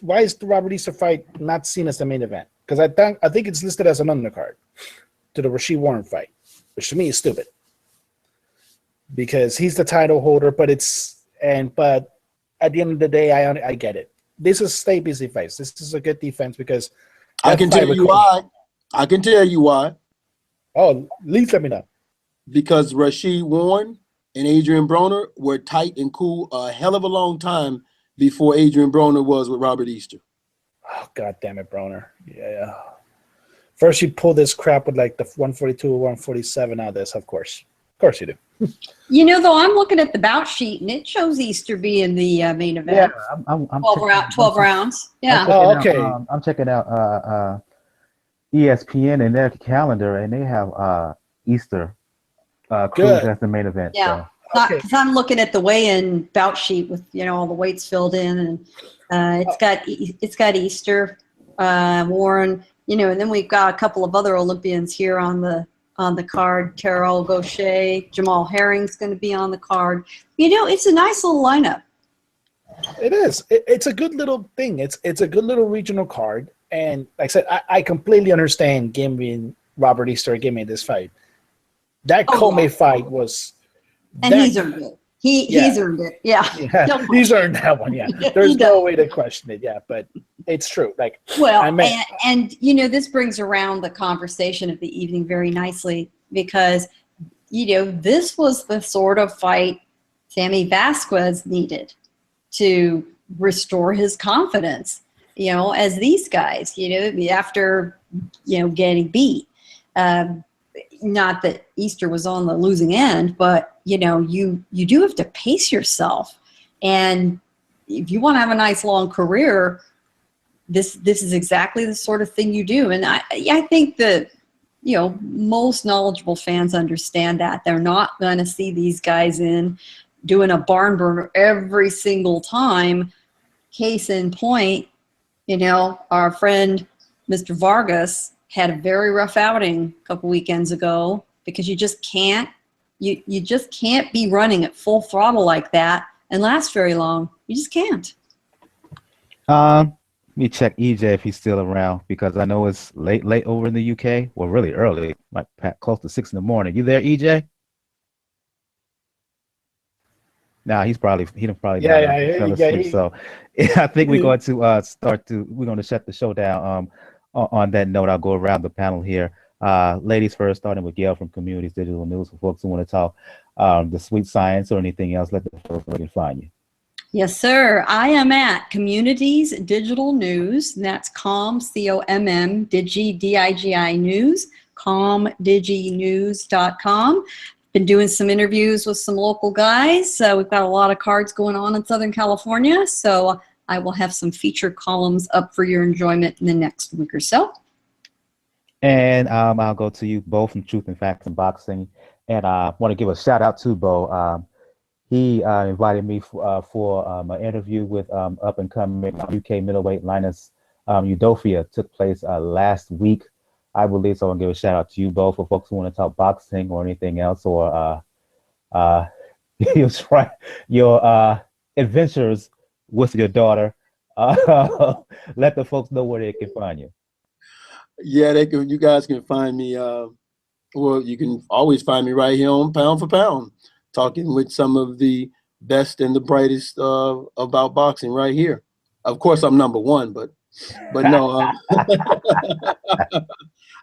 why is the Robert Easter fight not seen as the main event? Because I think it's listed as an undercard to the Rau'Shee Warren fight, which to me is stupid. Because he's the title holder, but at the end of the day, I get it. This is stay busy fights. This is a good defense because I can tell you why. I can tell you why. Oh, please let me know. Because Rau'Shee Warren and Adrian Broner were tight and cool a hell of a long time before Adrian Broner was with Robert Easter. Oh, God damn it, Broner. Yeah. First, you pull this crap with like the 142 or 147 out of this, of course. Of course you do. Though I'm looking at the bout sheet and it shows Easter being the main event. Yeah, I'm 12 rounds. Yeah. Okay. I'm checking out ESPN and their calendar, and they have Easter Cruz as the main event. Yeah. So. Because I'm looking at the weigh-in bout sheet with all the weights filled in, and it's got Easter, Warren, and then we've got a couple of other Olympians here on the card. Carol Gaucher, Jamal Herring's going to be on the card. It's a nice little lineup. It is. It's a good little thing. It's a good little regional card, and like I said, I completely understand giving Robert Easter, give me this fight. That Comey fight was. And he's earned it. He's earned it. Yeah. He's earned that one. Yeah. There's no way to question it. Yeah, but it's true. Like, well, and you know, this brings around the conversation of the evening very nicely because, you know, this was the sort of fight Sammy Vasquez needed to restore his confidence, you know, as these guys, you know, after, you know, getting beat. Not that Easter was on the losing end, but, you know, you do have to pace yourself. And if you want to have a nice long career, this is exactly the sort of thing you do. And I think that, you know, most knowledgeable fans understand that. They're not going to see these guys in doing a barn burner every single time. Case in point, you know, our friend Mr. Vargas had a very rough outing a couple weekends ago because you just can't be running at full throttle like that and last very long. You just can't. Let me check EJ if he's still around because I know it's late over in the UK. Well, really early, like close to 6 in the morning. You there, EJ? Nah, he probably fell asleep. So I think we're going to we're going to shut the show down. On that note, I'll go around the panel here. Ladies first, starting with Gail from Communities Digital News. For folks who want to talk the sweet science or anything else, let the folks know where to find you. Yes, sir. I am at Communities Digital News. And that's COM, C-O-M-M, Digi, D-I-G-I News, comdiginews.com. Been doing some interviews with some local guys. We've got a lot of cards going on in Southern California. So I will have some feature columns up for your enjoyment in the next week or so. And I'll go to you both from Truth and Facts and Boxing. And I want to give a shout out to Bo. He invited me for an interview with up and coming UK middleweight Linus Udofia. Took place last week, I believe. So I want to give a shout out to you both for folks who want to talk boxing or anything else, or your adventures with your daughter. Let the folks know where they can find you. Yeah, you guys can find me. Well, you can always find me right here on Pound for Pound, talking with some of the best and the brightest about boxing right here. Of course, I'm number one, but no.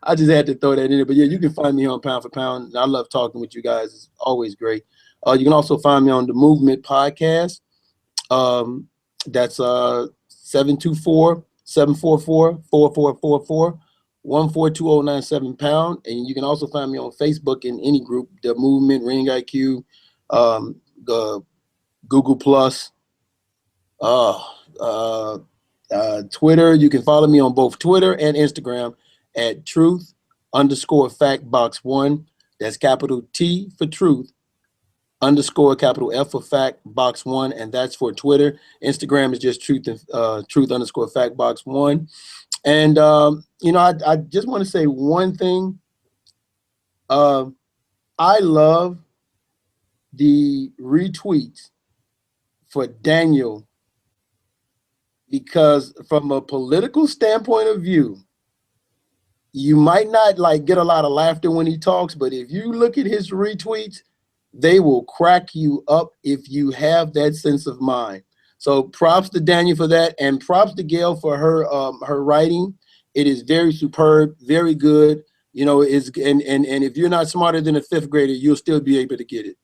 I just had to throw that in there. But yeah, you can find me on Pound for Pound. I love talking with you guys. It's always great. You can also find me on the Movement Podcast. That's 724-744-4444, 142-097 £. And you can also find me on Facebook in any group, the Movement, Ring IQ, the Google Plus, Twitter. You can follow me on both Twitter and Instagram at truth_factbox1. That's capital T for truth, _, capital F for fact, box 1, and that's for Twitter. Instagram is just truth_factbox1. And you know, I just want to say one thing. I love the retweets for Daniel, because from a political standpoint of view, you might not like get a lot of laughter when he talks, but if you look at his retweets, they will crack you up if you have that sense of mind. So props to Daniel for that, and props to Gail for her her writing. It is very superb, very good. You know, and if you're not smarter than a 5th grader, you'll still be able to get it.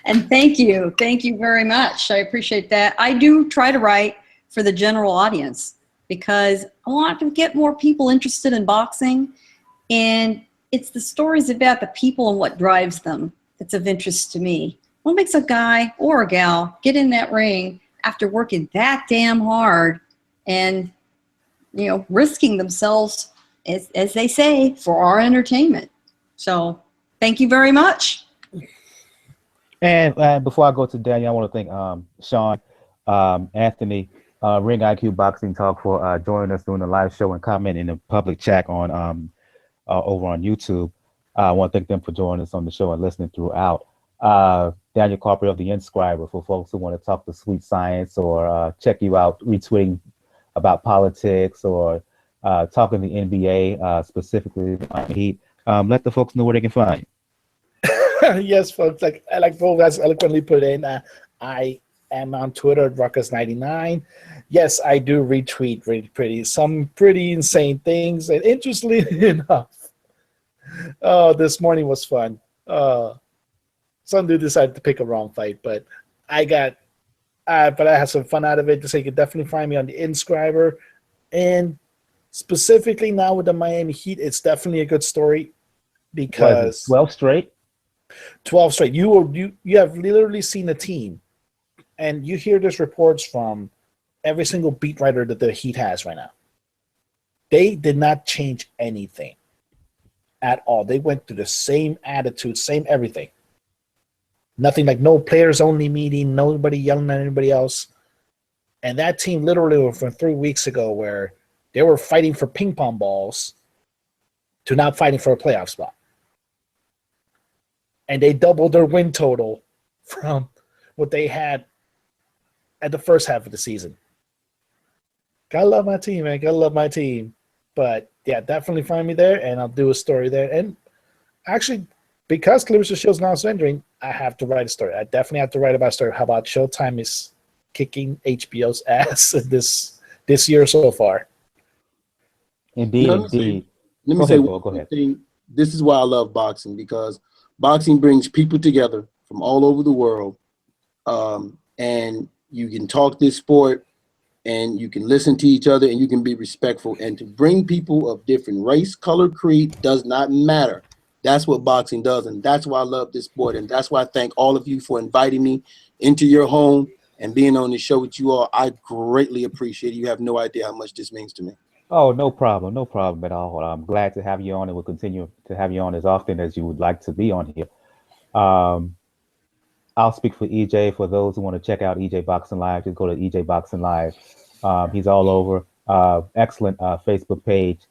And thank you very much. I appreciate that. I do try to write for the general audience because I want to get more people interested in boxing, and it's the stories about the people and what drives them that's of interest to me. What makes a guy or a gal get in that ring after working that damn hard and, you know, risking themselves, as they say, for our entertainment? So thank you very much. And before I go to Daniel, I want to thank Sean, Anthony, Ring IQ Boxing Talk for joining us during the live show and commenting in the public chat on over on YouTube. I want to thank them for joining us on the show and listening throughout. Daniel Carpenter of the Inscriber, for folks who want to talk the sweet science or check you out retweeting about politics or talking the NBA, specifically on Heat. let the folks know where they can find you. Yes, folks. Like Bo has eloquently put in, I am on Twitter at Ruckus99. Yes, I do retweet some pretty insane things. And interestingly enough, this morning was fun. Some dude decided to pick a wrong fight, but I had some fun out of it. So you can definitely find me on the Inscriber, and specifically now with the Miami Heat, it's definitely a good story because 12 straight. 12 straight. You have literally seen the team, and you hear these reports from every single beat writer that the Heat has right now. They did not change anything at all. They went through the same attitude, same everything. Nothing like no players only meeting, nobody yelling at anybody else. And that team literally went from 3 weeks ago where they were fighting for ping pong balls to now fighting for a playoff spot. And they doubled their win total from what they had at the first half of the season. Gotta love my team, man. Gotta love my team. But yeah, definitely find me there, and I'll do a story there. And actually, because Claressa Shields now surrendering, I have to write a story. I definitely have to write about a story. How about Showtime is kicking HBO's ass this year so far? Indeed. Let me say one thing. This is why I love boxing, because boxing brings people together from all over the world, and you can talk this sport, and you can listen to each other, and you can be respectful. And to bring people of different race, color, creed does not matter. That's what boxing does, and that's why I love this sport, and that's why I thank all of you for inviting me into your home and being on the show with you all. I greatly appreciate it. You have no idea how much this means to me. Oh, no problem at all. I'm glad to have you on, and we'll continue to have you on as often as you would like to be on here. I'll speak for EJ. For those who want to check out EJ Boxing Live, just go to EJ Boxing Live. He's all over. Excellent Facebook page.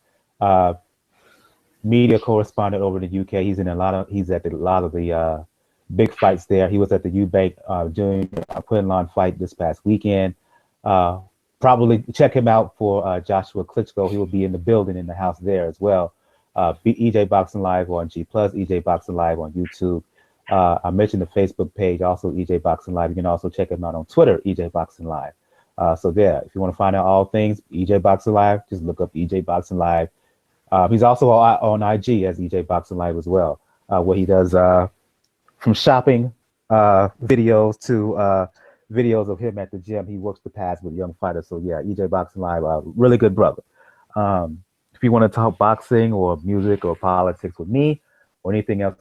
Media correspondent over in the UK. He's at a lot of the big fights there. He was at the Eubank Jr. Quinlan fight this past weekend. Probably check him out for Joshua Klitschko. He will be in the building in the house there as well. EJ Boxing Live on G+, EJ Boxing Live on YouTube. I mentioned the Facebook page, also EJ Boxing Live. You can also check him out on Twitter, EJ Boxing Live. So there, if you want to find out all things EJ Boxing Live, just look up EJ Boxing Live. He's also on IG as EJ Boxing Live as well, where he does from shopping videos to videos of him at the gym. He works the pads with young fighters. So yeah, EJ Boxing Live, really good brother. If you want to talk boxing or music or politics with me or anything else,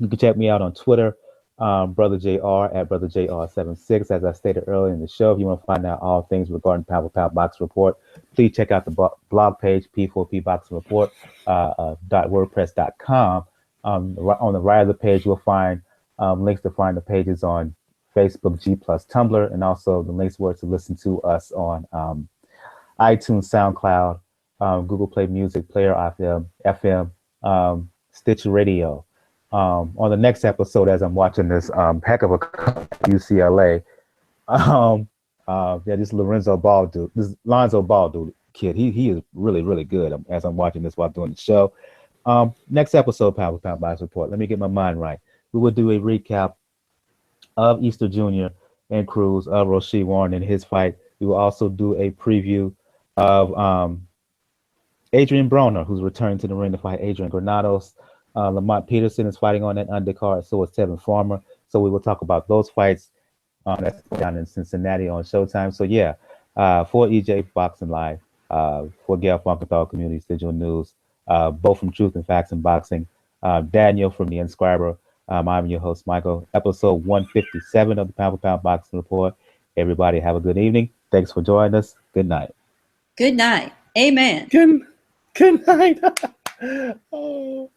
you can check me out on Twitter, Brother JR at Brother JR76. As I stated earlier in the show, if you want to find out all things regarding Pound for Pound Boxing Report, please check out the blog page, P4P Boxing Report, .wordpress.com. On the right of the page, you'll find links to find the pages on Facebook, G+, Tumblr, and also the links where to listen to us on iTunes, SoundCloud, Google Play Music, Player FM, Stitcher Radio. On the next episode, as I'm watching this heck of a UCLA, this Lonzo Ball dude, kid, he is really, really good. As I'm watching this while doing the show. Next episode, Pound for Pound Boxing Report. Let me get my mind right. We will do a recap of Easter Jr. and Cruz, of Rau'Shee Warren and his fight. We will also do a preview of Adrian Broner, who's returning to the ring to fight Adrian Granados. Lamont Peterson is fighting on that undercard, so is Tevin Farmer. So we will talk about those fights that's down in Cincinnati on Showtime. So yeah, for EJ Boxing Live, for Gail Funkenthal Community Digital News, both from Truth and Facts and Boxing, Daniel from the Inscriber. I'm your host, Michael. Episode 157 of the Pound for Pound Boxing Report. Everybody have a good evening. Thanks for joining us. Good night. Good night. Amen. Good night. Oh.